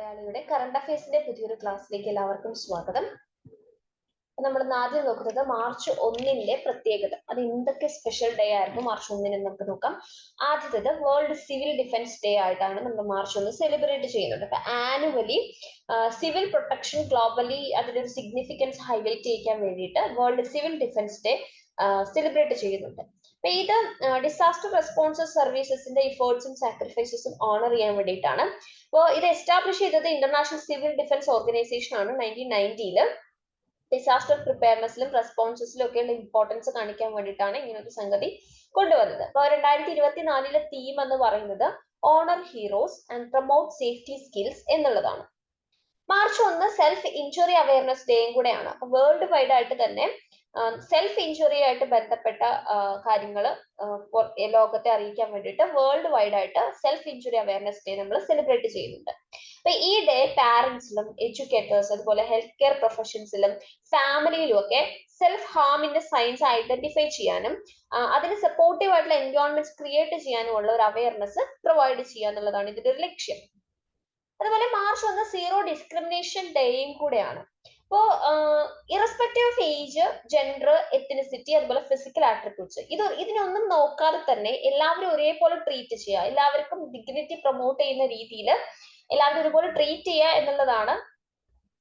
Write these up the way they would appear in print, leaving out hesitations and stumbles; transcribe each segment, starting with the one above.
മലയാളിയുടെ കറണ്ട് അഫയേഴ്സിന്റെ പുതിയൊരു ക്ലാസ്സിലേക്ക് എല്ലാവർക്കും സ്വാഗതം. നമ്മൾ ആദ്യം നോക്കുന്നത് മാർച്ച് 1 പ്രത്യേകത. അത് എന്തൊക്കെ സ്പെഷ്യൽ ഡേ ആയിരുന്നു മാർച്ച് 1 നമുക്ക് നോക്കാം. ആദ്യത്തേത് വേൾഡ് സിവിൽ ഡിഫൻസ് ഡേ ആയിട്ടാണ് നമ്മൾ മാർച്ച് 1 സെലിബ്രേറ്റ് ചെയ്യുന്നത്. അപ്പൊ ആനുവലി സിവിൽ പ്രൊട്ടക്ഷൻ ഗ്ലോബലി അതിന്റെ ഒരു സിഗ്നിഫിക്കൻസ് ഹൈലൈറ്റ് ചെയ്യാൻ വേണ്ടിയിട്ട് world civil defence day celebrate ചെയ്യുന്നുണ്ട്. അപ്പൊ ഇത് ഡിസാസ്റ്റർ റെസ്പോൺസ് സർവീസസിന്റെ ഇഫേർട്സും സാക്രിഫൈസസും ഓണർ ചെയ്യാൻ വേണ്ടിയിട്ടാണ്. അപ്പോൾ ഇത് എസ്റ്റാബ്ലിഷ് ചെയ്തത് ഇന്റർനാഷണൽ സിവിൽ ഡിഫൻസ് ഓർഗനൈസേഷൻ ആണ് 1990. ഡിസാസ്റ്റർ പ്രിപ്പയർനെസ്സിലും റെസ്പോൺസസിലും ഒക്കെയുള്ള ഇമ്പോർട്ടൻസ് കാണിക്കാൻ വേണ്ടിയിട്ടാണ് ഇങ്ങനെ ഒരു സംഗതി കൊണ്ടുവന്നത്. അപ്പോൾ 2024 തീം എന്ന് പറയുന്നത് honour heroes and promote safety skills എന്നുള്ളതാണ്. മാർച്ച് 1 സെൽഫ് ഇഞ്ചുറി അവയർനെസ് ഡേയും കൂടെയാണ്. അപ്പൊ വേൾഡ് വൈഡ് ആയിട്ട് തന്നെ സെൽഫ് ഇഞ്ചുറി ആയിട്ട് ബന്ധപ്പെട്ട കാര്യങ്ങൾ ലോകത്തെ അറിയിക്കാൻ വേണ്ടിയിട്ട് വേൾഡ് വൈഡ് ആയിട്ട് സെൽഫ് ഇഞ്ചുറി അവയർനെസ് ഡേ നമ്മൾ സെലിബ്രേറ്റ് ചെയ്യുന്നുണ്ട്. അപ്പൊ ഈ ഡേ പാരന്റ്സിലും എഡ്യൂക്കേറ്റേഴ്സ് അതുപോലെ ഹെൽത്ത് കെയർ പ്രൊഫഷൻസിലും ഫാമിലിയിലും ഒക്കെ സെൽഫ് ഹാമിന്റെ സൈൻസ് ഐഡന്റിഫൈ ചെയ്യാനും അതിന് സപ്പോർട്ടീവ് ആയിട്ടുള്ള എൻവയോൺമെന്റ്സ് ക്രിയേറ്റ് ചെയ്യാനുമുള്ള ഒരു അവയർനെസ് പ്രൊവൈഡ് ചെയ്യുക എന്നുള്ളതാണ് ഇതിന്റെ ഒരു ലക്ഷ്യം. അതുപോലെ മാർച്ച് 1 സീറോ ഡിസ്ക്രിമിനേഷൻ ഡേയും കൂടെയാണ്. അപ്പോ irrespective of age, gender, ethnicity അതുപോലെ ഫിസിക്കൽ ആട്രിബ്യൂട്ട്സ് ഇതിനൊന്നും നോക്കാതെ തന്നെ എല്ലാവരും ഒരേപോലെ ട്രീറ്റ് ചെയ്യുക, എല്ലാവർക്കും ഡിഗ്നിറ്റി പ്രൊമോട്ട് ചെയ്യുന്ന രീതിയിൽ എല്ലാവരും ഒരുപോലെ ട്രീറ്റ് ചെയ്യുക എന്നുള്ളതാണ്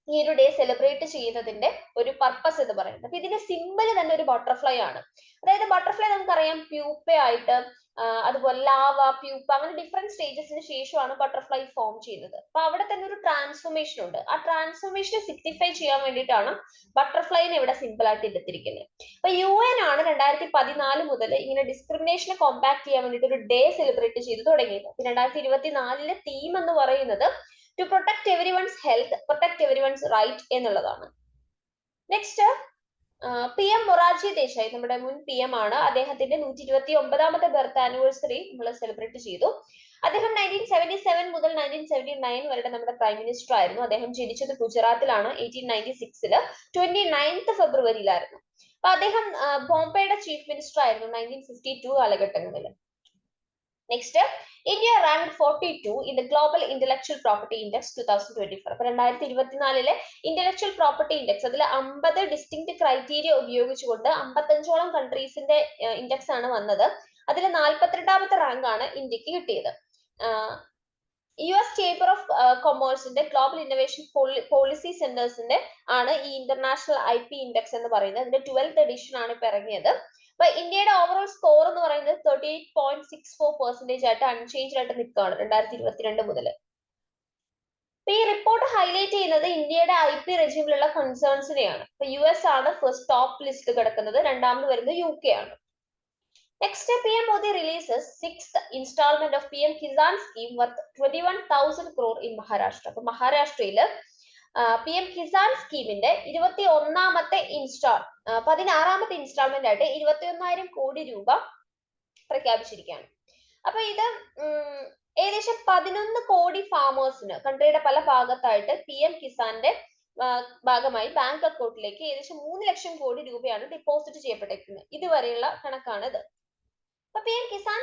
ഈ ഒരു ഡേ സെലിബ്രേറ്റ് ചെയ്യുന്നതിന്റെ ഒരു പർപ്പസ് എന്ന് പറയുന്നത്. അപ്പൊ ഇതിന്റെ സിമ്പിൾ തന്നെ ഒരു ബട്ടർഫ്ലൈ ആണ്. അതായത് ബട്ടർഫ്ലൈ നമുക്കറിയാം പ്യൂപ്പ ആയിട്ട് അതുപോലെ ലാവ, പ്യൂപ്പ അങ്ങനെ ഡിഫറെന്റ് സ്റ്റേജസിന് ശേഷമാണ് ബട്ടർഫ്ലൈ ഫോം ചെയ്യുന്നത്. അപ്പൊ അവിടെ തന്നെ ഒരു ട്രാൻസ്ഫോർമേഷൻ ഉണ്ട്. ആ ട്രാൻസ്ഫോർമേഷനെ സിഗ്നിഫൈ ചെയ്യാൻ വേണ്ടിയിട്ടാണ് ബട്ടർഫ്ലൈനെ ഇവിടെ സിമ്പിൾ ആയിട്ട് എടുത്തിരിക്കുന്നത്. അപ്പൊ UN ആണ് 2014 മുതൽ ഇങ്ങനെ ഡിസ്ക്രിമിനേഷനെ കോമ്പാക്ട് ചെയ്യാൻ വേണ്ടിയിട്ട് ഒരു ഡേ സെലിബ്രേറ്റ് ചെയ്ത് തുടങ്ങിയത്. 2024 തീം എന്ന് പറയുന്നത് to protect everyone's health, protect everyone's right എന്നുള്ളതാണ്. നെക്സ്റ്റ് PM മൊറാർജി ദേശായി, നമ്മുടെ മുൻ PM ആണ്. അദ്ദേഹത്തിന്റെ 129ാമത്തെ ബർത്ത് ആനിവേഴ്സറി നമ്മൾ സെലിബ്രേറ്റ് ചെയ്തു. അദ്ദേഹം 1977 മുതൽ 1979 വരെ നമ്മുടെ പ്രൈം മിനിസ്റ്റർ ആയിരുന്നു. അദ്ദേഹം ജനിച്ചത് ഗുജറാത്തിലാണ് 1896 29th ഫെബ്രുവരിയിലായിരുന്നു. അപ്പൊ അദ്ദേഹം ബോംബെയുടെ ചീഫ് മിനിസ്റ്റർ ആയിരുന്നു 1952 കാലഘട്ടങ്ങളിൽ. Next India rank 42 in the global intellectual property index 2024. അപ്പൊ 2024 ഇന്റലക്ച്വൽ പ്രോപ്പർട്ടി ഇൻഡെക്സ് അതിൽ 50 ഡിസ്റ്റിങ്ക്ട് ക്രൈറ്റീരിയ ഉപയോഗിച്ചുകൊണ്ട് 55ഓളം കൺട്രീസിന്റെ ഇൻഡെക്സ് ആണ് വന്നത്. അതിൽ 42ാമത്തെ റാങ്ക് ആണ് ഇന്ത്യക്ക് കിട്ടിയത്. US ചേംബർ ഓഫ് കൊമേഴ്സിന്റെ ഗ്ലോബൽ ഇന്നോവേഷൻ പോളിസി സെന്റേഴ്സിന്റെ ആണ് ഈ ഇന്റർനാഷണൽ IP ഇൻഡെക്സ് എന്ന് പറയുന്നത്. അതിന്റെ 12th എഡിഷൻ ആണ് ഇപ്പൊ ഇറങ്ങിയത്. അപ്പൊ ഇന്ത്യയുടെ ഓവറോൾ സ്കോർ എന്ന് പറയുന്നത് 38.64% ആയിട്ട് അൺചേഞ്ച്ഡ് ആയിട്ട് നിൽക്കുകയാണ് 2022 മുതൽ. അപ്പൊ ഈ റിപ്പോർട്ട് ഹൈലൈറ്റ് ചെയ്യുന്നത് ഇന്ത്യയുടെ IP റെജിമിലുള്ള കൺസേൺസിനെയാണ്. അപ്പൊ US ആണ് ഫസ്റ്റ് ടോപ്പ് ലിസ്റ്റ് കിടക്കുന്നത്, രണ്ടാമത് വരുന്നത് UK ആണ്. Next, PM Modi releases 6th installment of PM Kisan scheme worth 21,000 crore in Maharashtra. അപ്പൊ മഹാരാഷ്ട്രയില് PM കിസാൻ സ്കീമിന്റെ 16ാമത്തെ ഇൻസ്റ്റാൾമെന്റ് ആയിട്ട് 21,000 കോടി രൂപ പ്രഖ്യാപിച്ചിരിക്കുകയാണ്. അപ്പൊ ഇത് ഏകദേശം 11 കോടി ഫാമേഴ്സിന് കൺട്രിയുടെ പല ഭാഗത്തായിട്ട് PM കിസാന്റെ ഭാഗമായി ബാങ്ക് അക്കൗണ്ടിലേക്ക് ഏകദേശം 3 ലക്ഷം കോടി രൂപയാണ് ഡെപ്പോസിറ്റ് ചെയ്യപ്പെട്ടിരിക്കുന്നത്. ഇതുവരെയുള്ള കണക്കാണിത്. അപ്പൊ PM കിസാൻ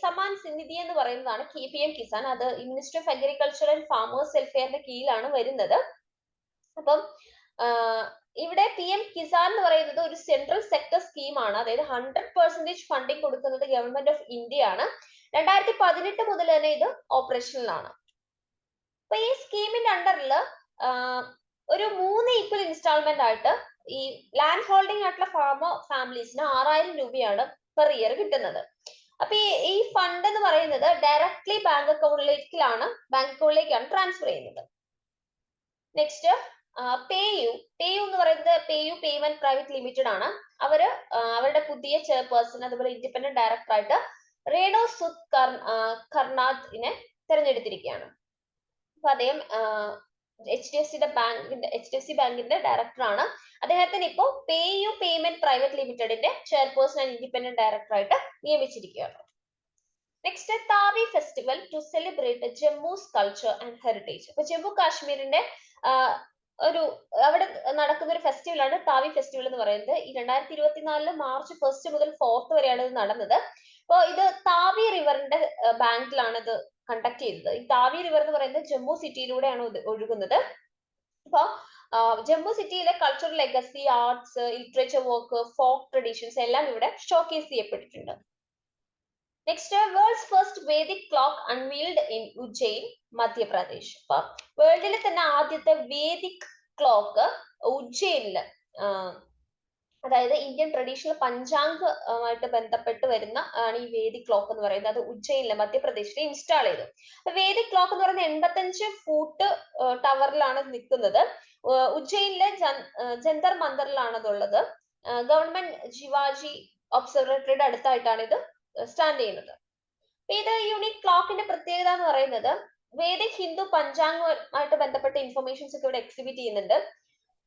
സമ്മാൻ നിധി എന്ന് പറയുന്നതാണ് PM കിസാൻ. അത് ministry of agriculture and farmers വെൽഫെയറിന്റെ കീഴിലാണ് വരുന്നത്. അപ്പം ഇവിടെ PM കിസാൻ എന്ന് പറയുന്നത് ഒരു സെൻട്രൽ സെക്ടർ സ്കീമാണ്. അതായത് 100% ഫണ്ടിങ് കൊടുക്കുന്നത് ഗവൺമെന്റ് ഓഫ് ഇന്ത്യ ആണ്. 2018 മുതൽ തന്നെ ഇത് ഓപ്പറേഷനിലാണ്. അപ്പൊ ഈ സ്കീമിന്റെ അണ്ടറിൽ ഒരു 3 ഈക്വൽ ഇൻസ്റ്റാൾമെന്റ് ആയിട്ട് ഈ ലാൻഡ് ഹോൾഡിംഗ് ആയിട്ടുള്ള ഫാമിലീസിന് 6,000 രൂപയാണ് പെർ ഇയർ കിട്ടുന്നത്. അപ്പൊ ഈ ഫണ്ട് എന്ന് പറയുന്നത് ഡയറക്ട്ലി ബാങ്ക് അക്കൗണ്ടിലേക്കാണ് ട്രാൻസ്ഫർ ചെയ്യുന്നത്. നെക്സ്റ്റ് പേയു എന്ന് പറയുന്നത് പേയു പേയ്മെന്റ് പ്രൈവറ്റ് ലിമിറ്റഡ് ആണ്. അവരുടെ പുതിയ ചെയർപേഴ്സൺ അതുപോലെ ഇൻഡിപെൻഡന്റ് ഡയറക്ടർ ആയിട്ട് രേണു സുദ് കർണാദിനെ തെരഞ്ഞെടുത്തിരിക്കുകയാണ്. അപ്പൊ അദ്ദേഹം HDFC ബാങ്കിന്റെ ഡയറക്ടർ ആണ്. അദ്ദേഹത്തിന് ഇപ്പോൾ പേയു പേയ്മെന്റ് പ്രൈവറ്റ് ലിമിറ്റഡിന്റെ ചെയർപേഴ്സൺ ആൻഡ് ഇൻഡിപെൻഡന്റ് ഡയറക്ടർ ആയിട്ട് നിയമിച്ചിരിക്കുകയാണ്. Next Tawi festival to celebrate Jammu's culture and heritage. അപ്പൊ ജമ്മു കാശ്മീരിന്റെ അവിടെ നടക്കുന്ന ഒരു ഫെസ്റ്റിവൽ ആണ് താവി ഫെസ്റ്റിവൽ എന്ന് പറയുന്നത്. ഈ 2024 മാർച്ച് 1 മുതൽ 4 വരെയാണ് ഇത് നടന്നത്. അപ്പോൾ ഇത് താവി റിവറിന്റെ ബാങ്കിലാണ് ഇത് കണ്ടക്ട് ചെയ്തത്. ഈ താവി റിവർ എന്ന് പറയുന്നത് ജമ്മു സിറ്റിയിലൂടെയാണ് ഒഴുകുന്നത്. അപ്പൊ ജമ്മു സിറ്റിയിലെ cultural legacy, arts, literature work, folk traditions എല്ലാം ഇവിടെ ഷോക്കേസ് ചെയ്യപ്പെട്ടിട്ടുണ്ട്. Next, world's first Vedic clock unveiled in Ujjain, Madhya Pradesh. അപ്പൊ വേൾഡിലെ തന്നെ ആദ്യത്തെ വേദിക് ക്ലോക്ക് ഉജ്ജയിനില്, അതായത് ഇന്ത്യൻ ട്രഡീഷണൽ പഞ്ചാംഗമായിട്ട് ബന്ധപ്പെട്ട് വരുന്ന ആണ് ഈ വേദിക് ക്ലോക്ക് എന്ന് പറയുന്നത്. അത് ഉജ്ജയിനിലെ മധ്യപ്രദേശിൽ ഇൻസ്റ്റാൾ ചെയ്തു. വേദിക് ക്ലോക്ക് എന്ന് പറയുന്നത് 85 ഫൂട്ട് ടവറിലാണ് നിൽക്കുന്നത്. ഉജ്ജയിനിലെ ജന്തർ മന്ദറിലാണ് അതുള്ളത്. ഗവൺമെന്റ് ജിവാജി ഒബ്സർവേറ്ററിയുടെ അടുത്തായിട്ടാണ് ഇത് സ്റ്റാൻഡ് ചെയ്യുന്നത്. ഇത് യൂണിക് ക്ലോക്കിന്റെ പ്രത്യേകത എന്ന് പറയുന്നത് വേദിക് ഹിന്ദു പഞ്ചാംഗമായിട്ട് ബന്ധപ്പെട്ട ഇൻഫർമേഷൻസ് ഒക്കെ ഇവിടെ എക്സിബിറ്റ് ചെയ്യുന്നുണ്ട്.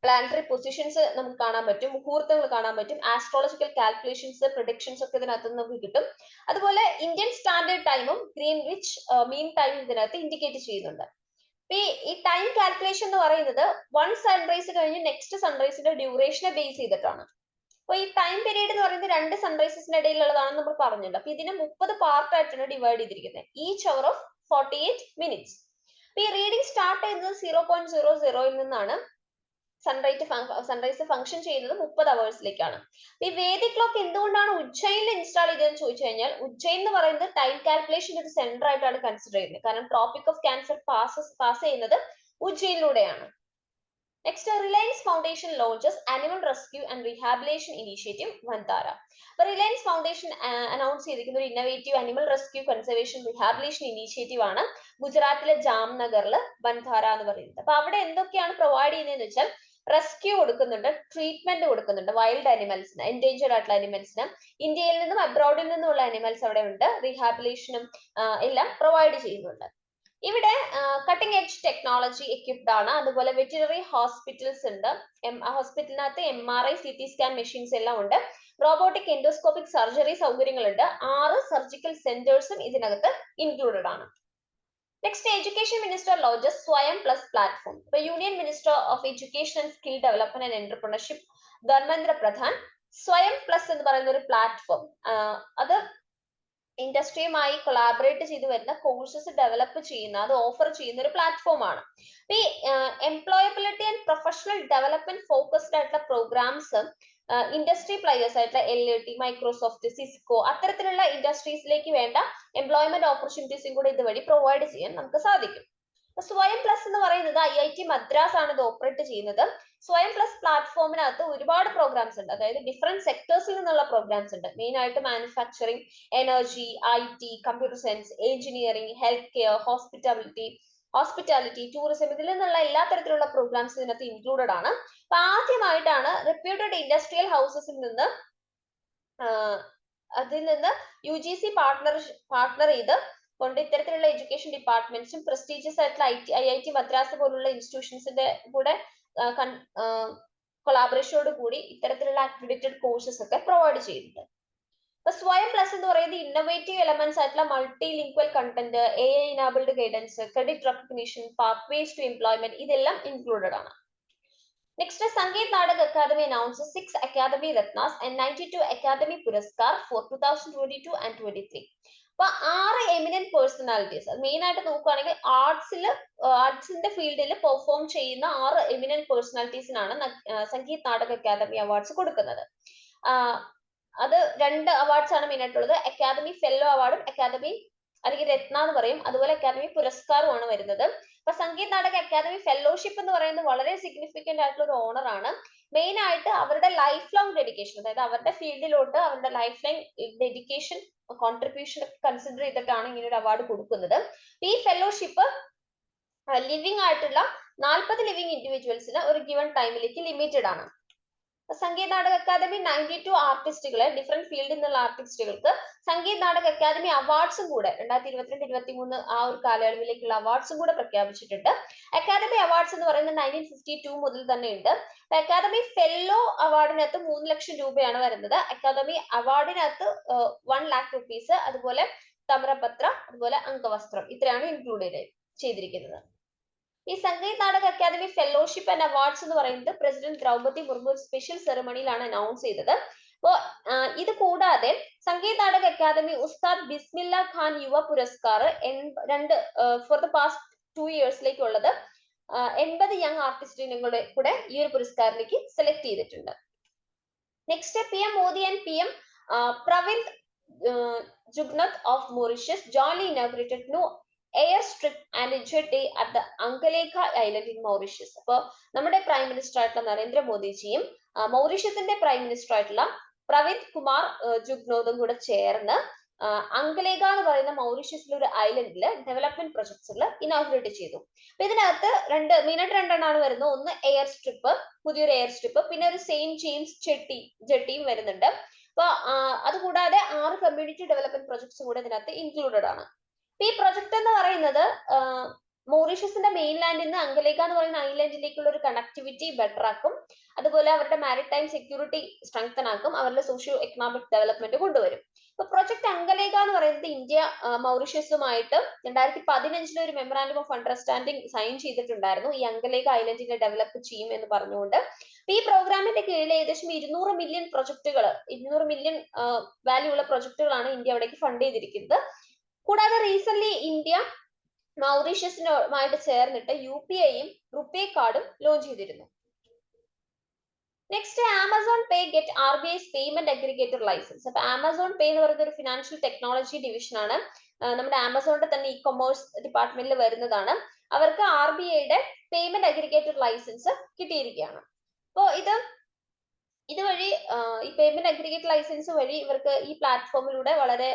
പ്ലാനറ്ററി പൊസിഷൻസ് നമുക്ക് കാണാൻ പറ്റും, മുഹൂർത്തങ്ങൾ കാണാൻ പറ്റും, ആസ്ട്രോളജിക്കൽ കാൽക്കുലേഷൻസ്, പ്രൊഡിക്ഷൻസ് ഒക്കെ ഇതിനകത്ത് നമുക്ക് കിട്ടും. അതുപോലെ ഇന്ത്യൻ സ്റ്റാൻഡേർഡ് ടൈമും ഗ്രീൻവിച്ച് മീൻ ടൈമും ഇതിനകത്ത് ഇൻഡിക്കേറ്റ് ചെയ്യുന്നുണ്ട്. ഈ ടൈം കാൽക്കുലേഷൻ എന്ന് പറയുന്നത് വൺ സൺറൈസ് കഴിഞ്ഞ് നെക്സ്റ്റ് സൺറൈസിന്റെ ഡ്യൂറേഷനെ ബേസ് ചെയ്തിട്ടാണ്. അപ്പൊ ഈ ടൈം പീരീഡ് എന്ന് പറയുന്നത് 2 സൺറൈസസിന് ഇടയിലുള്ളതാണെന്ന് നമ്മൾ പറഞ്ഞിട്ടുണ്ട്. അപ്പൊ ഇതിനെ 30 പാർട്ടായിട്ടാണ് ഡിവൈഡ് ചെയ്തിരിക്കുന്നത്, ഈച്ച് അവർ ഓഫ് 48 മിനിറ്റ്സ്. ഈ റീഡിംഗ് സ്റ്റാർട്ട് ചെയ്യുന്നത് 0.00 നിന്നാണ്. സൺറൈസ് ഫംഗ്ഷൻ ചെയ്യുന്നത് 30 അവേഴ്സിലേക്കാണ്. ഈ വേദിക് ക്ലോക്ക് എന്തുകൊണ്ടാണ് ഉജ്ജയിനിൽ ഇൻസ്റ്റാൾ ചെയ്തതെന്ന് ചോദിച്ചു കഴിഞ്ഞാൽ, ഉജ്ജയിൻ എന്ന് പറയുന്നത് ടൈം കാൽക്കുലേഷൻ ഒരു സെന്റർ ആയിട്ടാണ് കൺസിഡർ ചെയ്യുന്നത്. കാരണം ട്രോപ്പിക് ഓഫ് ക്യാൻസർ പാസ് ചെയ്യുന്നത് ഉജ്ജയിനിലൂടെയാണ്. Next, Reliance Foundation launches animal rescue and rehabilitation initiative Vantara. അപ്പൊ റിലയൻസ് ഫൗണ്ടേഷൻ അനൗൺസ് ചെയ്തിരിക്കുന്ന ഒരു innovative animal rescue conservation rehabilitation initiative ആണ് ഗുജറാത്തിലെ ജാംനഗറിൽ വൻതാര എന്ന് പറയുന്നത്. അപ്പൊ അവിടെ എന്തൊക്കെയാണ് പ്രൊവൈഡ് ചെയ്യുന്നതെന്ന് വെച്ചാൽ, റെസ്ക്യൂ കൊടുക്കുന്നുണ്ട്, ട്രീറ്റ്മെന്റ് കൊടുക്കുന്നുണ്ട് വൈൽഡ് അനിമൽസിന്, എൻഡേഞ്ചേർഡ് ആയിട്ടുള്ള അനിമൽസിന്. ഇന്ത്യയിൽ നിന്നും അബ്രോഡിൽ നിന്നുമുള്ള അനിമൽസ് അവിടെ ഉണ്ട്. റീഹാബിലേഷനും എല്ലാം പ്രൊവൈഡ് ചെയ്യുന്നുണ്ട്. ഇവിടെ കട്ടിംഗ് എഡ്ജ് ടെക്നോളജി എക്യുപ്ഡ് ആണ്. അതുപോലെ വെറ്റിനറി ഹോസ്പിറ്റൽസ് ഉണ്ട്. ഹോസ്പിറ്റലിനകത്ത് MRI, CT സ്കാൻ മെഷീൻസ് എല്ലാം ഉണ്ട്. റോബോട്ടിക് എൻഡോസ്കോപ്പിക് സർജറി സൗകര്യങ്ങളുണ്ട്. 6 സർജിക്കൽ സെന്റേഴ്സും ഇതിനകത്ത് ഇൻക്ലൂഡഡ് ആണ്. നെക്സ്റ്റ്, എഡ്യൂക്കേഷൻ മിനിസ്റ്റർ ലോഞ്ചസ് സ്വയം പ്ലസ് പ്ലാറ്റ്ഫോം. ഇപ്പൊ union minister of education and skill development and entrepreneurship Dharmendra Pradhan സ്വയം പ്ലസ് എന്ന് പറയുന്ന ഒരു പ്ലാറ്റ്ഫോം, അത് ഇൻഡസ്ട്രിയുമായി കൊളാബറേറ്റ് ചെയ്ത് വരുന്ന കോഴ്സസ് ഡെവലപ്പ് ചെയ്യുന്ന, അത് ഓഫർ ചെയ്യുന്ന ഒരു പ്ലാറ്റ്ഫോം ആണ്. ഈ employability and professional development focused ആയിട്ടുള്ള പ്രോഗ്രാംസ് ഇൻഡസ്ട്രി പ്ലേയേഴ്സ് ആയിട്ടുള്ള LAT, മൈക്രോസോഫ്റ്റ്, സിസ്കോ അത്തരത്തിലുള്ള ഇൻഡസ്ട്രീസിലേക്ക് വേണ്ട എംപ്ലോയ്മെന്റ് ഓപ്പർച്യൂണിറ്റീസും കൂടി ഇതുവഴി പ്രൊവൈഡ് ചെയ്യാൻ നമുക്ക് സാധിക്കും. സ്വയം പ്ലസ് എന്ന് പറയുന്നത് IIT മദ്രാസ് ആണ് ഇത് ഓപ്പറേറ്റ് ചെയ്യുന്നത്. സ്വയം പ്ലസ് പ്ലാറ്റ്ഫോമിനകത്ത് ഒരുപാട് പ്രോഗ്രാംസ് ഉണ്ട്, അതായത് ഡിഫറെന്റ് സെക്ടേഴ്സിൽ നിന്നുള്ള പ്രോഗ്രാംസ് ഉണ്ട്. മെയിൻ ആയിട്ട് manufacturing, energy, IT, computer science, engineering, health care, hospitality, tourism, ഇതിൽ നിന്നുള്ള എല്ലാ തരത്തിലുള്ള പ്രോഗ്രാംസ് ഇതിനകത്ത് ഇൻക്ലൂഡഡ് ആണ്. അപ്പൊ ആദ്യമായിട്ടാണ് റെപ്യൂട്ടഡ് ഇൻഡസ്ട്രിയൽ ഹൗസസിൽ നിന്ന് UGC പാർട്ട്ണർ ചെയ്ത് കൊണ്ട് ഇത്തരത്തിലുള്ള എഡ്യൂക്കേഷൻ ഡിപ്പാർട്ട്മെന്റ്സും പ്രസ്റ്റീജിയസ് ആയിട്ടുള്ള IIT മദ്രാസ് പോലുള്ള ഇൻസ്റ്റിറ്റ്യൂഷൻസിന്റെ കൂടെ കൊളാബറേഷനോട് കൂടി ഇത്തരത്തിലുള്ള അക്രഡിറ്റഡ് കോഴ്സസ് ഒക്കെ പ്രൊവൈഡ് ചെയ്യുന്നുണ്ട്. അപ്പൊ സ്വയം പ്ലസ് എന്ന് പറയുന്നത് ഇന്നോവേറ്റീവ് എലമെന്റ്സ് ആയിട്ടുള്ള multilingual content, AI enabled guidance, credit recognition, pathways to employment, ഇതെല്ലാം ഇൻക്ലൂഡഡ് ആണ്. Next, Sangeet Natak Akademi announces 6 Akademi Ratnas and 92 Akademi Puraskar for 2022 and 2023. അപ്പൊ 6 എമിനന്റ് പേഴ്സണാലിറ്റീസ്, മെയിൻ ആയിട്ട് നോക്കുകയാണെങ്കിൽ ആർട്സിന്റെ ഫീൽഡിൽ പെർഫോം ചെയ്യുന്ന 6 eminent പേഴ്സണാലിറ്റീസിനാണ് Sangeeth Natak academy awards കൊടുക്കുന്നത്. അത് 2 അവാർഡ്സ് ആണ് മെയിൻ ആയിട്ടുള്ളത്. അക്കാദമി ഫെല്ലോ അവാർഡും അക്കാദമി അല്ലെങ്കിൽ രത്ന എന്ന് പറയും, അതുപോലെ അക്കാദമി പുരസ്കാരമാണ് വരുന്നത്. അപ്പൊ സംഗീത് നാടക അക്കാദമി ഫെലോഷിപ്പ് എന്ന് പറയുന്നത് വളരെ സിഗ്നിഫിക്കന്റ് ആയിട്ടുള്ള ഒരു ഓണർ ആണ്. മെയിൻ ആയിട്ട് അവരുടെ ലൈഫ് ലോങ് ഡെഡിക്കേഷൻ, അതായത് അവരുടെ ഫീൽഡിലോട്ട് അവരുടെ life line dedication, contribution consider ചെയ്തിട്ടാണ് ഇങ്ങനെ ഒരു അവാർഡ് കൊടുക്കുന്നത്. ഈ ഫെലോഷിപ്പ് ലിവിംഗ് ആയിട്ടുള്ള 40 ലിവിംഗ് ഇൻഡിവിജ്വൽസിന് ഒരു ഗിവൺ ടൈമിലേക്ക് ലിമിറ്റഡ് ആണ്. സംഗീത് നാടക അക്കാദമി 92 ആർട്ടിസ്റ്റുകളെ, ഡിഫറെന്റ് ഫീൽഡിൽ നിന്നുള്ള ആർട്ടിസ്റ്റുകൾക്ക് സംഗീത് നാടക അക്കാദമി അവാർഡ്സും കൂടെ 2022-23 ആ ഒരു കാലയളവിലേക്കുള്ള അവാർഡ്സും കൂടെ പ്രഖ്യാപിച്ചിട്ടുണ്ട്. അക്കാദമി അവാർഡ്സ് എന്ന് പറയുന്നത് 1952 മുതൽ തന്നെ ഉണ്ട്. അക്കാദമി ഫെല്ലോ അവാർഡിനകത്ത് 3 ലക്ഷം രൂപയാണ് വരുന്നത്. അക്കാദമി അവാർഡിനകത്ത് 1 lakh rupees, അതുപോലെ തമ്രപത്ര, അതുപോലെ അംഗവസ്ത്രം, ഇത്രയാണ് ഇൻക്ലൂഡ് ചെയ്തിരിക്കുന്നത്. ഈ സംഗീത് നാടക അക്കാദമി ഫെലോഷിപ്പ് ആൻഡ് അവാർഡ്സ് എന്ന് പറയുന്നത് പ്രസിഡന്റ് ദ്രൗപദി മുർമു സ്പെഷ്യൽ സെറമണിയിലാണ് അനൗൺസ് ചെയ്തത്. അപ്പോ ഇത് കൂടാതെ സംഗീത് നാടക അക്കാദമി ഉസ്താദ് Bismillah Khan Yuva Puraskar for the past 2 ഇയേഴ്സിലേക്കുള്ളത് 80 യങ് ആർട്ടിസ്റ്റിനെ കൂടെ ഈ ഒരു പുരസ്കാരത്തിലേക്ക് സെലക്ട് ചെയ്തിട്ടുണ്ട്. Next PM Modi and PM Pravind Jugnauth of Mauritius jointly inaugurated new airstrip and jetty at the Angalekha Island in Mauritius. അപ്പോൾ നമ്മുടെ പ്രൈം മിനിസ്റ്റർ ആയിട്ടുള്ള നരേന്ദ്രമോദിജിയും മൗറീഷ്യസിന്റെ പ്രൈം മിനിസ്റ്റർ ആയിട്ടുള്ള പ്രവിന്ദ് കുമാർ ജുഗ്നോദും കൂടെ ചേർന്ന് അങ്കലേഖ എന്ന് പറയുന്ന മൗറീഷ്യസിലെ ഒരു ഐലൻഡില് ഡെവലപ്മെന്റ് പ്രൊജക്ട്സുകൾ ഇനോഗ്രേറ്റ് ചെയ്തു. അപ്പൊ ഇതിനകത്ത് മെയിനായിട്ട് രണ്ടെണ്ണമാണ് വരുന്നത്. ഒന്ന് എയർ സ്ട്രിപ്പ്, പുതിയൊരു എയർ സ്ട്രിപ്പ്, പിന്നെ ഒരു സെയിന്റ് ജെയിംസ് ജെട്ടിയും വരുന്നുണ്ട്. അപ്പൊ അതുകൂടാതെ 6 കമ്മ്യൂണിറ്റി ഡെവലപ്മെന്റ് പ്രൊജക്ട്സും കൂടെ ഇതിനകത്ത് ഇൻക്ലൂഡഡ് ആണ്. ഈ പ്രൊജക്ട് എന്ന് പറയുന്നത് മൗറീഷ്യസിന്റെ മെയിൻലാൻഡിൽ നിന്ന് അങ്കലേഖ എന്ന് പറയുന്ന ഐലൻഡിലേക്കുള്ള ഒരു കണക്ടിവിറ്റി ബെറ്റർ ആക്കും. അതുപോലെ അവരുടെ മാരിടൈം സെക്യൂരിറ്റി സ്ട്രെങ്തൻ ആക്കും, അവരുടെ സോഷ്യോ എക്കണോമിക് ഡെവലപ്മെന്റ് കൊണ്ടുവരും. ഇപ്പൊ പ്രൊജക്ട് അങ്കലേഖ എന്ന് പറയുന്നത് ഇന്ത്യ മൗറീഷ്യസുമായിട്ട് 2015 ഒരു മെമ്മറാൻഡം ഓഫ് അണ്ടർസ്റ്റാൻഡിംഗ് സൈൻ ചെയ്തിട്ടുണ്ടായിരുന്നു, ഈ അങ്കലേഖ ഐലൻഡിനെ ഡെവലപ്പ് ചെയ്യും എന്ന് പറഞ്ഞുകൊണ്ട്. ഈ പ്രോഗ്രാമിന്റെ കീഴിൽ ഏകദേശം 200 മില്യൺ പ്രൊജക്ടുകൾ, 200 മില്യൺ വാല്യൂ ഉള്ള പ്രൊജക്ടുകളാണ് ഇന്ത്യ അവിടേക്ക് ഫണ്ട് ചെയ്തിരിക്കുന്നത്. കൂടാതെ റീസെന്റ് ഇന്ത്യ മൗറീഷ്യസുമായിട്ട് ചേർന്നിട്ട് UPIയും റുപേ കാർഡും ലോഞ്ച് ചെയ്തിരുന്നു. Next Amazon Pay get RBI's payment aggregator licence. അപ്പൊ ആമസോൺ പേ എന്ന് പറയുന്ന ഒരു ഫിനാൻഷ്യൽ ടെക്നോളജി ഡിവിഷൻ ആണ്, നമ്മുടെ ആമസോണിന്റെ തന്നെ ഇ-കൊമേഴ്സ് ഡിപ്പാർട്ട്മെന്റിൽ വരുന്നതാണ്. അവർക്ക് RBIയുടെ പേയ്മെന്റ് അഗ്രിഗേറ്റർ ലൈസൻസ് കിട്ടിയിരിക്കുകയാണ്. അപ്പോൾ ഇതുവഴി ഈ പേയ്മെന്റ് അഗ്രിഗേറ്റ് ലൈസൻസ് വഴി ഇവർക്ക് ഈ പ്ലാറ്റ്ഫോമിലൂടെ വളരെ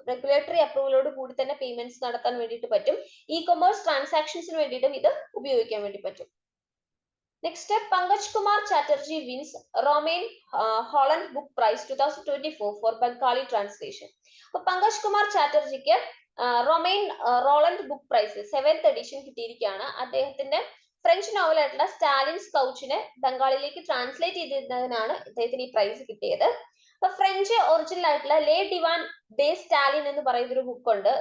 റെഗുലേറ്ററി അപ്രൂവലോട് കൂടി തന്നെ പേയ്മെന്റ്സ് നടത്താൻ വേണ്ടിയിട്ട് പറ്റും. ഇ-കൊമേഴ്സ് ട്രാൻസാക്ഷൻസിന് വേണ്ടിയിട്ടും ഇത് ഉപയോഗിക്കാൻ വേണ്ടി പറ്റും. Next Pankaj Kumar Chatterjee wins Romain Rolland book prize 2024 for Bengali translation. അപ്പൊ പങ്കജ് കുമാർ ചാറ്റർജിക്ക് Rolland book prize 7th edition കിട്ടിയിരിക്കുകയാണ്. അദ്ദേഹത്തിന്റെ ഫ്രഞ്ച് നോവലായിട്ടുള്ള സ്റ്റാലിൻസ് കൗച്ചിനെ ബംഗാളിലേക്ക് ട്രാൻസ്ലേറ്റ് ചെയ്തിരുന്നതിനാണ് ഇദ്ദേഹത്തിന് ഈ പ്രൈസ് കിട്ടിയത്. അപ്പൊ ഫ്രഞ്ച് ഒറിജിനൽ ആയിട്ടുള്ള ലേ ഡിവാൻ ഡേ സ്റ്റാലിൻ എന്ന് പറയുന്ന ഒരു ബുക്ക് ഉണ്ട്,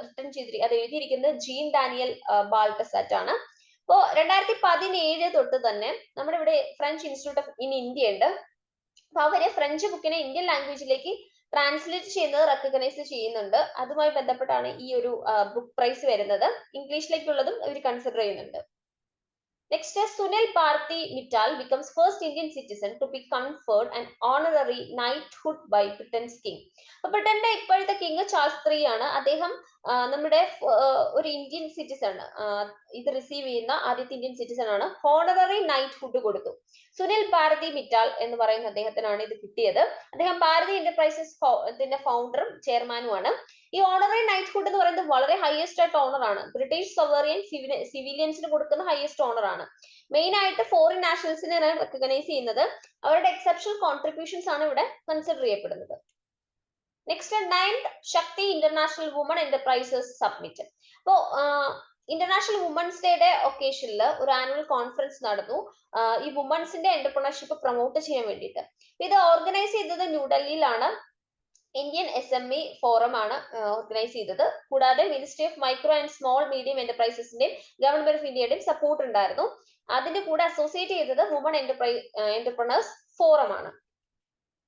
അത് എഴുതിയിരിക്കുന്നത് ജീൻ ഡാനിയൽ ബാൾട്ടസാറ്റ് ആണ്. അപ്പോ 2017 തൊട്ട് തന്നെ നമ്മുടെ ഇവിടെ ഫ്രഞ്ച് ഇൻസ്റ്റിറ്റ്യൂട്ട് ഓഫ് ഇന്ത്യ ഉണ്ട്. അപ്പൊ അവര് ഫ്രഞ്ച് ബുക്കിനെ ഇന്ത്യൻ ലാംഗ്വേജിലേക്ക് ട്രാൻസ്ലേറ്റ് ചെയ്യുന്നത് റെക്കഗ്നൈസ് ചെയ്യുന്നുണ്ട്. അതുമായി ബന്ധപ്പെട്ടാണ് ഈ ഒരു ബുക്ക് പ്രൈസ് വരുന്നത്. ഇംഗ്ലീഷിലേക്കുള്ളതും ഇവർ കൺസിഡർ ചെയ്യുന്നുണ്ട്. Next, Sunil Bharti Mittal becomes first Indian citizen to be conferred an honorary knighthood by Britain's king. ബ്രിട്ടന്റെ ഇപ്പോഴത്തെ കിങ് ചാൾസ് III ആണ്. അദ്ദേഹം നമ്മുടെ ഒരു ഇന്ത്യൻ സിറ്റിസൺ, ഇത് റിസീവ് ചെയ്യുന്ന ആദ്യത്തെ ഇന്ത്യൻ സിറ്റിസൺ ആണ്. ഹോണററി നൈറ്റ്ഹുഡ് കൊടുത്തു. സുനിൽ ഭാരതി മിറ്റാൽ എന്ന് പറയുന്ന അദ്ദേഹത്തിനാണ് ഇത് കിട്ടിയത്. അദ്ദേഹം ഭാരതി എന്റർപ്രൈസസ് ഫൗണ്ടറും ചെയർമാനുമാണ്. ഈ ഓണററി നൈറ്റ്ഹുഡ് എന്ന് പറയുന്നത് വളരെ ഹയസ്റ്റ് ആയിട്ട് ഓണർ ആണ്. ബ്രിട്ടീഷ് സൊവേറിയൻ സിവിലിയൻസിന് കൊടുക്കുന്ന ഹയസ്റ്റ് ഓണർ ആണ്. മെയിൻ ആയിട്ട് ഫോറിൻ നാഷണൽസിനെ റെക്കഗ്നൈസ് ചെയ്യുന്നത് അവരുടെ എക്സെപ്ഷണൽ കോൺട്രിബ്യൂഷൻസ് ആണ് ഇവിടെ കൺസിഡർ ചെയ്യപ്പെടുന്നത്. നെക്സ്റ്റ് 9th ശക്തി ഇന്റർനാഷണൽ വുമൺ എന്റർപ്രൈസസ് സബ്മിറ്റ്. അപ്പോ ഇന്റർനാഷണൽ വുമൻസ് ഡേയുടെ ഒക്കേഷനിൽ ഒരു ആനുവൽ കോൺഫറൻസ് നടന്നു, ഈ വുമൻസിന്റെ എന്റർപ്രണർഷിപ്പ് പ്രൊമോട്ട് ചെയ്യാൻ വേണ്ടിയിട്ട്. ഇത് ഓർഗനൈസ് ചെയ്തത് ന്യൂഡൽഹിയിലാണ്. ഇന്ത്യൻ SME ഫോറം ആണ് ഓർഗനൈസ് ചെയ്തത്. കൂടാതെ ministry of micro and small medium എന്റർപ്രൈസസിന്റെയും ഗവൺമെന്റ് ഓഫ് ഇന്ത്യയുടെയും സപ്പോർട്ട് ഉണ്ടായിരുന്നു. അതിന്റെ കൂടെ അസോസിയേറ്റ് ചെയ്തത് വുമൺ എന്റർപ്രണേഴ്സ് ഫോറം ആണ്.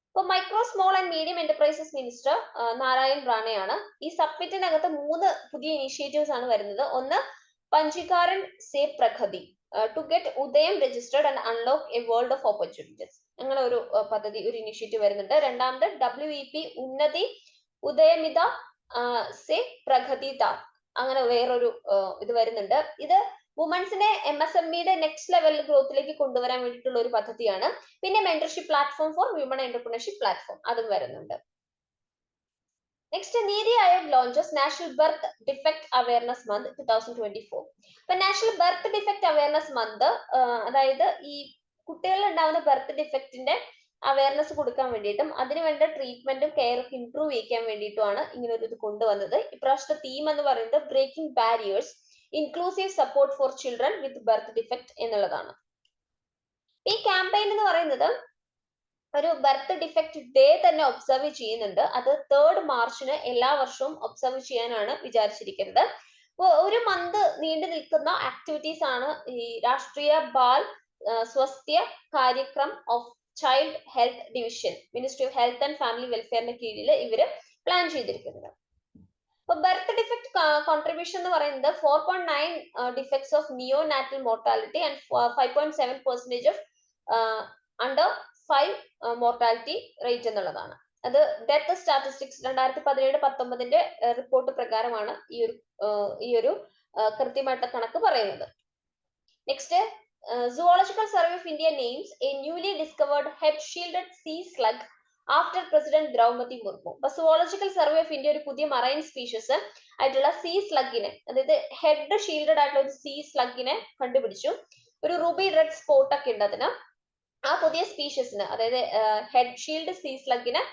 ഇപ്പൊ micro small and medium enterprises minister Narayan റാണയാണ്. ഈ സബ്മിറ്റിനകത്ത് 3 പുതിയ ഇനിഷ്യേറ്റീവ്സ് ആണ് വരുന്നത്. ഒന്ന് Panjikaran Se Pragati to get Udyam registered and unlock a world of opportunities, അങ്ങനെ ഒരു പദ്ധതി, ഒരു ഇനിഷ്യേറ്റീവ് വരുന്നുണ്ട്. രണ്ടാമത് WEP ഉന്നതി ഉദയമിത സേ പ്രഗതിദാർ, അങ്ങനെ വേറൊരു ഇത് വരുന്നുണ്ട്. ഇത് വുമൻസിനെ MSMEയുടെ നെക്സ്റ്റ് ലെവൽ ഗ്രോത്തിലേക്ക് കൊണ്ടുവരാൻ വേണ്ടിയിട്ടുള്ള ഒരു പദ്ധതിയാണ്. പിന്നെ mentorship platform for women entrepreneurship platform, അതും വരുന്നുണ്ട്. Next NITI Aayog launches national birth defect awareness month 2024. അപ്പൊ national birth defect awareness month, അതായത് ഈ കുട്ടികളിൽ ഉണ്ടാവുന്ന ബർത്ത് ഡിഫക്റ്റിന്റെ അവയർനെസ് കൊടുക്കാൻ വേണ്ടിയിട്ടും അതിനുവേണ്ട ട്രീറ്റ്മെന്റും കെയർ ഒക്കെ ഇംപ്രൂവ് ചെയ്യാൻ വേണ്ടിയിട്ടുമാണ് ഇങ്ങനെ ഒരു ഇത് കൊണ്ടുവന്നത്. ഇപ്രാവശ്യത്തെ തീം എന്ന് പറയുന്നത് breaking barriers inclusive support for children with birth defect എന്നുള്ളതാണ്. ഈ ക്യാമ്പയിൻ എന്ന് പറയുന്നത് ഒരു ബർത്ത് ഡിഫക്ട് ഡേ തന്നെ ഒബ്സർവ് ചെയ്യുന്നുണ്ട്. അത് 3rd മാർച്ചിന് എല്ലാ വർഷവും ഒബ്സർവ് ചെയ്യാനാണ് വിചാരിച്ചിരിക്കുന്നത്. ഒരു മന്ത് നീണ്ടു നിൽക്കുന്ന ആക്ടിവിറ്റീസ് ആണ് ഈ Rashtriya Bal Swasthya Karyakram of child health division, ministry of health and family വെൽഫെയറിന്റെ കീഴിൽ ഇവര് പ്ലാൻ ചെയ്തിരിക്കുന്നത്. അപ്പൊ ബർത്ത് ഡിഫക്ട് കോൺട്രിബ്യൂഷൻ എന്ന് പറയുന്നത് 4.9 defects of neo natal mortality and 5.7% of under 5 mortality rate എന്നുള്ളതാണ്. അത് ഡെത്ത് സ്റ്റാറ്റിസ്റ്റിക്സ് 2017-19 റിപ്പോർട്ട് പ്രകാരമാണ് ഈ ഒരു കൃത്യമായിട്ട് കണക്ക് പറയുന്നത്. Next, Zoological Survey of India names a newly discovered head-shielded sea slug after President Draupadi Murmu. അപ്പൊ സുവോളജിക്കൽ സർവേ ഓഫ് ഇന്ത്യ ഒരു പുതിയ മറൈൻ സ്പീഷീസ് ആയിട്ടുള്ള സീ സ്ലഗിനെ, അതായത് ഹെഡ് ഷീൽഡഡ് ആയിട്ടുള്ള ഒരു സീ സ്ലഗിനെ കണ്ടുപിടിച്ചു. ഒരു റൂബി റെഡ് സ്പോട്ട് ഒക്കെ ഉണ്ട് അതിന്. ആ പുതിയ സ്പീഷീസിന്, അതായത് ഹെഡ് ഷീൽഡ് സീ സ്ലഗിന്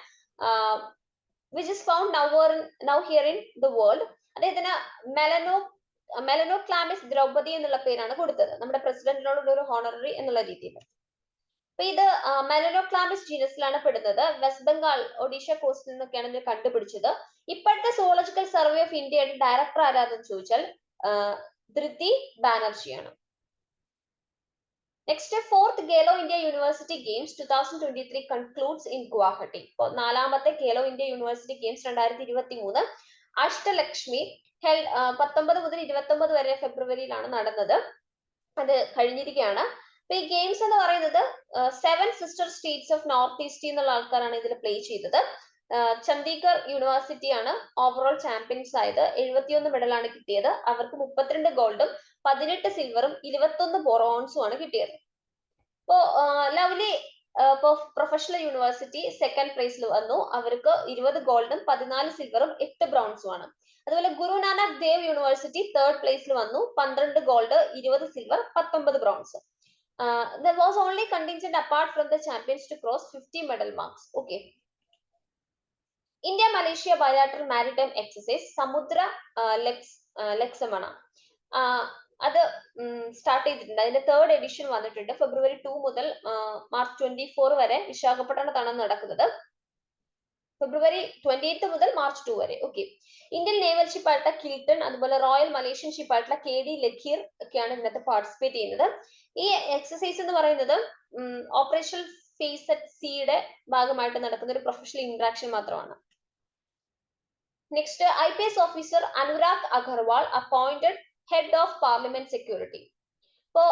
which is found now here in the world, അദ്ദേഹത്തിന് മെലനോക്ലാമിസ് ദ്രൗപദി എന്നുള്ള പേരാണ് കൊടുത്തത്, നമ്മുടെ പ്രസിഡന്റിനോടുള്ള ഒരു ഹോണററി എന്നുള്ള രീതിയിൽ. അപ്പൊ ഇത് മെലനോക്ലാമിസ് ജീനസിലാണ് പെടുന്നത്. വെസ്റ്റ് ബംഗാൾ, ഒഡീഷ കോസ്റ്റിൽ നിന്നൊക്കെയാണ് ഇത് കണ്ടുപിടിച്ചത്. ഇപ്പോഴത്തെ സുവോളജിക്കൽ സർവേ ഓഫ് ഇന്ത്യയുടെ ഡയറക്ടർ ആരാതെന്ന് ചോദിച്ചാൽ ധൃതി ബാനർജിയാണ്. Next, 4th Gelo India University Games 2023 concludes in Guwahati. ഇപ്പോൾ 4ാമത്തെ Gelo India University Games 2023 Ashtalakshmi 19 മുതൽ 29 വരെ ഫെബ്രുവരിയിലാണ് നടന്നത്. അത് കഴിഞ്ഞിരിക്കുകയാണ്. അപ്പൊ ഈ ഗെയിംസ് എന്ന് പറയുന്നത് 7 sister States of north east എന്നുള്ള ആൾക്കാരാണ് ഇതിൽ പ്ലേ ചെയ്തത്. ചണ്ഡീഗഡ് യൂണിവേഴ്സിറ്റി ആണ് ഓവറോൾ ചാമ്പ്യൻസ് ആയത്. 71 മെഡലാണ് കിട്ടിയത്. അവർക്ക് 32 ഗോൾഡും 18 സിൽവറും 21 ബ്രോൺസും ആണ് കിട്ടിയത്. ഇപ്പോ ലവ്ലി പ്രൊഫഷണൽ യൂണിവേഴ്സിറ്റി സെക്കൻഡ് പ്രൈസിൽ വന്നു. അവർക്ക് 20 ഗോൾഡും 14 സിൽവറും 8 ബ്രോൺസും ആണ്. അതുപോലെ ഗുരു നാനക് ദേവ് യൂണിവേഴ്സിറ്റി തേർഡ് പ്ലേസിൽ വന്നു. 12 gold, 20 silver, 19 bronze. There was only contingent apart from the champions to cross 50 medal marks. Okay. India Malaysia bilateral maritime exercise സമുദ്ര ലക്സമണ അത് സ്റ്റാർട്ട് ചെയ്തിട്ടുണ്ട്. അതിന്റെ 3rd എഡിഷൻ വന്നിട്ടുണ്ട്. ഫെബ്രുവരി 2 മുതൽ മാർച്ച് 24 വരെ വിശാഖപട്ടണത്താണ് നടക്കുന്നത്. ഫെബ്രുവരി 28 മുതൽ മാർച്ച് 2 വരെ. ഓക്കെ. ഇന്ത്യൻ നേവൽ ഷിപ്പായിട്ടുള്ള കിൽട്ടൺ, അതുപോലെ റോയൽ മലേഷ്യൻ ഷിപ്പായിട്ടുള്ള KD ലഖീർ ഒക്കെയാണ് ഇതിനകത്ത് പാർട്ടിസിപ്പേറ്റ് ചെയ്യുന്നത്. ഈ എക്സസൈസ് എന്ന് പറയുന്നത് ഓപ്പറേഷൻ ഫേസ് അറ്റ് സിയുടെ ഭാഗമായിട്ട് നടക്കുന്ന ഒരു പ്രൊഫഷണൽ ഇന്ററാക്ഷൻ മാത്രമാണ്. Next, IPS officer Anurag Agarwal appointed head of parliament security. ഇപ്പോ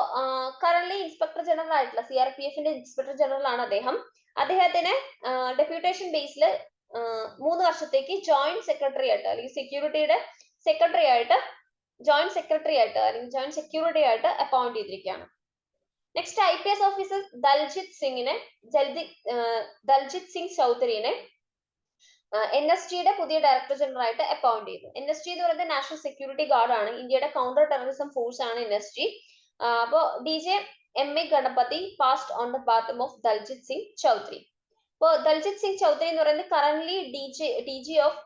കറന്റ് ഇൻസ്പെക്ടർ ജനറൽ ആയിട്ടുള്ള CRPFന്റെ ഇൻസ്പെക്ടർ ജനറൽ ആണ് അദ്ദേഹം. അദ്ദേഹത്തിന് ഡെപ്യൂട്ടേഷൻ ബേസിൽ 3 വർഷത്തേക്ക് ജോയിന്റ് സെക്രട്ടറി ആയിട്ട് അല്ലെങ്കിൽ സെക്യൂരിറ്റിയുടെ സെക്രട്ടറി ആയിട്ട് ജോയിന്റ് സെക്രട്ടറി ആയിട്ട് അല്ലെങ്കിൽ ജോയിന്റ് സെക്യൂരിറ്റി ആയിട്ട് അപ്പോയിന്റ് ചെയ്തിരിക്കുകയാണ്. Next, IPS officer Daljit Singh ചൗധരിനെ NSGയുടെ പുതിയ ഡയറക്ടർ ജനറൽ ആയിട്ട് അപ്പോയിന്റ് ചെയ്തു. NSG എന്ന് പറയുന്നത് നാഷണൽ സെക്യൂരിറ്റി ഗാർഡ് ആണ്. ഇന്ത്യയുടെ കൗണ്ടർ ടെററിസം ഫോഴ്സ് ആണ് NSG. അപ്പോ DJ MA Ganapathi passed on the baton of Daljit Singh Chaudhary. ഇപ്പോ ദൽജിത് സിംഗ് ചൗധരി എന്ന് പറയുന്നത് currently DG of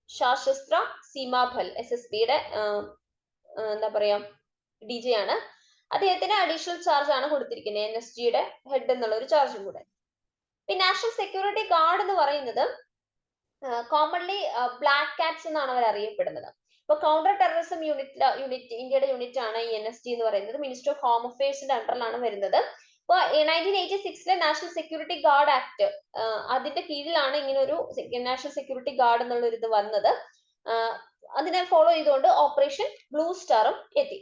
Sashastra Seemabal SSBയുടെ എന്താ പറയാ DJ ആണ്. അദ്ദേഹത്തിന് അഡീഷണൽ ചാർജ് ആണ് കൊടുത്തിരിക്കുന്നത്, NSGയുടെ ഹെഡ് എന്നുള്ള ഒരു ചാർജും കൂടെ. പിന്നെ നാഷണൽ സെക്യൂരിറ്റി ഗാർഡ് എന്ന് പറയുന്നത് കോമൺലി ബ്ലാക്ക് കാറ്റ്സ് എന്നാണ് അവർ അറിയപ്പെടുന്നത്. ഇപ്പൊ കൗണ്ടർ ടെററിസം യൂണിറ്റ് ഇന്ത്യയുടെ യൂണിറ്റ് ആണ് ഈ NSG എന്ന് പറയുന്നത്. മിനിസ്റ്റർ ഓഫ് ഹോം അഫയേഴ്സിന്റെ അണ്ടറിലാണ് വരുന്നത്. ഇപ്പൊ 1986 നാഷണൽ സെക്യൂരിറ്റി ഗാർഡ് ആക്ട് അതിന്റെ കീഴിലാണ് ഇങ്ങനെ ഒരു നാഷണൽ സെക്യൂരിറ്റി ഗാർഡ് എന്നുള്ള ഒരു ഇത് വന്നത്. അതിനെ ഫോളോ ചെയ്തുകൊണ്ട് ഓപ്പറേഷൻ ബ്ലൂ സ്റ്റാറും എത്തി.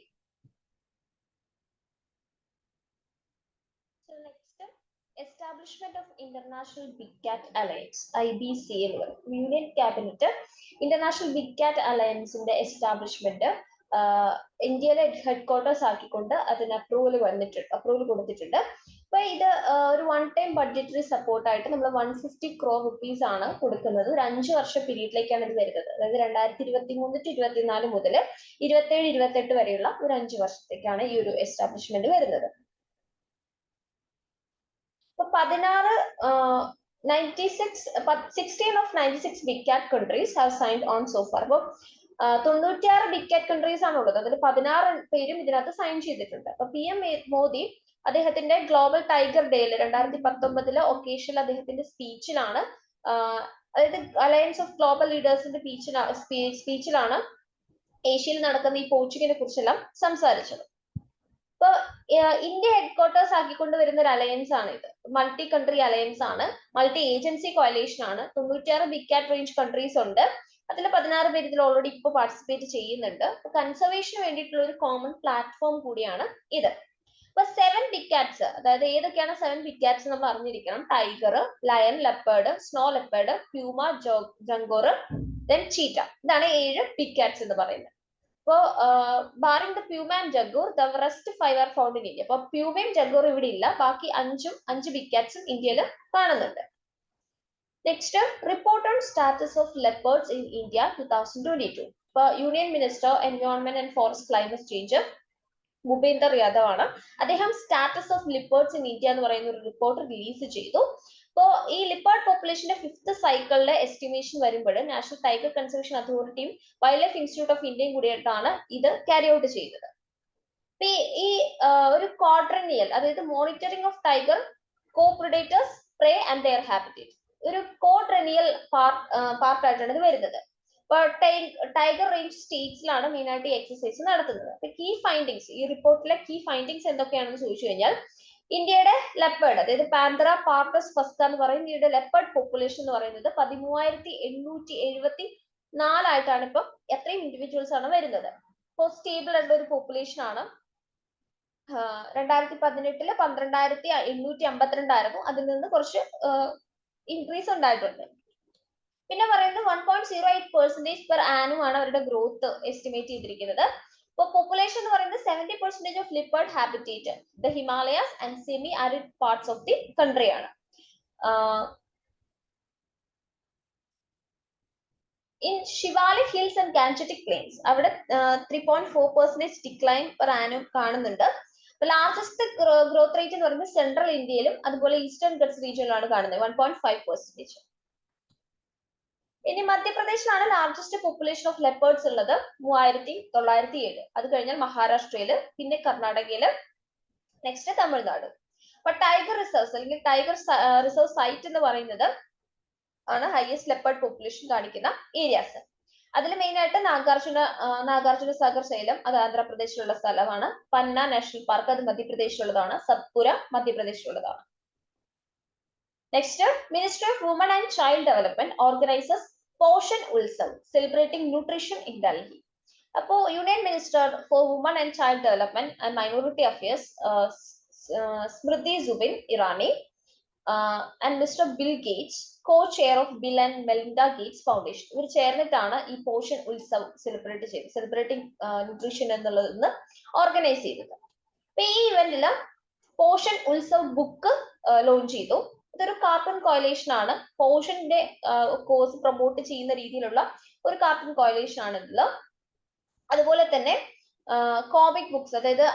Establishment of International Big Cat Alliance IBCA union cabinet international big cat അലയൻസിന്റെ എസ്റ്റാബ്ലിഷ്മെന്റ് ഇന്ത്യയിലെ ഹെഡ് ക്വാർട്ടേഴ്സ് ആക്കിക്കൊണ്ട് അതിന് അപ്രൂവൽ കൊടുത്തിട്ടുണ്ട്. അപ്പൊ ഇത് ഒരു 1 ടൈം ബഡ്ജറ്ററി സപ്പോർട്ടായിട്ട് നമ്മൾ 150 crore rupees ആണ് കൊടുക്കുന്നത്. ഒരു 5 വർഷ പീരീഡിലേക്കാണ് ഇത് വരുന്നത്. അതായത് 2023-24 മുതൽ 27-28 വരെയുള്ള ഒരു 5 വർഷത്തേക്കാണ് ഈ ഒരു എസ്റ്റാബ്ലിഷ്മെന്റ് വരുന്നത്. 16 of 96 big cat countries have signed on so far. അപ്പോൾ 96 ബിഗ് കാറ്റ് കൺട്രീസ് ആണ് ഉള്ളത്. അതിൽ 16 പേരും ഇതിനകത്ത് സൈൻ ചെയ്തിട്ടുണ്ട്. അപ്പൊ PM മോദി അദ്ദേഹത്തിന്റെ ഗ്ലോബൽ ടൈഗർ ഡേയിൽ 2019 ഒക്കേഷനിൽ അദ്ദേഹത്തിന്റെ സ്പീച്ചിലാണ് അതായത് അലയൻസ് ഓഫ് ഗ്ലോബൽ ലീഡേഴ്സിന്റെ സ്പീച്ചിലാണ് ഏഷ്യയിൽ നടക്കുന്ന ഈ പോച്ചിങ്ങിനെ കുറിച്ചെല്ലാം സംസാരിച്ചത്. ഇപ്പൊ ഇന്ത്യ ഹെഡ്ക്വാർട്ടേഴ്സ് ആക്കിക്കൊണ്ട് വരുന്ന ഒരു അലയൻസ് ആണ് ഇത്. മൾട്ടി കൺട്രി അലയൻസ് ആണ്, മൾട്ടി ഏജൻസി കോalition ആണ്. 96 ബിഗ് കാറ്റ് റേഞ്ച് കൺട്രീസ് ഉണ്ട്. അതിൽ 16 പേര് ഇതിൽ ഓൾറെഡി ഇപ്പോൾ പാർട്ടിസിപ്പേറ്റ് ചെയ്യുന്നുണ്ട്. കൺസർവേഷന് വേണ്ടിയിട്ടുള്ള ഒരു കോമൺ പ്ലാറ്റ്ഫോം കൂടിയാണ് ഇത്. ഇപ്പൊ 7 ബിഗ് കാറ്റ്സ്, അതായത് ഏതൊക്കെയാണ് 7 ബിഗ് കാറ്റ്സ് നമ്മൾ അറിഞ്ഞിരിക്കണം. Tiger, lion, leopard, snow leopard, puma, jaguar, then cheetah. ഇതാണ് 7 ബിഗ് കാറ്റ്സ് എന്ന് പറയുന്നത്. അപ്പോൾ barring the puma and jaguar, the rest 5 are found in India. അപ്പൊ പ്യൂമയും ജഗൂറും ഇവിടെ ഇല്ല, ബാക്കി 5 ബിഗ് കാറ്റ്സും ഇന്ത്യയിൽ കാണുന്നുണ്ട്. Next, report on status of leopards in India 2022. ഇപ്പൊ union minister environment and forest climate change Bhupender Yadav ആണ്. അദ്ദേഹം സ്റ്റാറ്റസ് ഓഫ് ലിപ്പേർഡ്സ് ഇൻ ഇന്ത്യ എന്ന് പറയുന്ന ഒരു റിപ്പോർട്ട് റിലീസ് ചെയ്തു. അപ്പോൾ ഈ ലിപ്പേർഡ് പോപ്പുലേഷന്റെ 5th സൈക്കിളിലെ എസ്റ്റിമേഷൻ വരുമ്പോൾ നാഷണൽ ടൈഗർ കൺസർവേഷൻ അതോറിറ്റിയും വൈൽഡ് ലൈഫ് ഇൻസ്റ്റിറ്റ്യൂട്ട് ഓഫ് ഇന്ത്യയും കൂടിയിട്ടാണ് ഇത് ക്യാരി ഔട്ട് ചെയ്തത്. ഈ ഒരു ക്വാഡ്രനിയൽ, അതായത് monitoring of tiger, co-predators, prey and their habitat, ഒരു കോഡ്രനിയൽ പാർട്ടായിട്ടാണ് ഇത് വരുന്നത്. ടൈഗർ റേഞ്ച് സ്റ്റേറ്റ്സിലാണ് മെയിൻ ആയിട്ട് ഈ എക്സസൈസ് നടത്തുന്നത്. കീ ഫൈൻഡിങ്സ്, ഈ റിപ്പോർട്ടിലെ കീ ഫൈൻഡിങ്സ് എന്തൊക്കെയാണെന്ന് ചോദിച്ചു കഴിഞ്ഞാൽ, ഇന്ത്യയുടെ ലെപ്പേർഡ്, അതായത് പാന്തറ പാർട്ടസ് ഫസ്ക എന്ന് പറയുന്ന ഇന്ത്യയുടെ ലെപ്പേർഡ് പോപ്പുലേഷൻ എന്ന് പറയുന്നത് 13,874 ആയിട്ടാണ് ഇപ്പം എത്രയും ഇൻഡിവിജ്വൽസ് ആണ് വരുന്നത്. ഇപ്പോൾ സ്റ്റേബിൾ ആയിട്ടുള്ള ഒരു പോപ്പുലേഷൻ ആണ്. 2018 12,852 ആയിരുന്നു. അതിൽ നിന്ന് കുറച്ച് ഇൻക്രീസ് ഉണ്ടായിട്ടുണ്ട്. പിന്നെ പറയുന്നത് 1.08% പെർ ആനും ആണ് അവരുടെ ഗ്രോത്ത് എസ്റ്റിമേറ്റ് ചെയ്തിരിക്കുന്നത്. ഇപ്പൊ പോപ്പുലേഷൻ എന്ന് പറയുന്നത് 70% of leopard habitat the Himalayas and semi arid parts of the country ആണ്. In Shivalik hills and Gangetic plains അവിടെ 3.4% ഡിക്ലൈൻ പെർ ആനും കാണുന്നുണ്ട്. ലാർജസ്റ്റ് ഗ്രോത്ത് റേറ്റ് എന്ന് പറയുന്നത് സെൻട്രൽ ഇന്ത്യയിലും അതുപോലെ ഈസ്റ്റേൺ ഗട്ട്സ് റീജിയനിലാണ് കാണുന്നത്, 1.5%. ഇനി മധ്യപ്രദേശിലാണ് ലാർജസ്റ്റ് പോപ്പുലേഷൻ ഓഫ് ലെപ്പേർഡ്സ് ഉള്ളത്, 3,907. അത് കഴിഞ്ഞാൽ മഹാരാഷ്ട്രയില്, പിന്നെ കർണാടകയില്, നെക്സ്റ്റ് തമിഴ്നാട്. അപ്പൊ ടൈഗർ റിസർവ്സ് അല്ലെങ്കിൽ ടൈഗർ റിസർവ് സൈറ്റ് എന്ന് പറയുന്നത് ആണ് ഹയസ്റ്റ് ലെപ്പേർഡ് പോപ്പുലേഷൻ കാണിക്കുന്ന ഏരിയാസ്. അതിൽ മെയിൻ ആയിട്ട് നാഗാർജുന സാഗർ സൈലം, അത് ആന്ധ്രാപ്രദേശിലുള്ള സ്ഥലമാണ്. പന്ന നാഷണൽ പാർക്ക്, അത് മധ്യപ്രദേശിലുള്ളതാണ്. സത്പുര മധ്യപ്രദേശിലുള്ളതാണ്. Next, ministry of women and child development organises Poshan Utsav celebrating nutrition in Delhi. അപ്പോൾ union minister for women and child development and minority affairs Smriti Zubin Irani and mister Bill Gates, co chair of Bill and Melinda Gates foundation, ഇവർ ചേർന്നിട്ടാണ് ഈ Poshan Utsav celebrating nutrition എന്നുള്ളതെന്ന് organise ചെയ്തത്. അപ്പൊ ഈ ഇവന്റില് Poshan Utsav book launch ചെയ്തു. ഇതൊരു കാർട്ടൂൺ കോalition ആണ്. പോഷന്റെ കോഴ്സ് പ്രൊമോട്ട് ചെയ്യുന്ന രീതിയിലുള്ള ഒരു കാർട്ടൂൺ കോalition ആണ് ഇതിൽ. അതുപോലെ തന്നെ കോമിക് ബുക്സ്, അതായത്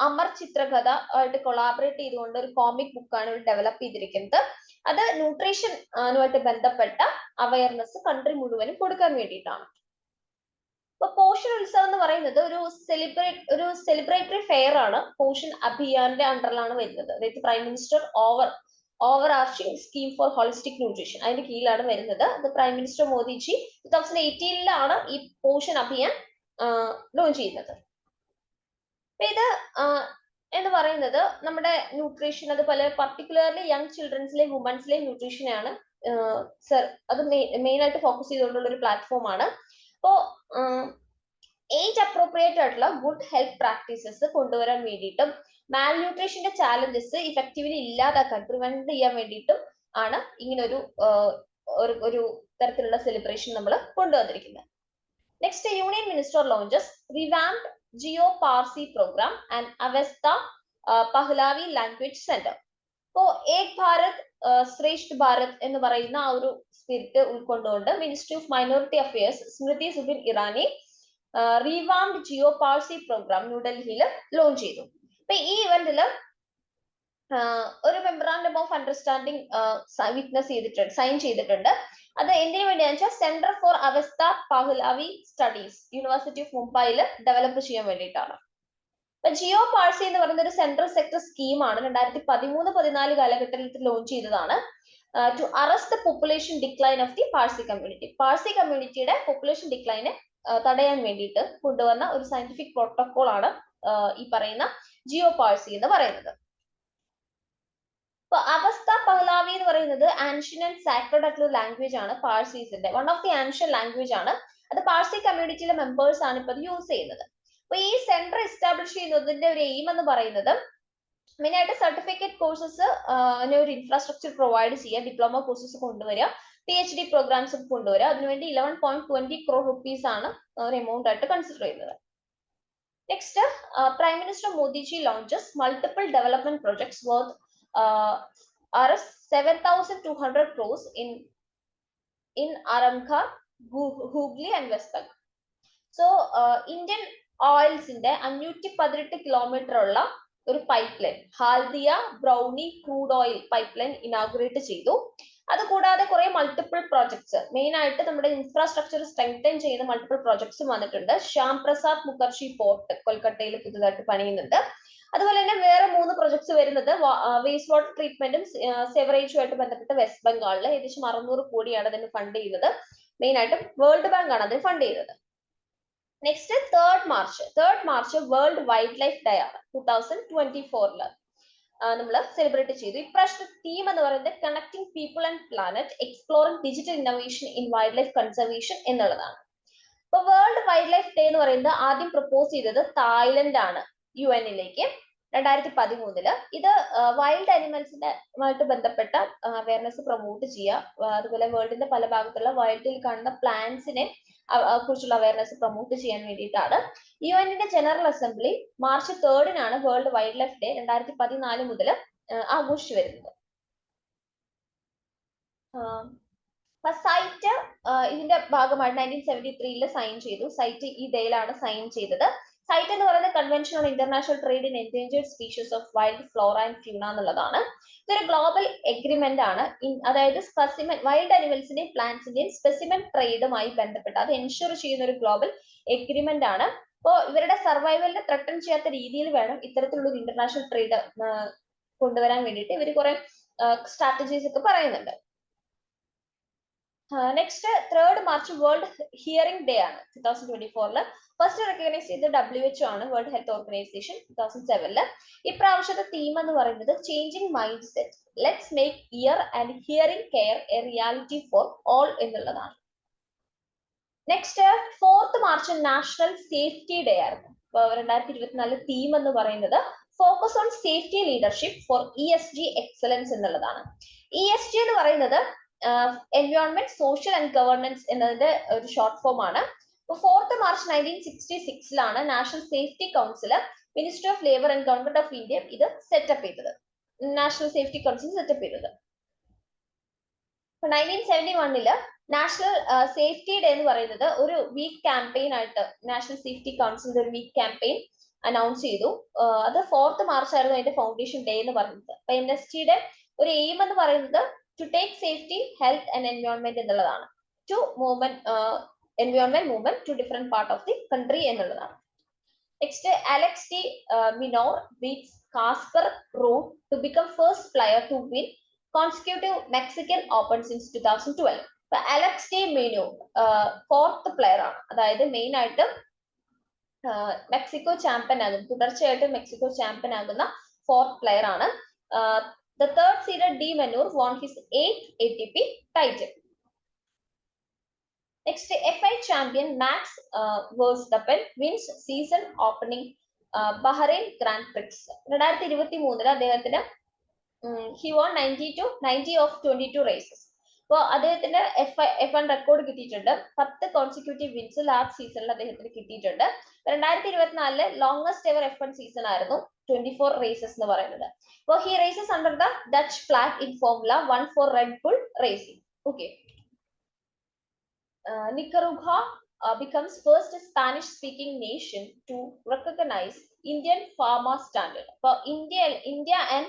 അമർ ചിത്രകഥ ആയിട്ട് കൊളാബറേറ്റ് ചെയ്തുകൊണ്ട് ഒരു കോമിക് ബുക്കാണ് ഇവർ ഡെവലപ്പ് ചെയ്തിരിക്കുന്നത്. അത് ന്യൂട്രീഷനുമായിട്ട് ബന്ധപ്പെട്ട അവയർനെസ് കൺട്രി മുഴുവനും കൊടുക്കാൻ വേണ്ടിയിട്ടാണ്. ഇപ്പൊ പോഷൻ ഉത്സവം എന്ന് പറയുന്നത് ഒരു സെലിബ്രേറ്ററി ഫെയർ ആണ്. പോഷൻ അഭിയാന്റെ അണ്ടറിലാണ് വരുന്നത്. അതായത് prime minister over arching scheme for holistic nutrition, അതിന്റെ കീഴിലാണ് വരുന്നത്. അത് പ്രൈം മിനിസ്റ്റർ മോദിജി 2018 ഈ പോഷൻ അഭിയാൻ ലോഞ്ച് ചെയ്യുന്നത്. ഇത് എന്ന് പറയുന്നത് നമ്മുടെ ന്യൂട്രീഷൻ, അതുപോലെ പർട്ടിക്കുലർലി യങ് ചിൽഡ്രൻസിലെയും വുമൻസിലെയും ന്യൂട്രീഷനെയാണ് അത് മെയിൻ ആയിട്ട് ഫോക്കസ് ചെയ്തുകൊണ്ടുള്ള ഒരു പ്ലാറ്റ്ഫോം ആണ്. അപ്പോ ഏജ് അപ്രോപ്രിയേറ്റ് ആയിട്ടുള്ള ഗുഡ് ഹെൽത്ത് പ്രാക്ടീസസ് കൊണ്ടുവരാൻ വേണ്ടിയിട്ടും മാൽ ന്യൂട്രീഷന്റെ ചാലഞ്ചസ് ഇഫക്റ്റീവ്ലി ഇല്ലാതാക്കാൻ, പ്രിവെന്റ് ചെയ്യാൻ വേണ്ടിയിട്ടും ആണ് ഇങ്ങനെ ഒരു തരത്തിലുള്ള സെലിബ്രേഷൻ നമ്മൾ കൊണ്ടുവന്നിരിക്കുന്നത്. Next, union minister launches revamped Jiyo Parsi programme and Avesta Pahlavi language centre. ഇപ്പോ ഏക് ഭാരത് ശ്രേഷ്ഠ ഭാരത് എന്ന് പറയുന്ന ആ ഒരു സ്പിരിറ്റ് ഉൾക്കൊണ്ടുകൊണ്ട് ministry of minority affairs Smriti Zubin Irani revamped Jiyo Parsi programme ന്യൂഡൽഹിയിൽ ലോഞ്ച് ചെയ്തു. അപ്പൊ ഈ ഇവന്റിൽ ഒരു മെമ്മറാണ്ടം ഓഫ് അണ്ടർസ്റ്റാൻഡിങ് സൈൻ ചെയ്തിട്ടുണ്ട്. അത് എന്തിനു വേണ്ടിയാണെന്ന് വെച്ചാൽ സെന്റർ ഫോർ അവസ്ഥ പഹ്ലാവി സ്റ്റഡീസ് യൂണിവേഴ്സിറ്റി ഓഫ് മുംബൈയിൽ ഡെവലപ്പ് ചെയ്യാൻ വേണ്ടിയിട്ടാണ്. അപ്പൊ ജിയോ പാർസി എന്ന് പറയുന്ന ഒരു സെൻട്രൽ സെക്ടർ സ്കീമാണ് 2013-14 കാലഘട്ടത്തിൽ ലോഞ്ച് ചെയ്തതാണ്. To arrest the population decline of the Parsi community, Parsi കമ്മ്യൂണിറ്റിയുടെ പോപ്പുലേഷൻ ഡിക്ലൈനെ തടയാൻ വേണ്ടിയിട്ട് കൊണ്ടുവന്ന ഒരു സയന്റിഫിക് പ്രോട്ടോകോൾ ആണ് ഈ പറയുന്ന ജിയോപാഴ്സി എന്ന് പറയുന്നത്. അപ്പൊ അവസ്ഥ പഹ്ലാവി എന്ന് പറയുന്നത് ആൻഷ്യൻ ആൻഡ് സാക്രഡ് ആയിട്ടുള്ള ലാംഗ്വേജ് ആണ് പാഴ്സീസിന്റെ. One of the ancient language ആണ്. അത് പാഴ്സി കമ്മ്യൂണിറ്റിയിലെ മെമ്പേഴ്സ് ആണ് ഇപ്പൊ യൂസ് ചെയ്യുന്നത്. അപ്പൊ ഈ സെന്റർ എസ്റ്റാബ്ലിഷ് ചെയ്യുന്നതിന്റെ ഒരു എയിം എന്ന് പറയുന്നത് മെയിൻ ആയിട്ട് സർട്ടിഫിക്കറ്റ് കോഴ്സസ് ഒരു ഇൻഫ്രാസ്ട്രക്ചർ പ്രൊവൈഡ് ചെയ്യുക, ഡിപ്ലോമ കോഴ്സസ് കൊണ്ടുവരിക, PhD പ്രോഗ്രാംസ് കൊണ്ടുവരിക. അതിനുവേണ്ടി 11.20 crore rupees ആണ് ഒരു എമൗണ്ട് ആയിട്ട് കൺസിഡർ ചെയ്യുന്നത്. Next, prime minister Modiji launches multiple development projects worth Rs 7,200 crores in Aramkhar, Hooghly and West Bengal. So Indian ഓയിൽസിന്റെ 518 kilometre ഉള്ള ഒരു pipe line, Haldia brownie crude oil pipe line inaugurate ചെയ്തു. അതുകൂടാതെ കുറെ multiple projects, main ആയിട്ട് നമ്മുടെ infrastructure strengthen ചെയ്യുന്ന multiple projects വന്നിട്ടുണ്ട്. Shyam Prasad Mukherjee port കൊൽക്കത്തയിൽ പുതുതായിട്ട് പണിയുന്നുണ്ട്. അതുപോലെ തന്നെ വേറെ 3 പ്രൊജക്ട്സ് വരുന്നത് വേസ്റ്റ് വാട്ടർ ട്രീറ്റ്മെന്റും സെവറേജുമായിട്ട് ബന്ധപ്പെട്ട് വെസ്റ്റ് ബംഗാളിൽ ഏകദേശം 600 കോടിയാണ് അതിന് ഫണ്ട് ചെയ്യുന്നത്. മെയിൻ ആയിട്ട് വേൾഡ് ബാങ്ക് ആണ് അതിന് ഫണ്ട് ചെയ്യുന്നത്. Next, 3rd March world wildlife day ആണ് 2024 നമ്മൾ സെലിബ്രേറ്റ് ചെയ്തു. ഇപ്രാവശ്യത്തെ തീം എന്ന് പറയുന്നത് connecting people and planet exploring digital innovation in wild life conservation എന്നുള്ളതാണ്. ഇപ്പൊ വേൾഡ് വൈൽഡ് ലൈഫ് ഡേ എന്ന് പറയുന്നത് ആദ്യം പ്രപ്പോസ് ചെയ്തത് തായ്ലൻഡ് ആണ് UN-ലേക്ക് 2013. ഇത് വൈൽഡ് അനിമൽസിനുമായിട്ട് ബന്ധപ്പെട്ട അവയർനെസ് പ്രൊമോട്ട് ചെയ്യുക, അതുപോലെ വേൾഡിന്റെ പല ഭാഗത്തുള്ള വൈൽഡിൽ കാണുന്ന പ്ലാന്റ്സിനെ കുറിച്ചുള്ള അവയർനെസ് പ്രൊമോട്ട് ചെയ്യാൻ വേണ്ടിയിട്ടാണ്. UN-ന്റെ general assembly March 3 world wildlife day 2014 മുതൽ ആഘോഷിച്ചു വരുന്നത്. സൈറ്റ് ഇതിന്റെ ഭാഗമായിട്ട് 1973 സൈൻ ചെയ്തു. സൈറ്റ് ഈ ഡേയിലാണ് സൈൻ ചെയ്തത്. സൈറ്റ് എന്ന് പറയുന്നത് convention on international trade in endangered species of wild flora and fauna എന്നുള്ളതാണ്. ഇതൊരു ഗ്ലോബൽ എഗ്രിമെന്റ് ആണ്. അതായത് സ്പെസിമെൻ വൈൽഡ് അനിമൽസിന്റെയും പ്ലാന്റ്സിന്റെയും സ്പെസിമെൻ ട്രേഡുമായി ബന്ധപ്പെട്ട് അത് എൻഷുർ ചെയ്യുന്ന ഒരു ഗ്ലോബൽ എഗ്രിമെന്റ് ആണ്. അപ്പോൾ ഇവരുടെ സർവൈവലിനെ ത്രട്ടൺ ചെയ്യാത്ത രീതിയിൽ വേണം ഇത്തരത്തിലുള്ള ഒരു ഇന്റർനാഷണൽ ട്രേഡ് കൊണ്ടുവരാൻ വേണ്ടിയിട്ട് ഇവർ കുറെ സ്ട്രാറ്റജീസ് ഒക്കെ പറയുന്നുണ്ട്. Next, 3rd March world hearing day ആണ് 2024. ഫസ്റ്റ് റെക്കഗ്നൈസ് ചെയ്ത WHO ആണ്, വേൾഡ് ഹെൽത്ത് ഓർഗനൈസേഷൻ 2007. ഇപ്രാവശ്യത്തെ തീം എന്ന് പറയുന്നത് changing mindset, let's make ear and hearing care a reality for all എന്നുള്ളതാണ്. Next, 4th March national safety day ആയിരുന്നു. 2024 theme എന്ന് പറയുന്നത് focus on safety leadership for ESG excellence എന്നുള്ളതാണ്. ESG എന്ന് പറയുന്നത് എൻവയോൺമെന്റ്, സോഷ്യൽ ആൻഡ് ഗവർണൻസ് എന്നതിന്റെ ഒരു short form ആണ്. 4th March 1966 national safety council, ministry of labour and government of India ഇത് സെറ്റപ്പ് ചെയ്തത്. നാഷണൽ സേഫ്റ്റി കൗൺസിൽ സെറ്റപ്പ് ചെയ്തത്. 1971 national safety day എന്ന് പറയുന്നത് ഒരു വീക്ക് ക്യാമ്പയിൻ ആയിട്ട് നാഷണൽ സേഫ്റ്റി കൗൺസിലിന്റെ ഒരു വീക്ക് ക്യാമ്പയിൻ അനൗൺസ് ചെയ്തു. അത് 4th മാർച്ച് ആയിരുന്നു അതിന്റെ ഫൗണ്ടേഷൻ ഡേ എന്ന് പറയുന്നത്. അപ്പൊ NSTയുടെ ഒരു എയിം എന്ന് പറയുന്നത് to take safety, health and environment എന്നുള്ളതാണ്. To environment movement to different part of the country എന്നുള്ളതാണ്. Next, Alex de Minaur beats Casper Ruud to become first player to win consecutive Mexican open since 2012. Alex de Minaur 4th player ആണ്. അതായത് main ആയിട്ട് Mexico champion ആകും, തുടർച്ചയായിട്ട് Mexico champion ആകുന്ന 4th player ആണ്. The 3rd seeded D Manur won his 8th ATP title. Next, FI champion Max Verstappen wins season opening Bahrain Grand Prix. 2023 അദ്ദേഹത്തിന് he won 90 of 22 races. അപ്പോൾ അദ്ദേഹത്തിന്റെ F1 record കിട്ടിയിട്ടുണ്ട്. 10 consecutive wins last സീസണിൽ അദ്ദേഹത്തിന് കിട്ടിയിട്ടുണ്ട്. 2024 longest ever F1 season ആയിരുന്നു, 24 races എന്ന് പറയുന്നത്. അപ്പോൾ he races under the Dutch flag in Formula 1 for Red Bull Racing. Okay. Nicaragua becomes first Spanish-speaking nation to recognize Indian pharma standard. അപ്പോൾ India and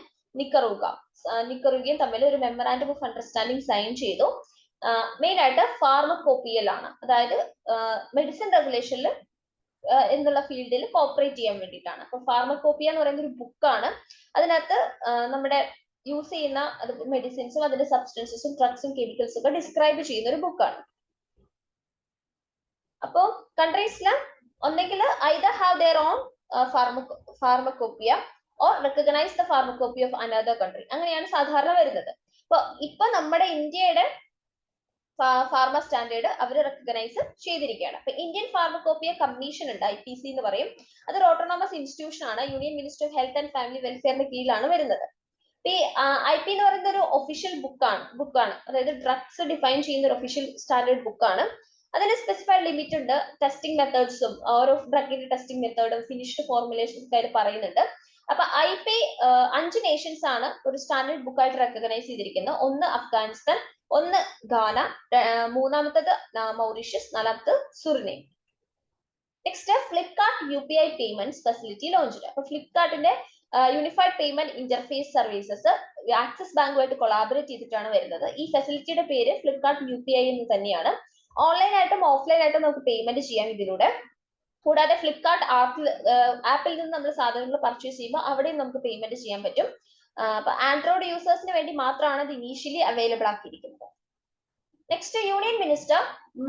നിക്കറുഗയും തമ്മിൽ ഒരു മെമ്മറാൻഡം ഓഫ് അണ്ടർസ്റ്റാൻഡിംഗ് സൈൻ ചെയ്തു. Main ആയിട്ട് pharmacopoeial ആണ്, അതായത് medicine റെഗുലേഷനിൽ എന്നുള്ള ഫീൽഡിൽ cooperate ചെയ്യാൻ വേണ്ടിയിട്ടാണ്. അപ്പൊ ഫാർമക്കോപ്പിയ എന്ന് പറയുന്ന ഒരു ബുക്കാണ്. അതിനകത്ത് നമ്മുടെ യൂസ് ചെയ്യുന്ന മെഡിസിൻസും അതിന്റെ സബ്സ്റ്റൻസസും ഡ്രഗ്സും കെമിക്കൽസും ഒക്കെ ഡിസ്ക്രൈബ് ചെയ്യുന്ന ഒരു ബുക്കാണ്. അപ്പോ കൺട്രീസിൽ ഒന്നെങ്കിൽ either have their own pharmacopoeia or recognize the pharmacopoeia of another country. അങ്ങനെയാണ് സാധാരണ വരുന്നത്. ഇപ്പൊ നമ്മുടെ ഇന്ത്യയുടെ ഫാർമ സ്റ്റാൻഡേർഡ് അവർ റെക്കഗ്നൈസ് ചെയ്തിരിക്കുകയാണ്. അപ്പൊ ഇന്ത്യൻ ഫാർമക്കോപ്പിയ കമ്മീഷൻ ഉണ്ട്, IPC എന്ന് പറയും. അതൊരു ഓട്ടോണമസ് ഇൻസ്റ്റിറ്റ്യൂഷൻ ആണ്, union minister of health and family വെൽഫെയറിന്റെ കീഴിലാണ് വരുന്നത്. ഈ IP എന്ന് പറയുന്ന ഒരു ഒഫീഷ്യൽ ബുക്കാണ്, അതായത് ഡ്രഗ്സ് ഡിഫൈൻ ചെയ്യുന്ന ഒരു ഒഫീഷ്യൽ സ്റ്റാൻഡേർഡ് ബുക്കാണ്. അതിന് സ്പെസിഫൈഡ് ലിമിറ്റ് ഉണ്ട്, ടെസ്റ്റിംഗ് മെത്തേഡ്സും ഓരോ ഡ്രഗിന്റെ ടെസ്റ്റിംഗ് മെത്തേഡും ഫിനിഷ്ഡ് ഫോർമുലേഷൻസ് ഒക്കെ പറയുന്നുണ്ട്. അപ്പൊ IP 5 നേഷൻസ് ആണ് ഒരു സ്റ്റാൻഡേർഡ് ബുക്കായിട്ട് റെക്കഗ്നൈസ് ചെയ്തിരിക്കുന്നത്. ഒന്ന് അഫ്ഗാനിസ്ഥാൻ, ഒന്ന് ഗാന, മൂന്നാമത്തത് മൗറീഷ്യസ്, നാലാമത്തത് Suriname. Next Flipkart UPI payment facility launch. അപ്പൊ ഫ്ലിപ്കാർട്ടിന്റെ unified payment interface services Axis ബാങ്കുമായിട്ട് കൊളാബറേറ്റ് ചെയ്തിട്ടാണ് വരുന്നത്. ഈ ഫെസിലിറ്റിയുടെ പേര് ഫ്ലിപ്കാർട്ട് UPI എന്ന് തന്നെയാണ്. ഓൺലൈൻ ആയിട്ടും ഓഫ്ലൈൻ ആയിട്ടും നമുക്ക് പേയ്മെന്റ് ചെയ്യാം ഇതിലൂടെ. കൂടാതെ ഫ്ലിപ്കാർട്ട് ആപ്പിൽ നിന്ന് നമ്മൾ സാധനങ്ങൾ പർച്ചേസ് ചെയ്യുമ്പോൾ അവിടെയും നമുക്ക് പേയ്മെന്റ് ചെയ്യാൻ പറ്റും. അപ്പൊ ആൻഡ്രോയിഡ് യൂസേഴ്സിന് വേണ്ടി മാത്രമാണ് ഇത് ഇനീഷ്യലി അവൈലബിൾ ആക്കിയിരിക്കുന്നത്. Next, union minister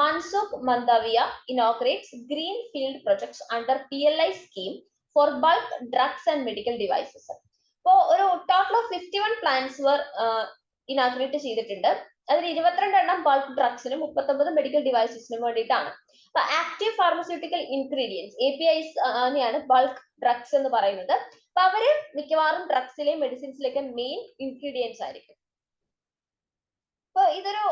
Mansukh Mandaviya inaugurates green field projects under PLI scheme for bulk drugs and medical devices. ഇപ്പോ ഒരു ടോട്ടൽ ഓഫ് 51 പ്ലാന്റ്സ് ഇനാഗ്രേറ്റ് ചെയ്തിട്ടുണ്ട്. അതിൽ 22 എണ്ണം ബൾക്ക് ഡ്രഗ്സിനും 39 മെഡിക്കൽ ഡിവൈസസിനും വേണ്ടിയിട്ടാണ്. അപ്പൊ ആക്റ്റീവ് ഫാർമസ്യൂട്ടിക്കൽ ഇൻഗ്രീഡിയൻസ് APIs ആണ് ബൾക്ക് ഡ്രഗ്സ് എന്ന് പറയുന്നത്. അപ്പൊ അവര് മിക്കവാറും ഡ്രഗ്സിലെയും മെഡിസിൻസിലേക്ക് മെയിൻ ഇൻഗ്രീഡിയൻസ് ആയിരിക്കും. അപ്പൊ ഇതൊരു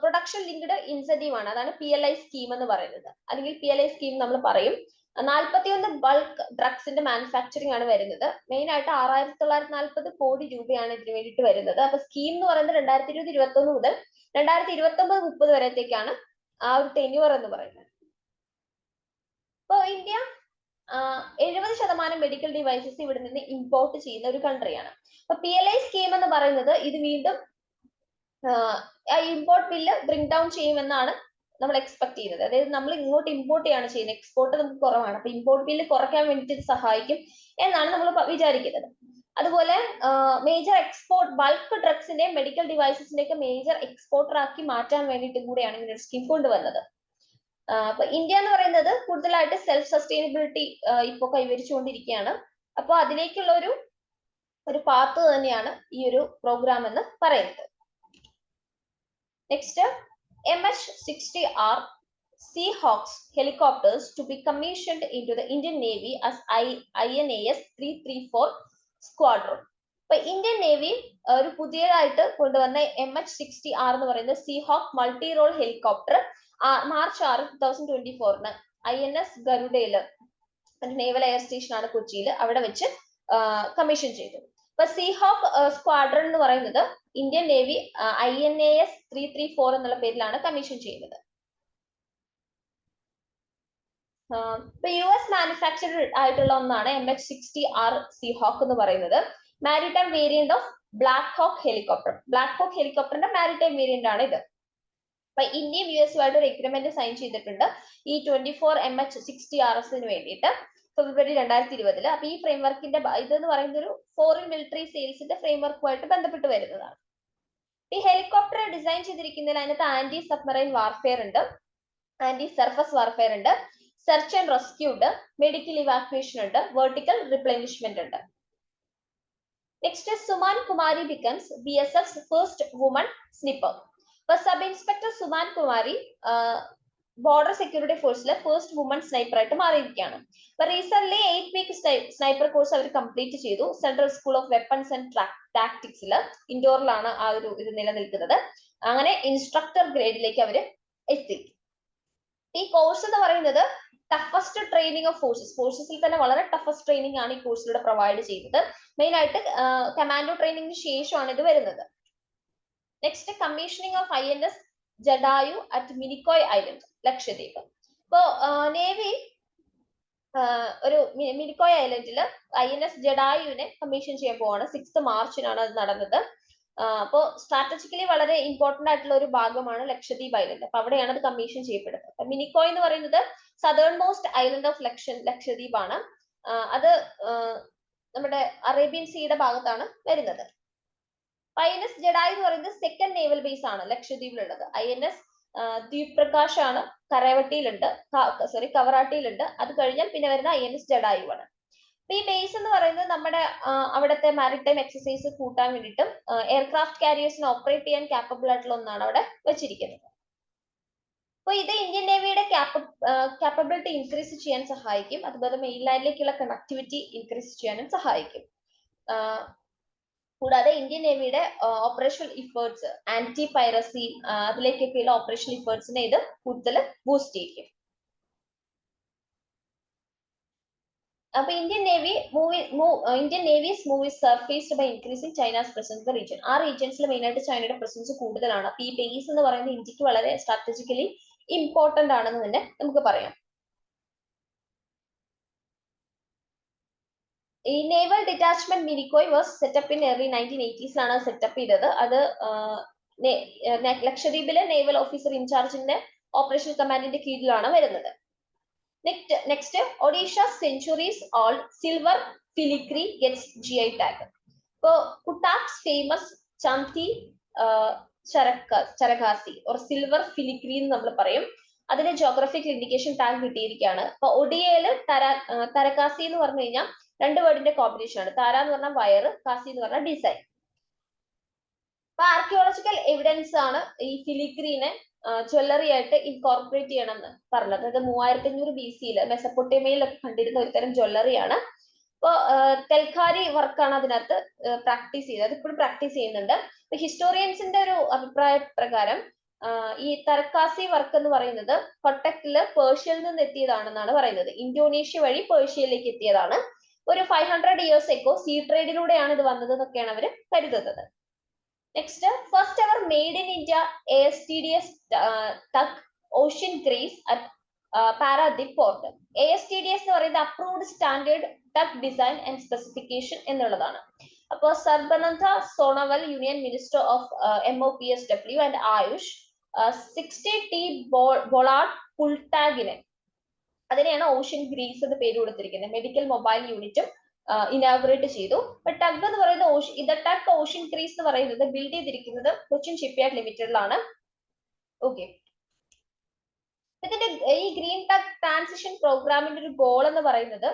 പ്രൊഡക്ഷൻ ലിങ്ക്ഡ് ഇൻസെന്റീവ് ആണ്, അതാണ് PLI സ്കീം എന്ന് പറയുന്നത്, അല്ലെങ്കിൽ PLI സ്കീം നമ്മൾ പറയും. 41 ബൾക്ക് ഡ്രഗ്സിന്റെ മാനുഫാക്ചറിങ് ആണ് വരുന്നത്. മെയിൻ ആയിട്ട് 6940 കോടി രൂപയാണ് ഇതിന് വേണ്ടിയിട്ട് വരുന്നത്. അപ്പൊ സ്കീം എന്ന് പറയുന്നത് 2020-21 മുതൽ 2029-30 വരത്തേക്കാണ് ആ ഒരു ടെന്യൂർ എന്ന് പറയുന്നത്. ഇപ്പൊ ഇന്ത്യ 70% മെഡിക്കൽ ഡിവൈസസ് ഇവിടെ നിന്ന് ഇമ്പോർട്ട് ചെയ്യുന്ന ഒരു കൺട്രിയാണ്. അപ്പൊ PLI സ്കീം എന്ന് പറയുന്നത് ഇത് വീണ്ടും ഇമ്പോർട്ട് ബില്ല് ബ്രിങ് ഡൗൺ ചെയ്യുമെന്നാണ് നമ്മൾ എക്സ്പെക്ട് ചെയ്യുന്നത്. അതായത് നമ്മൾ ഇങ്ങോട്ട് ഇമ്പോർട്ട് ചെയ്യാണ് ചെയ്യുന്നത്, എക്സ്പോർട്ട് നമുക്ക് കുറവാണ്. അപ്പൊ ഇമ്പോർട്ട് ബില്ല് കുറയ്ക്കാൻ വേണ്ടിയിട്ട് ഇത് സഹായിക്കും എന്നാണ് നമ്മൾ വിചാരിക്കുന്നത്. അതുപോലെ മേജർ എക്സ്പോർട്ട് ബൾക്ക് ഡ്രഗ്സിന്റെ മെഡിക്കൽ ഡിവൈസസിന്റെ ഒക്കെ മേജർ എക്സ്പോർട്ടർ ആക്കി മാറ്റാൻ വേണ്ടിയിട്ടും കൂടെയാണ് ഇങ്ങനെ ഒരു സ്കീം കൊണ്ടുവന്നത്. അപ്പൊ ഇന്ത്യ എന്ന് പറയുന്നത് കൂടുതലായിട്ട് സെൽഫ് സസ്റ്റൈനബിലിറ്റി ഇപ്പൊ കൈവരിച്ചുകൊണ്ടിരിക്കുകയാണ്. അപ്പൊ അതിലേക്കുള്ള ഒരു പാത്ത് തന്നെയാണ് ഈ ഒരു പ്രോഗ്രാം എന്ന് പറയുന്നത്. Next, MH-60R Seahawks helicopters to be commissioned into the Indian Navy as INAS 334 Squadron. ഇപ്പൊ ഇന്ത്യൻ നേവി ഒരു പുതിയതായിട്ട് കൊണ്ടുവന്ന MH-60R എന്ന് പറയുന്ന Seahawk multi role helicopter March 6, 2024 INS ഗരുഡയില് നേവൽ എയർ സ്റ്റേഷൻ ആണ് കൊച്ചിയിൽ, അവിടെ വെച്ച് കമ്മീഷൻ ചെയ്തു. അപ്പൊ സീഹോക്ക് സ്ക്വാഡ്രൺ എന്ന് പറയുന്നത് ഇന്ത്യൻ നേവി INAS 334 എന്നുള്ള പേരിലാണ് കമ്മീഷൻ ചെയ്യുന്നത്. ഇപ്പൊ US മാനുഫാക്ചർഡ് ആയിട്ടുള്ള ഒന്നാണ് MH-60R സീഹോക്ക് എന്ന് പറയുന്നത്. Maritime variant of black hoc helicopter. Black Hawk ഹെലികോപ്റ്ററിന്റെ മാരിടൈം വേരിയന്റ് ആണ് ഇത്. അപ്പൊ ഇന്ത്യയും US ആയിട്ട് ഒരു എഗ്രിമെന്റ് സൈൻ ചെയ്തിട്ടുണ്ട് ഈ 24 MH-60RS വേണ്ടിയിട്ട് ഫെബ്രുവരി 2020. അപ്പൊ ഈ ഫ്രെയിംവർക്കിന്റെ ഇതെന്ന് പറയുന്ന ഒരു ഫോറിൻ മിലിറ്ററി സെയിൽസിന്റെ ഫ്രെയിംവർക്കുമായിട്ട് ബന്ധപ്പെട്ട് വരുന്നതാണ്. ഈ ഹെലികോപ്റ്റർ ഡിസൈൻ ചെയ്തിരിക്കുന്നതിൽ അതിനകത്ത് ആന്റി സബ്മറൈൻ വാർഫെയർ ഉണ്ട്, ആന്റി സർഫസ് വാർഫെയർ ഉണ്ട്, സെർച്ച് ആൻഡ് റെസ്ക്യൂ ഉണ്ട്, മെഡിക്കൽ ഇവാക്യുവേഷൻ ഉണ്ട്, വെർട്ടിക്കൽ റിപ്ലനിഷ്മെന്റ് ഉണ്ട്. Next, Suman Kumari becomes BSF's first woman sniper. ഇപ്പൊ sub inspector Suman Kumari border security ഫോഴ്സിലെ ഫസ്റ്റ് വുമൺ സ്നൈപ്പർ ആയിട്ട് മാറിയിരിക്കുകയാണ്. അപ്പൊ റീസെന്റ് 8 വീക്ക് സ്നൈപ്പർ കോഴ്സ് അവർ കംപ്ലീറ്റ് ചെയ്തു. Central school of weapons and ടാക്ടിക്സിൽ ഇൻഡോറിലാണ് ആ ഒരു ഇത് നിലനിൽക്കുന്നത്. അങ്ങനെ ഇൻസ്ട്രക്ടർ ഗ്രേഡിലേക്ക് അവർ എത്തി. ഈ കോഴ്സ് എന്ന് പറയുന്നത് ടഫസ്റ്റ് ട്രെയിനിങ് ഓഫ് ഫോഴ്സസിൽ തന്നെ വളരെ ടഫസ്റ്റ് ട്രെയിനിങ് ആണ് ഈ കോഴ്സിലൂടെ പ്രൊവൈഡ് ചെയ്യുന്നത്. മെയിൻ ആയിട്ട് കമാൻഡോ ട്രെയിനിങ്ങിന് ശേഷമാണ് ഇത് വരുന്നത്. Next, commissioning of INS Jatayu at Minicoy island, Lakshadweep. ഇപ്പോ നേവി ഒരു മിനിക്കോയ് ഐലൻഡില് INS ജഡായുവിനെ കമ്മീഷൻ ചെയ്യാൻ പോവാണ്. 6 മാർച്ചിനാണ് അത് നടന്നത്. അപ്പോ സ്ട്രാറ്റജിക്കലി വളരെ ഇമ്പോർട്ടന്റ് ആയിട്ടുള്ള ഒരു ഭാഗമാണ് ലക്ഷദ്വീപ് ഐലൻഡ്. അപ്പൊ അവിടെയാണ് അത് കമ്മീഷൻ ചെയ്യപ്പെടുന്നത്. അപ്പൊ മിനിക്കോയ് എന്ന് പറയുന്നത് southern most island of Lakshadweep ആണ്. അത് നമ്മുടെ അറേബ്യൻ സീയുടെ ഭാഗത്താണ് വരുന്നത്. INS ജഡായു എന്ന് പറയുന്നത് സെക്കൻഡ് നേവൽ ബേസ് ആണ് ലക്ഷദ്വീപിലുള്ളത്. INS ദ്വീപ് പ്രകാശ് ആണ് കവറാട്ടിയിലുണ്ട്. അത് കഴിഞ്ഞാൽ പിന്നെ വരുന്ന INS ജഡായു ആണ്. ഈ ബേസ് എന്ന് പറയുന്നത് നമ്മുടെ അവിടുത്തെ മാരിടൈം എക്സസൈസ് കൂട്ടാൻ വേണ്ടിയിട്ടും എയർക്രാഫ്റ്റ് കാരിയേഴ്സിന് ഓപ്പറേറ്റ് ചെയ്യാൻ കാപ്പബിൾ ആയിട്ടുള്ള ഒന്നാണ് അവിടെ വെച്ചിരിക്കുന്നത്. അപ്പോൾ ഇത് ഇന്ത്യൻ നേവിയുടെ കാപ്പബിലിറ്റി ഇൻക്രീസ് ചെയ്യാൻ സഹായിക്കും. അതുപോലെ മെയിൻലാൻഡിലേക്കുള്ള കണക്ടിവിറ്റി ഇൻക്രീസ് ചെയ്യാനും സഹായിക്കും. കൂടാതെ ഇന്ത്യൻ നേവിയുടെ ഓപ്പറേഷണൽ ഇഫേർട്സ്, ആന്റി പൈറസി അതിലേക്കൊക്കെയുള്ള ഓപ്പറേഷണൽ ഇഫേർട്സിനെ ഇത് കൂടുതൽ ബൂസ്റ്റ് ചെയ്യും. അപ്പൊ Indian navy's move surfaced by increasing China's presence the region. ആ റീജിയൻസിൽ മെയിൻ ആയിട്ട് ചൈനയുടെ പ്രസൻസ് കൂടുതലാണ്. അപ്പൊ ഈ ബേസ് എന്ന് പറയുന്നത് ഇന്ത്യക്ക് വളരെ സ്ട്രാറ്റജിക്കലി ഇമ്പോർട്ടന്റ് ആണെന്ന് തന്നെ നമുക്ക് പറയാം. ഈ naval detachment Minicoy was set up in early 1980s ആണ് സെറ്റപ്പ് ചെയ്തത്. അത് ലക്ഷദ്വീപിലെ നേവൽ ഓഫീസർ ഇൻചാർജിന്റെ ഓപ്പറേഷൻ കമാൻഡിന്റെ കീഴിലാണ് വരുന്നത്. Next Odisha centuries old silver filigree gets GI tag. ഇപ്പോ കുട്ടാക്സ് ഫേമസ് ചാന്തി ചരകാസി ഓർ സിൽവർ ഫിലിഗ്രി എന്ന് നമ്മൾ പറയും. അതിന് ജോഗ്രഫിക്കൽ ഇൻഡിക്കേഷൻ ടാഗ് കിട്ടിയിരിക്കുകയാണ്. അപ്പൊ ഒഡിയയില് തരകാസി എന്ന് പറഞ്ഞു കഴിഞ്ഞാൽ രണ്ട് വേർഡിന്റെ കോമ്പിനേഷൻ ആണ്. താര എന്ന് പറഞ്ഞാൽ വയറ്, കാസി എന്ന് പറഞ്ഞാൽ ഡിസൈൻ. അപ്പൊ ആർക്കിയോളജിക്കൽ എവിഡൻസ് ആണ് ഈ ഫിലിഗ്രീനെ ജ്വല്ലറി ആയിട്ട് ഇൻകോർപ്പറേറ്റ് ചെയ്യണം എന്ന് പറഞ്ഞത്. അത് 3500 BC മെസപ്പൊട്ടേമിയയിലൊക്കെ കണ്ടിരുന്ന ഒരു തരം ജ്വല്ലറിയാണ്. അപ്പോൾ തെൽഖാരി വർക്കാണ് അതിനകത്ത് പ്രാക്ടീസ് ചെയ്തത്. ഇപ്പോഴും പ്രാക്ടീസ് ചെയ്യുന്നുണ്ട്. ഹിസ്റ്റോറിയൻസിന്റെ ഒരു അഭിപ്രായ പ്രകാരം ഈ തരക്കാസി വർക്ക് എന്ന് പറയുന്നത് കൊട്ടക്കില് പേർഷ്യയിൽ നിന്ന് എത്തിയതാണെന്നാണ് പറയുന്നത്. ഇന്തോനേഷ്യ വഴി പേർഷ്യയിലേക്ക് എത്തിയതാണ്. ഒരു 500 years എക്കോ സീ ട്രേഡിലൂടെയാണ് ഇത് വന്നത് എന്നൊക്കെയാണ് അവർ കരുതുന്നത്. Next, first ever made in India ASTDS tug ocean grace at Paradip port. ASTDS എന്ന് പറയുന്നത് approved standard tug design and specification എന്നുള്ളതാണ്. അപ്പോൾ Sarbananda Sonowal, union minister of MOPSW and AYUSH, 60T bollard പുൾടാഗിനെ അതിനെയാണ് ഓഷ്യൻ ഗ്രീസ് എന്ന് പേര് കൊടുത്തിരിക്കുന്നത്. മെഡിക്കൽ മൊബൈൽ യൂണിറ്റും ഇനാഗുറേറ്റ് ചെയ്തു. ടഗ് എന്ന് പറയുന്നത് ടഗ് ഓഷ്യൻ ഗ്രീസ് എന്ന് പറയുന്നത് ബിൽഡ് ചെയ്തിരിക്കുന്നത് കൊച്ചിൻ ഷിപ്പ്യാർഡ് ലിമിറ്റഡിലാണ്. ഓക്കെ, ഇതിന്റെ ഈ ഗ്രീൻ ടഗ് ട്രാൻസിഷൻ പ്രോഗ്രാമിന്റെ ഒരു ഗോൾ എന്ന് പറയുന്നത്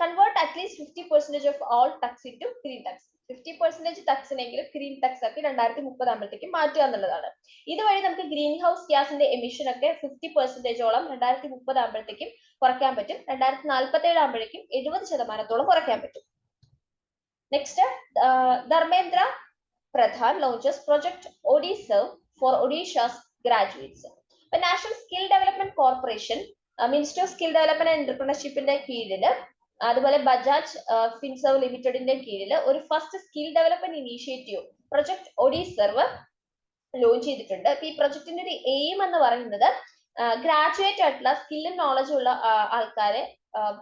convert at least 50% of all tugs into green tugs. 50% ടക്സിനെങ്കിലും ഗ്രീൻ ടക്സ് ആക്കി 2030 ആകുമ്പോഴത്തേക്കും മാറ്റുക എന്നുള്ളതാണ്. ഇതുവഴി നമുക്ക് ഗ്രീൻ ഹൗസ് ഗ്യാസിന്റെ എമിഷൻ ഒക്കെ 50%ഓളം 2030 ആകുമ്പോഴത്തേക്കും കുറയ്ക്കാൻ പറ്റും. 2047 ആകുമ്പോഴേക്കും 70% കുറയ്ക്കാൻ പറ്റും. Next, Dharmendra Pradhan launches project ODSERV for Odisha's graduates. National skill development corporation, minister of skill development and എന്റർപ്രണർഷിപ്പിന്റെ കീഴിൽ, അതുപോലെ ബജാജ് ഫിൻസർവ് ലിമിറ്റഡിന്റെ കീഴിൽ ഒരു first skill development initiative project ODSERV launch ചെയ്തിട്ടുണ്ട്. അപ്പൊ ഈ പ്രൊജക്ടിന്റെ ഒരു എയിം എന്ന് പറയുന്നത് ഗ്രാജുവേറ്റ് ആയിട്ടുള്ള സ്കില്ലും നോളജും ഉള്ള ആൾക്കാരെ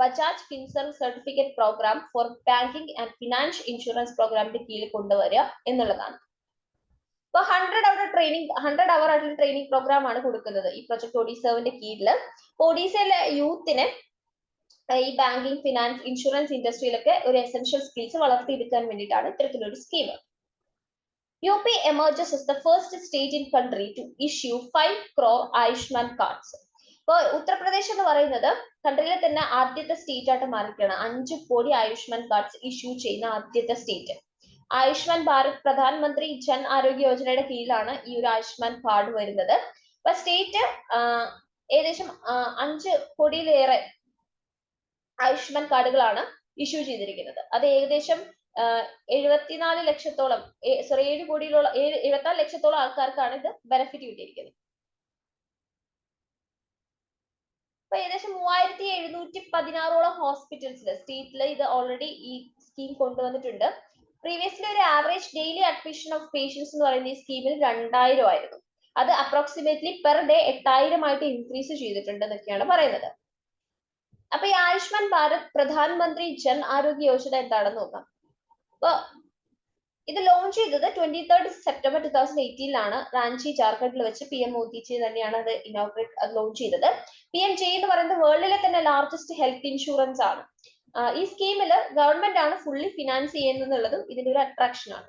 Bajaj Finserv certificate program for banking and financial insurance പ്രോഗ്രാമിന്റെ കീഴിൽ കൊണ്ടുവരിക എന്നുള്ളതാണ്. ഇപ്പൊ 100 hour ആയിട്ടുള്ള ട്രെയിനിങ് പ്രോഗ്രാം ആണ് കൊടുക്കുന്നത് ഈ പ്രൊജക്ട് ODSERVന്റെ കീഴിൽ. ഒഡീസയിലെ യൂത്തിനെ ഈ ബാങ്കിങ്, ഫിനാൻസ്, ഇൻഷുറൻസ് ഇൻഡസ്ട്രിയിലൊക്കെ ഒരു എസെൻഷ്യൽ സ്കിൽസ് വളർത്തിയെടുക്കാൻ വേണ്ടിയിട്ടാണ് ഇത്തരത്തിലൊരു scheme. UP emerges as the first state in country to issue 5 crore Ayushman cards. ഇപ്പോൾ ഉത്തർപ്രദേശ് എന്ന് പറയുന്നത് കൺട്രിയിലെ തന്നെ ആദ്യത്തെ സ്റ്റേറ്റ് ആയിട്ട് മാറിയിട്ടാണ് 5 കോടി ആയുഷ്മാൻ കാർഡ്സ് ഇഷ്യൂ ചെയ്യുന്ന ആദ്യത്തെ സ്റ്റേറ്റ്. ആയുഷ്മാൻ ഭാരത് പ്രധാനമന്ത്രി ജൻ ആരോഗ്യ യോജനയുടെ കീഴിലാണ് ഈ ഒരു ആയുഷ്മാൻ കാർഡ് വരുന്നത്. അപ്പൊ സ്റ്റേറ്റ് ഏകദേശം 5 കോടിയിലേറെ ആയുഷ്മാൻ കാർഡുകളാണ് ഇഷ്യൂ ചെയ്തിരിക്കുന്നത്. അത് ഏകദേശം 74 ലക്ഷത്തോളം 74 ലക്ഷത്തോളം ആൾക്കാർക്കാണ് ഇത് ബെനിഫിറ്റ് കിട്ടിയിരിക്കുന്നത്. അപ്പൊ ഏകദേശം 3716ഓളം ഹോസ്പിറ്റൽസിൽ സ്റ്റേറ്റിൽ ഇത് ഓൾറെഡി ഈ സ്കീം കൊണ്ടുവന്നിട്ടുണ്ട്. പ്രീവിയസ്ലി ഒരു average daily admission of patients എന്ന് പറയുന്ന ഈ സ്കീമിൽ 2000 ആയിരുന്നു. അത് അപ്രോക്സിമേറ്റ്ലി പെർ ഡേ 8000 ആയിട്ട് ഇൻക്രീസ് ചെയ്തിട്ടുണ്ട് എന്നൊക്കെയാണ് പറയുന്നത്. അപ്പൊ ഈ ആയുഷ്മാൻ ഭാരത് പ്രധാനമന്ത്രി ജൻ ആരോഗ്യ യോജന എന്താണെന്ന് നോക്കാം. അപ്പൊ ഇത് ലോഞ്ച് ചെയ്തത് 23 സെപ്റ്റംബർ 2018 റാഞ്ചി ജാർഖണ്ഡിൽ വെച്ച് PM മോദിജി തന്നെയാണ് അത് ലോഞ്ച് ചെയ്തത്. PMJ എന്ന് പറയുന്നത് വേൾഡിലെ തന്നെ ലാർജസ്റ്റ് ഹെൽത്ത് ഇൻഷുറൻസ് ആണ്. ഈ സ്കീമിൽ ഗവൺമെന്റ് ആണ് ഫുള്ളി ഫിനാൻസ് ചെയ്യുന്നതുള്ളതും ഇതിന്റെ ഒരു അട്രാക്ഷൻ ആണ്.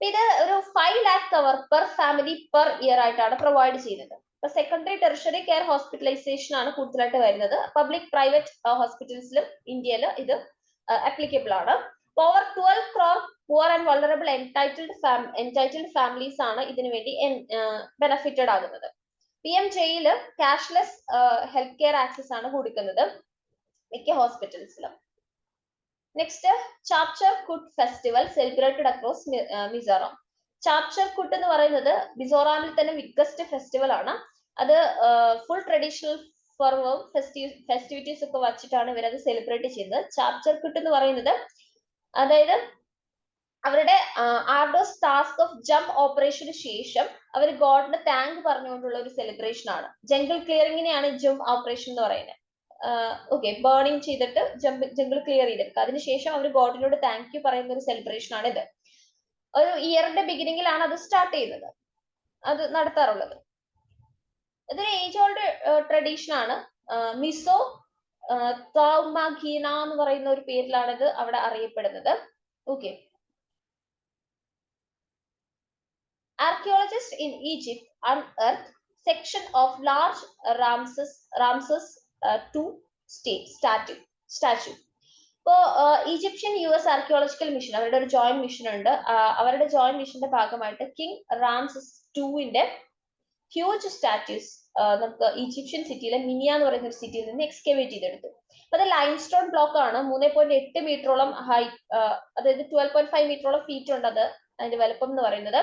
ഇത് ഒരു 5 lakh cover per family per year ആയിട്ടാണ് പ്രൊവൈഡ് ചെയ്യുന്നത്. ഇപ്പൊ സെക്കൻഡറി ടെറിഷറി കെയർ ഹോസ്പിറ്റലൈസേഷൻ ആണ് കൂടുതലായിട്ട് വരുന്നത്. പബ്ലിക് പ്രൈവറ്റ് ഹോസ്പിറ്റൽസിലും ഇന്ത്യയിൽ ഇത് അപ്ലിക്കബിൾ ആണ്. Over 12 crore poor and vulnerable entitled families ആണ് ഇതിനു വേണ്ടി ബെനഫിറ്റഡ് ആകുന്നത്. PMJയില് ക്യാഷ്ലെസ് ഹെൽത്ത് കെയർ ആക്സസ് ആണ് കൊടുക്കുന്നത് മിക്ക ഹോസ്പിറ്റൽസിലും. നെക്സ്റ്റ്, ചാപ്ചർ കുട്ട് ഫെസ്റ്റിവൽ സെലിബ്രേറ്റഡ് അക്രോസ് മിസോറാം. ചാപ്ചർ കുട്ട് എന്ന് പറയുന്നത് മിസോറാമിൽ തന്നെ ബിഗ്ഗസ്റ്റ് ഫെസ്റ്റിവൽ ആണ്. അത് ഫുൾ ട്രഡീഷണൽ ഫെർവും ഫെസ്റ്റിവിറ്റീസ് ഒക്കെ വച്ചിട്ടാണ് ഇവരത് സെലിബ്രേറ്റ് ചെയ്യുന്നത്. ചാപ്ചർ കുട്ട് എന്ന് പറയുന്നത് അതായത് അവരുടെ ആർഡോസ് ടാസ്ക് ഓഫ് ജംപ് ഓപ്പറേഷന് ശേഷം അവർ ഗോഡിന് താങ്ക് പറഞ്ഞുകൊണ്ടുള്ള ഒരു സെലിബ്രേഷൻ ആണ്. ജംഗിൾ ക്ലിയറിങ്ങിനെയാണ് ജംപ് ഓപ്പറേഷൻ എന്ന് പറയുന്നത്. ഓക്കെ, ബേണിംഗ് ചെയ്തിട്ട് ജംഗിൾ ക്ലിയർ ചെയ്തെടുക്കുക. അതിനുശേഷം അവർ ഗോഡിനോട് താങ്ക് യു പറയുന്ന ഒരു സെലിബ്രേഷൻ ആണ് ഇത്. ഒരു ഇയറിന്റെ ബിഗിനിങ്ങിലാണ് അത് സ്റ്റാർട്ട് ചെയ്യുന്നത്, അത് നടത്താറുള്ളത്. ഇതൊരു ഏജ് ഓൾഡ് ട്രഡീഷൻ ആണ്. മിസോ തൗമാഗീന എന്ന് പറയുന്ന ഒരു പേരിലാണ് ഇത് അവിടെ അറിയപ്പെടുന്നത്. Okay, archaeologists in Egypt unearthed section of large Ramses II statue. ഇപ്പോ ഈജിപ്ഷ്യൻ US ആർക്കിയോളജിക്കൽ മിഷൻ അവരുടെ ഒരു ജോയിന്റ് മിഷൻ ഉണ്ട്. അവരുടെ ജോയിന്റ് മിഷന്റെ ഭാഗമായിട്ട് king Ramses II huge statues നമുക്ക് ഈജിപ്ഷ്യൻ സിറ്റിയിലെ മിനിയ എന്ന് പറയുന്ന ഒരു സിറ്റിയിൽ നിന്ന് എക്സ്കവേറ്റ് ചെയ്തെടുത്തു. അത് ലൈംസ്റ്റോൺ ബ്ലോക്ക് ആണ്. 3.8 മീറ്ററോളം ഹൈറ്റ്, അതായത് 12.5 മീറ്ററോളം ഫീറ്റ് ഉണ്ട് അത് അതിന്റെ വലുപ്പം എന്ന് പറയുന്നത്.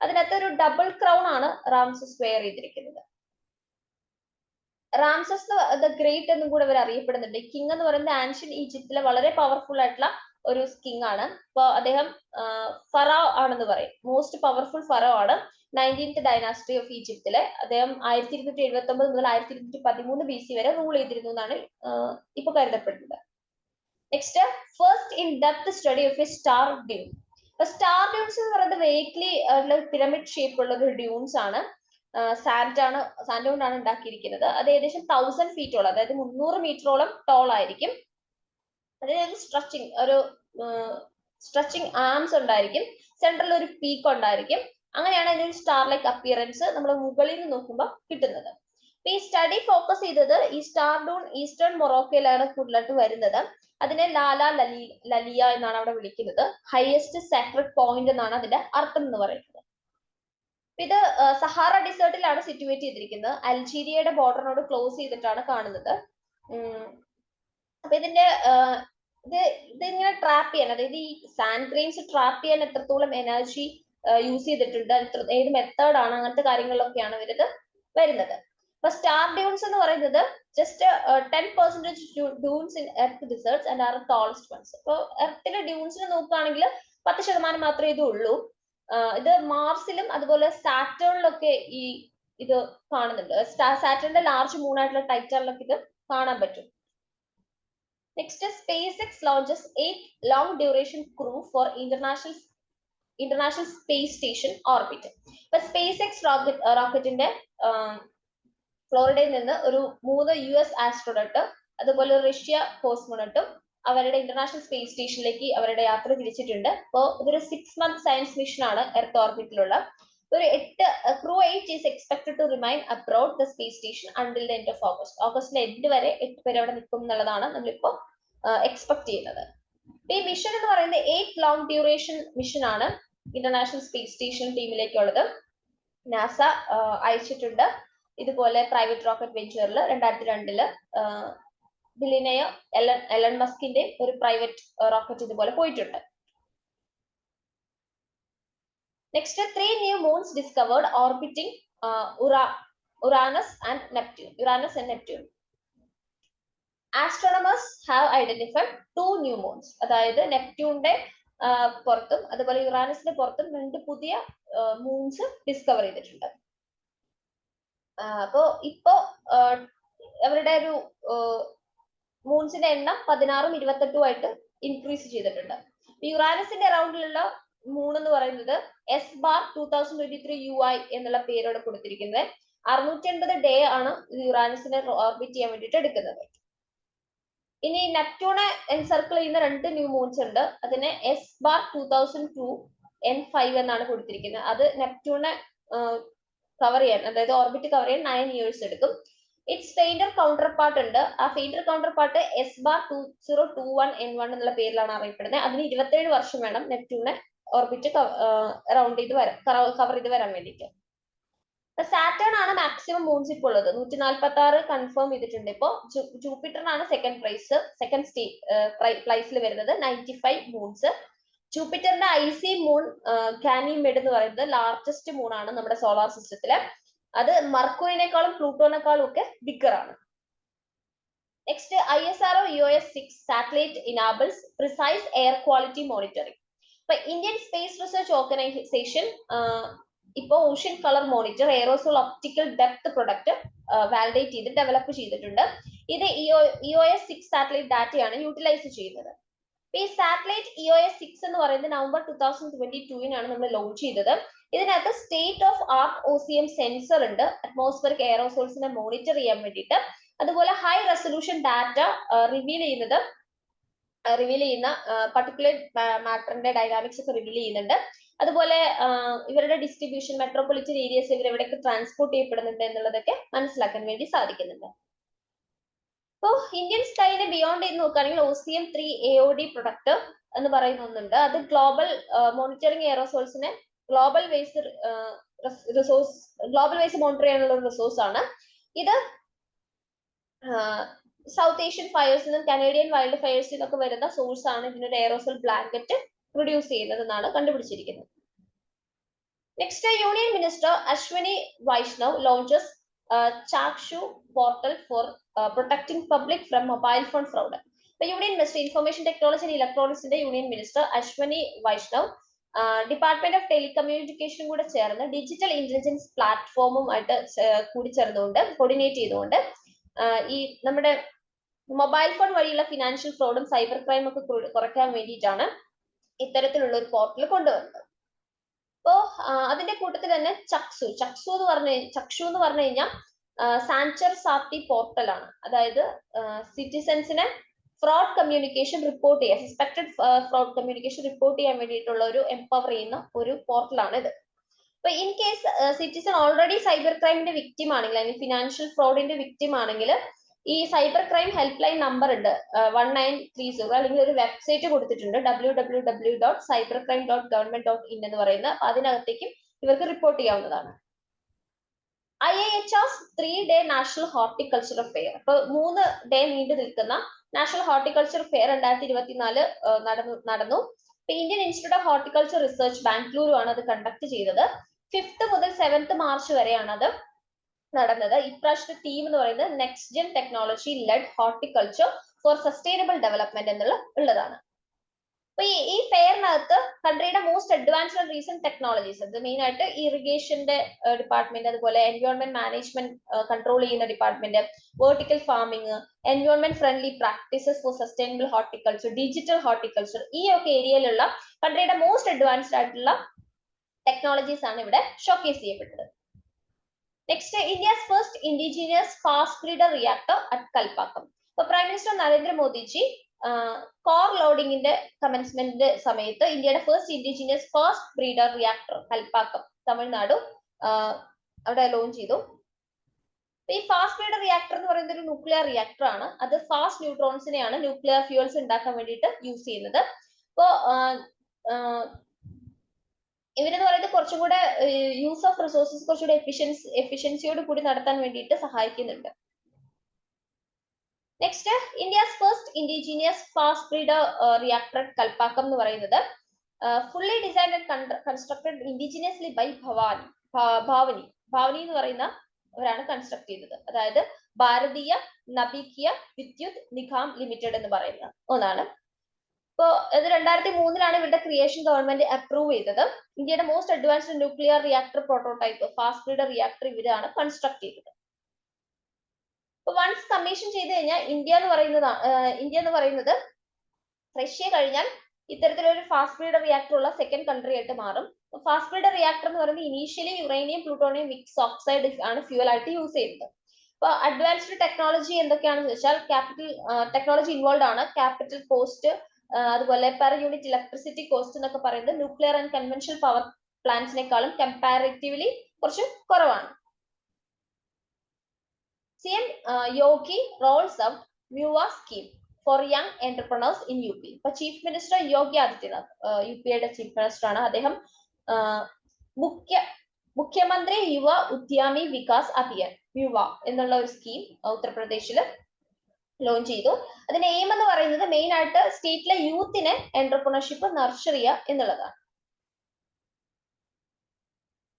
അതിനകത്ത് ഒരു ഡബിൾ ക്രൗൺ ആണ് റാംസസ് വെയർ ചെയ്തിരിക്കുന്നത്. റാംസസ് ദ ഗ്രേറ്റ് എന്നും കൂടെ അവർ അറിയപ്പെടുന്നുണ്ട്. കിങ് എന്ന് പറയുന്നത് ആൻഷ്യൻ ഈജിപ്തിലെ വളരെ പവർഫുൾ ആയിട്ടുള്ള ഒരു കിങ് ആണ്. അപ്പൊ അദ്ദേഹം ഫറോ ആണെന്ന് പറയും, മോസ്റ്റ് പവർഫുൾ ഫറോ ആണ്. 19th ഡൈനാസ്റ്റി ഓഫ് ഈജിപ്തിലെ അദ്ദേഹം 1279 മുതൽ 1213 BC വരെ റൂൾ ചെയ്തിരുന്നു എന്നാണ് ഇപ്പൊ കരുതപ്പെടുന്നത്. Next, first in depth study of A star Dune. Star dunes എന്ന് പറയുന്നത് വേക്ലി പിരമിഡ് ഷേപ്പ് ഉള്ള ഒരു ഡ്യൂൺസ് ആണ്. സാൻഡ് കൊണ്ടാണ് ഉണ്ടാക്കിയിരിക്കുന്നത്. അത് ഏകദേശം 1000 ഫീറ്റോളം, അതായത് 300 മീറ്ററോളം ടോൾ ആയിരിക്കും. അതായത് സ്ട്രെച്ചിങ് ആംസ് ഉണ്ടായിരിക്കും. സെൻട്രൽ ഒരു പീക്ക് ഉണ്ടായിരിക്കും. അങ്ങനെയാണ് അതിന്റെ സ്റ്റാർ ലൈക്ക് അപ്പിയറൻസ് നമ്മൾ മുകളിൽ നിന്ന് നോക്കുമ്പോൾ കിട്ടുന്നത്. ഈ സ്റ്റഡി ഫോക്കസ് ചെയ്തത് ഈ സ്റ്റാർ ഡൂൺ ഈസ്റ്റേൺ മൊറോക്കോയിലാണ് കൂടുതലായിട്ട് വരുന്നത്. അതിനെ ലാലാ ലലിയ എന്നാണ് അവിടെ വിളിക്കുന്നത്. ഹയസ്റ്റ് സാക്രഡ് പോയിന്റ് എന്നാണ് അതിന്റെ അർത്ഥം എന്ന് പറയുന്നത്. ഇത് സഹാറ ഡിസേർട്ടിലാണ് സിറ്റുവേറ്റ് ചെയ്തിരിക്കുന്നത്. അൾജീരിയയുടെ ബോർഡറിനോട് ക്ലോസ് ചെയ്തിട്ടാണ് കാണുന്നത്. അപ്പൊ ഇതിന്റെ ഇതിങ്ങനെ ട്രാപ്പ് ചെയ്യാൻ, അതായത് ഈ സാൻഡ് ഗ്രെയിൻസ് ട്രാപ്പ് ചെയ്യാൻ എത്രത്തോളം എനർജി യൂസ് ചെയ്തിട്ടുണ്ട്, ഏത് മെത്തേഡാണ്, അങ്ങനത്തെ കാര്യങ്ങളിലൊക്കെയാണ് ഇവരിത് വരുന്നത്. അപ്പൊ സ്റ്റാർ ഡ്യൂൺസ് എന്ന് പറയുന്നത് just 10% dunes in Earth deserts and are tallest ones. ഇപ്പൊ എർത്തിലെ ഡ്യൂൺസിന് നോക്കുകയാണെങ്കിൽ 10% മാത്രമേ ഇത് ഉള്ളൂ. ഇത് മാർസിലും അതുപോലെ സാറ്റേണിലൊക്കെ ഇത് കാണുന്നുണ്ട്. സാറ്റേണിന്റെ ലാർജ് മൂണായിട്ടുള്ള ടൈറ്റാനിലൊക്കെ ഇത് കാണാൻ പറ്റും. Next, SpaceX launches 8 long duration crew for international space station orbit. ഇപ്പൊ SpaceX റോക്കറ്റിന്റെ ഫ്ലോറിഡയിൽ നിന്ന് ഒരു 3 US ആസ്ട്രോണട്ട് അതുപോലെ റഷ്യ കോസ്മോണട്ടും അവരുടെ ഇന്റർനാഷണൽ സ്പേസ് സ്റ്റേഷനിലേക്ക് അവരുടെ യാത്ര തിരിച്ചിട്ടുണ്ട്. അപ്പോൾ ഇതൊരു 6 month സയൻസ് മിഷൻ ആണ് എർത്ത് ഓർബിറ്റിലുള്ള. ഒരു 8 crew 8 is expected to remain abroad the space station until the end of August. ഓഗസ്റ്റിലെ എൻഡ് വരെ 8 പേര് അവിടെ നിൽക്കും എന്നുള്ളതാണ് നമ്മളിപ്പോ എക്സ്പെക്ട് ചെയ്യുന്നത്. ഈ മിഷൻ എന്ന് പറയുന്നത് 8 ലോങ് ഡ്യൂറേഷൻ മിഷൻ ആണ് ഇന്റർനാഷണൽ സ്പേസ് സ്റ്റേഷൻ ടീമിലേക്കുള്ളത്. നാസ അയച്ചിട്ടുണ്ട്. ഇതുപോലെ പ്രൈവറ്റ് റോക്കറ്റ് വെഞ്ചറിൽ 2002 ബില്യനെയർ എലൺ മസ്കിന്റെ ഒരു പ്രൈവറ്റ് റോക്കറ്റ് ഇതുപോലെ പോയിട്ടുണ്ട്. Next, 3 new moons discovered orbiting Uranus and Neptune. Astronomers have identified 2 new moons. അതായത് നെപ്റ്റ്യൂണിന്റെ പുറത്തും അതുപോലെ യുറാനസിന്റെ പുറത്തും 2 പുതിയ മൂൺസ് ഡിസ്കവർ ചെയ്തിട്ടുണ്ട്. അപ്പോ ഇപ്പോ അവരുടെ ഒരു മൂൺസിന്റെ എണ്ണം 16ഉം 28ഉം ആയിട്ട് ഇൻക്രീസ് ചെയ്തിട്ടുണ്ട്. യുറാനസിന്റെ അറൗണ്ടിലുള്ള മൂൺ എന്ന് പറയുന്നത് S-2023 UI എന്നുള്ള പേരോട് കൊടുത്തിരിക്കുന്നത്. 680 ഡേ ആണ് യുറാനസിനെ ഓർബിറ്റ് ചെയ്യാൻ വേണ്ടിയിട്ട് എടുക്കുന്നത്. ഇനി നെപ്റ്റ്യൂണെ എൻസർക്കിൾ ചെയ്യുന്ന 2 ന്യൂ മൂൺസ് ഉണ്ട്. അതിനെ S-2002 N5 എന്നാണ് കൊടുത്തിരിക്കുന്നത്. അത് നെപ്റ്റ്യൂണെ കവർ ചെയ്യാൻ, അതായത് ഓർബിറ്റ് കവർ ചെയ്യാൻ 9 years എടുക്കും. ഇറ്റ്സ് ഫെയിൻഡർ കൗണ്ടർ പാർട്ട് ഉണ്ട്. ആ ഫെയിൻഡർ കൗണ്ടർ പാർട്ട് S/2021N1 എന്നുള്ള പേരിലാണ് അറിയപ്പെടുന്നത്. അതിന് 27 വർഷം വേണം നെപ്റ്റ്യൂണിനെ ഓർബിറ്റ് റൗണ്ട് ചെയ്ത് വരാൻ, കവർ ചെയ്ത് വരാൻ വേണ്ടിയിട്ട്. സാറ്റേൺ ആണ് മാക്സിമം മൂൺസ് ഇപ്പോൾ ഉള്ളത്. 146 കൺഫേം ചെയ്തിട്ടുണ്ട്. ഇപ്പോ ജൂപ്പിറ്ററിനാണ് സെക്കൻഡ് പ്ലേസിൽ വരുന്നത്, 95 മൂൺസ്. ജൂപ്പിറ്ററിന്റെ ഐസി മൂൺ ഗാനിമെഡ് എന്ന് പറയുന്നത് ലാർജസ്റ്റ് മൂൺ ആണ് നമ്മുടെ സോളാർ സിസ്റ്റത്തില്. അത് മർക്കുറിനേക്കാളും പ്ലൂട്ടോനേക്കാളും ഒക്കെ ബിഗർ ആണ്. Next ISRO EOS-6 satellite enables precise air quality monitoring. ഇപ്പൊ ഇന്ത്യൻ സ്പേസ് റിസർച്ച് ഓർഗനൈസേഷൻ ഇപ്പോൾ ocean colour monitor aerosol optical depth product validate ചെയ്ത് ഡെവലപ്പ് ചെയ്തിട്ടുണ്ട്. ഇത് EOS-6 സാറ്റലൈറ്റ് ഡാറ്റയാണ് യൂട്ടിലൈസ് ചെയ്യുന്നത്. ഈ സാറ്റലൈറ്റ് EOS-6 എന്ന് പറയുന്നത് നവംബർ 2022 നമ്മൾ ലോഞ്ച് ചെയ്തത്. ഇതിനകത്ത് state of art OCM sensor ഉണ്ട്, അറ്റ്മോസ്ഫിയറിക് എയറോസോൾസിനെ മോണിറ്റർ ചെയ്യാൻ വേണ്ടിയിട്ട്. അതുപോലെ ഹൈ റെസൊല്യൂഷൻ ഡാറ്റ റിവീൽ ചെയ്യുന്ന പർട്ടിക്കുലർ മാറ്ററിന്റെ ഡൈനാമിക്സ് ഒക്കെ റിവീൽ ചെയ്യുന്നുണ്ട്. അതുപോലെ ഇവരുടെ ഡിസ്ട്രിബ്യൂഷൻ, മെട്രോപൊളിറ്റൻ ഏരിയസ് ഇവർ എവിടെയൊക്കെ ട്രാൻസ്പോർട്ട് ചെയ്യപ്പെടുന്നുണ്ട് എന്നുള്ളതൊക്കെ മനസ്സിലാക്കാൻ വേണ്ടി സാധിക്കുന്നുണ്ട്. അപ്പോൾ ഇന്ത്യൻ സ്കൈനെ ബിയോണ്ട് ചെയ്ത് നോക്കുകയാണെങ്കിൽ OCM3 AOD പ്രൊഡക്റ്റ് എന്ന് പറയുന്ന ഒന്നുണ്ട്. അത് ഗ്ലോബൽ മോണിറ്ററിംഗ് എയറോസോൾസിനെ ഗ്ലോബൽ വൈസ് മോണിറ്റർ ചെയ്യാനുള്ള ഒരു റിസോഴ്സ് ആണ്. ഇത് സൗത്ത് ഏഷ്യൻ ഫയർസിനും കനേഡിയൻ വൈൽഡ് ഫയർസിൽ നിന്നൊക്കെ വരുന്ന സോഴ്സ് ആണ് ഇതിനൊരു എയറോസോൾ ബ്ലാങ്കറ്റ് പ്രൊഡ്യൂസ് ചെയ്യുന്നത് എന്നാണ് കണ്ടുപിടിച്ചിരിക്കുന്നത്. Next, union minister Ashwini Vaishnaw launches Chakshu portal for protecting public from mobile phone fraud. ഇപ്പൊ union minister information technology and ഇലക്ട്രോണിക്സിന്റെ union minister Ashwini Vaishnaw department of ടെലികമ്മ്യൂണിക്കേഷനും കൂടെ ചേർന്ന് ഡിജിറ്റൽ ഇന്റലിജൻസ് പ്ലാറ്റ്ഫോമുമായിട്ട് കൂടി ചേർന്നുകൊണ്ട് കോർഡിനേറ്റ് ചെയ്തുകൊണ്ട് ഈ നമ്മുടെ മൊബൈൽ ഫോൺ വഴിയുള്ള ഫിനാൻഷ്യൽ ഫ്രോഡും സൈബർ ക്രൈം ഒക്കെ കുറയ്ക്കാൻ വേണ്ടിയിട്ടാണ് ഇത്തരത്തിലുള്ള ഒരു പോർട്ടൽ കൊണ്ടുവന്നത്. അപ്പോ അതിന്റെ കൂട്ടത്തിൽ തന്നെ ചക്ഷു എന്ന് പറഞ്ഞു കഴിഞ്ഞാൽ സാൻചർ സാത്തി പോർട്ടൽ ആണ്. അതായത് സിറ്റിസൺസിനെ ഫ്രോഡ് കമ്മ്യൂണിക്കേഷൻ റിപ്പോർട്ട് ചെയ്യാൻ, സസ്പെക്ടഡ് ഫ്രോഡ് കമ്മ്യൂണിക്കേഷൻ റിപ്പോർട്ട് ചെയ്യാൻ വേണ്ടിയിട്ടുള്ള ഒരു എംപവർ ചെയ്യുന്ന ഒരു പോർട്ടലാണ് ഇത്. അപ്പൊ in case citizen already cyber ക്രൈമിന്റെ വിക്ടിം ആണെങ്കിൽ, അല്ലെങ്കിൽ ഫിനാൻഷ്യൽ ഫ്രോഡിന്റെ വിക്ടിം ആണെങ്കിൽ, ഈ cyber crime help line number ഉണ്ട് 1930, അല്ലെങ്കിൽ ഒരു വെബ്സൈറ്റ് കൊടുത്തിട്ടുണ്ട് www.cybercrime.government.in എന്ന് പറയുന്ന. അതിനകത്തേക്കും ഇവർക്ക് റിപ്പോർട്ട് ചെയ്യാവുന്നതാണ്. IIHR's 3-day national horticulture fair. അപ്പൊ 3 ഡേ നീണ്ടു നിൽക്കുന്ന നാഷണൽ ഹോർട്ടിക്കൾച്ചർ ഫെയർ 2024 നടന്നു. Indian institute of horticulture research Bengaluru ആണ് അത് കണ്ടക്ട് ചെയ്തത്. 5th മുതൽ 7th മാർച്ച് വരെയാണ് അത് നടന്നത്. ഇപ്രാവശ്യത്തെ തീം എന്ന് പറയുന്നത് next gen technology led horticulture for sustainable development ഉള്ളതാണ്. അപ്പൊ ഈ ഫെയറിനകത്ത് കൺട്രിയുടെ most advanced and recent technologies, അത് മെയിൻ ആയിട്ട് ഇറിഗേഷന്റെ ഡിപ്പാർട്ട്മെന്റ്, അതുപോലെ എൻവയോൺമെന്റ് മാനേജ്മെന്റ് കൺട്രോൾ ചെയ്യുന്ന department, vertical farming, environment friendly practices for sustainable horticulture, digital horticulture, ഈ ഒക്കെ ഏരിയയിലുള്ള കൺട്രിയുടെ മോസ്റ്റ് അഡ്വാൻസ്ഡ് ആയിട്ടുള്ള ടെക്നോളജീസ് ആണ് ഇവിടെ ഷോക്കേസ് ചെയ്യപ്പെട്ടത്. Next, India's first indigenous fast breeder reactor at Kalpakkam. ഇപ്പൊ prime minister Narendra Modi ji core ലോഡിങ്ങിന്റെ commencement സമയത്ത് ഇന്ത്യയുടെ first indigenous fast breeder reactor Kalpakkam, Tamil Nadu, അവിടെ ലോഞ്ച് ചെയ്തു. ഈ ഫാസ്റ്റ് ബ്രീഡർ റിയാക്ടർ എന്ന് പറയുന്നത് ഒരു ന്യൂക്ലിയർ റിയാക്ടർ ആണ്. അത് ഫാസ്റ്റ് ന്യൂട്രോൺസിനെയാണ് ന്യൂക്ലിയർ ഫ്യൂവൽസ് ഉണ്ടാക്കാൻ വേണ്ടിയിട്ട് യൂസ് ചെയ്യുന്നത്. ഇപ്പോ ഇവരെന്ന് പറയുന്നത് കുറച്ചും കൂടെ യൂസ് ഓഫ് റിസോഴ്സസ് കുറച്ചുകൂടെ എഫിഷ്യൻസിയോട് കൂടി നടത്താൻ വേണ്ടിയിട്ട് സഹായിക്കുന്നുണ്ട്. Next, India's first indigenous fast breeder reactor Kalpakkam എന്ന് പറയുന്നത് fully designed and constructed indigenously by Bhavini എന്ന് പറയുന്ന അവരാണ് കൺസ്ട്രക്ട് ചെയ്തത്. അതായത് ഭാരതീയ നബീകിയ വിദ്യുത് നിഗം ലിമിറ്റഡ് എന്ന് പറയുന്ന ഒന്നാണ്. ഇപ്പോ ഇത് 2003 ഇവരുടെ ക്രിയേഷൻ ഗവൺമെന്റ് അപ്രൂവ് ചെയ്തത്. ഇന്ത്യയുടെ most advanced nuclear reactor prototype fast breeder reactor ഇവരാണ് കൺസ്ട്രക്ട് ചെയ്തത്. ഇപ്പൊ വൺസ് കമ്മീഷൻ ചെയ്ത് കഴിഞ്ഞാൽ ഇന്ത്യ എന്ന് പറയുന്നത് റഷ്യ കഴിഞ്ഞാൽ ഇത്തരത്തിലൊരു ഫാസ്റ്റ് ബ്രീഡർ റിയാക്ടർ ഉള്ള സെക്കൻഡ് കൺട്രി ആയിട്ട് മാറും. ഫാസ്റ്റ് ബ്രീഡർ റിയാക്ടർ എന്ന് പറയുന്നത് initially uranium plutonium mix oxide ആണ് ഫ്യൂവൽ ആയിട്ട് യൂസ് ചെയ്യുന്നത്. അപ്പൊ അഡ്വാൻസ്ഡ് ടെക്നോളജി എന്തൊക്കെയാണെന്ന് വെച്ചാൽ ക്യാപിറ്റൽ ടെക്നോളജി ഇൻവോൾവ് ആണ്. ക്യാപിറ്റൽ കോസ്റ്റ്, അതുപോലെ പെർ യൂണിറ്റ് ഇലക്ട്രിസിറ്റി കോസ്റ്റ് എന്നൊക്കെ പറയുന്നത് ന്യൂക്ലിയർ ആൻഡ് കൺവെൻഷണൽ പവർ പ്ലാൻസിനേക്കാളും കമ്പാരിറ്റീവ്ലി കുറച്ച് കുറവാണ്. CM Yogi rolls out MUA scheme for young entrepreneurs in UP. ഇപ്പൊ chief minister Yogi Adityanath UP-യുടെ chief minister ആണ്. അദ്ദേഹം മുഖ്യമന്ത്രി യുവ ഉദ്യമി വികാസ് അഭിയാൻ യുവ എന്നുള്ള ഒരു സ്കീം ഉത്തർപ്രദേശിൽ ലോഞ്ച് ചെയ്തു. അതിന്റെ എയിം എന്ന് പറയുന്നത് മെയിൻ ആയിട്ട് സ്റ്റേറ്റിലെ യൂത്തിനെ എന്റർപ്രണർഷിപ്പ് നർച്ചർ ചെയ്യുക എന്നുള്ളതാണ്.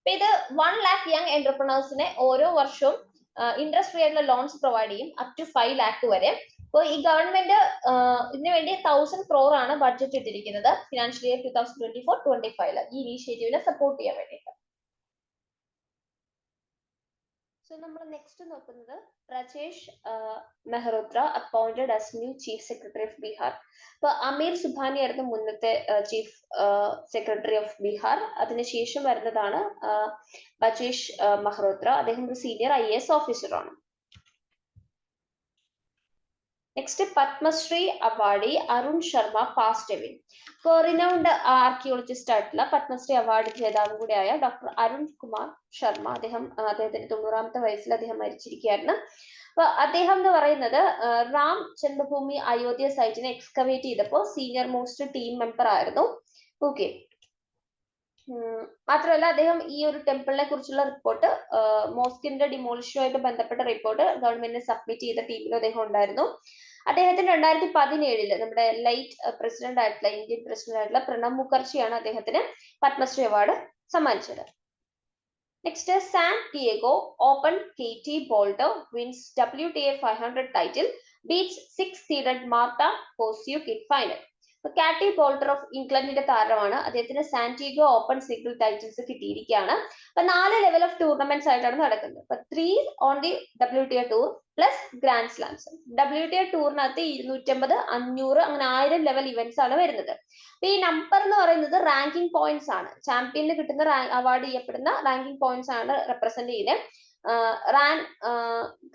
ഇത് 1 lakh യങ് എന്റർപ്രണേഴ്സിനെ ഓരോ വർഷവും ഇൻട്രസ്റ്റ് ഫ്രീ ആയിട്ടുള്ള ലോൺസ് പ്രൊവൈഡ് ചെയ്യും അപ് ടു 5 lakh വരെ. അപ്പോൾ ഈ ഗവൺമെന്റ് ഇതിനു വേണ്ടി 1000 crore ആണ് ബഡ്ജറ്റ് ഇട്ടിരിക്കുന്നത് ഫിനാൻഷ്യൽ ഇയർ 2024-25 ഈ ഇനീഷ്യേറ്റീവിനെ സപ്പോർട്ട് ചെയ്യാൻ വേണ്ടിയിട്ട്. സോ നമ്മൾ നെക്സ്റ്റ് നോക്കുന്നത് Rajesh Mehrotra appointed as new chief secretary of Bihar. ഇപ്പൊ അമീർ സുബാനി ആയിരുന്നു മുന്നത്തെ ചീഫ് സെക്രട്ടറി ഓഫ് ബീഹാർ. അതിനുശേഷം വരുന്നതാണ് രാജേഷ് മെഹ്റോത്ര. അദ്ദേഹം ഒരു സീനിയർ IAS ഓഫീസറാണ്. Next Padma Shri awardee Arun Sharma passed away. ഇപ്പോൾ റിനൗണ്ട് ആർക്കിയോളജിസ്റ്റ് ആയിട്ടുള്ള പത്മശ്രീ അവാർഡ് ജേതാവും കൂടിയായ ഡോക്ടർ അരുൺ കുമാർ ശർമ്മ അദ്ദേഹത്തിന്റെ 90ാമത്തെ വയസ്സിൽ അദ്ദേഹം മരിച്ചിരിക്കുകയായിരുന്നു. അപ്പൊ അദ്ദേഹം എന്ന് പറയുന്നത് റാം ജന്മഭൂമി അയോധ്യ സൈറ്റിനെ എക്സ്കവേറ്റ് ചെയ്തപ്പോൾ സീനിയർ മോസ്റ്റ് ടീം മെമ്പർ ആയിരുന്നു. ഓക്കെ, മാത്രമല്ല അദ്ദേഹം ഈ ഒരു ടെമ്പിളിനെ കുറിച്ചുള്ള റിപ്പോർട്ട് മോസ്കിന്റെ ഡിമോളിഷനുമായിട്ട് ബന്ധപ്പെട്ട റിപ്പോർട്ട് ഗവൺമെന്റിന് സബ്മിറ്റ് ചെയ്ത ടീമിലും അദ്ദേഹം ഉണ്ടായിരുന്നു. അദ്ദേഹത്തിന് 2017 നമ്മുടെ ലൈറ്റ് പ്രസിഡന്റ് ആയിട്ടുള്ള ഇന്ത്യൻ പ്രസിഡന്റ് ആയിട്ടുള്ള പ്രണബ് മുഖർജിയാണ് അദ്ദേഹത്തിന് പത്മശ്രീ അവാർഡ് സമ്മാനിച്ചത്. Next San Diego open KT Boulter wins WTA 500 title beats 6 seeded Marta Kostyuk in final. Katie Boulter of ഇംഗ്ലണ്ടിന്റെ താരമാണ്. അദ്ദേഹത്തിന് സാന്റിയാഗോ ഓപ്പൺ സിംഗിൾ ടൈറ്റിൽസ് കിട്ടിയിരിക്കുകയാണ്. അപ്പൊ 4 ലെവൽ ഓഫ് ടൂർണമെന്റ്സ് ആയിട്ടാണ് നടക്കുന്നത്. അപ്പൊ 3 on the WTA tour plus grand slams. WTA ടൂറിനകത്ത് 250, 500 അങ്ങനെ 1000 level events ആണ് വരുന്നത്. അപ്പൊ ഈ നമ്പർ എന്ന് പറയുന്നത് റാങ്കിങ് പോയിന്റ്സ് ആണ്. ചാമ്പ്യന് കിട്ടുന്ന അവാർഡ് ചെയ്യപ്പെടുന്ന റാങ്കിങ് പോയിന്റ്സ് ആണ് റെപ്രസെന്റ് ചെയ്യുന്നത്.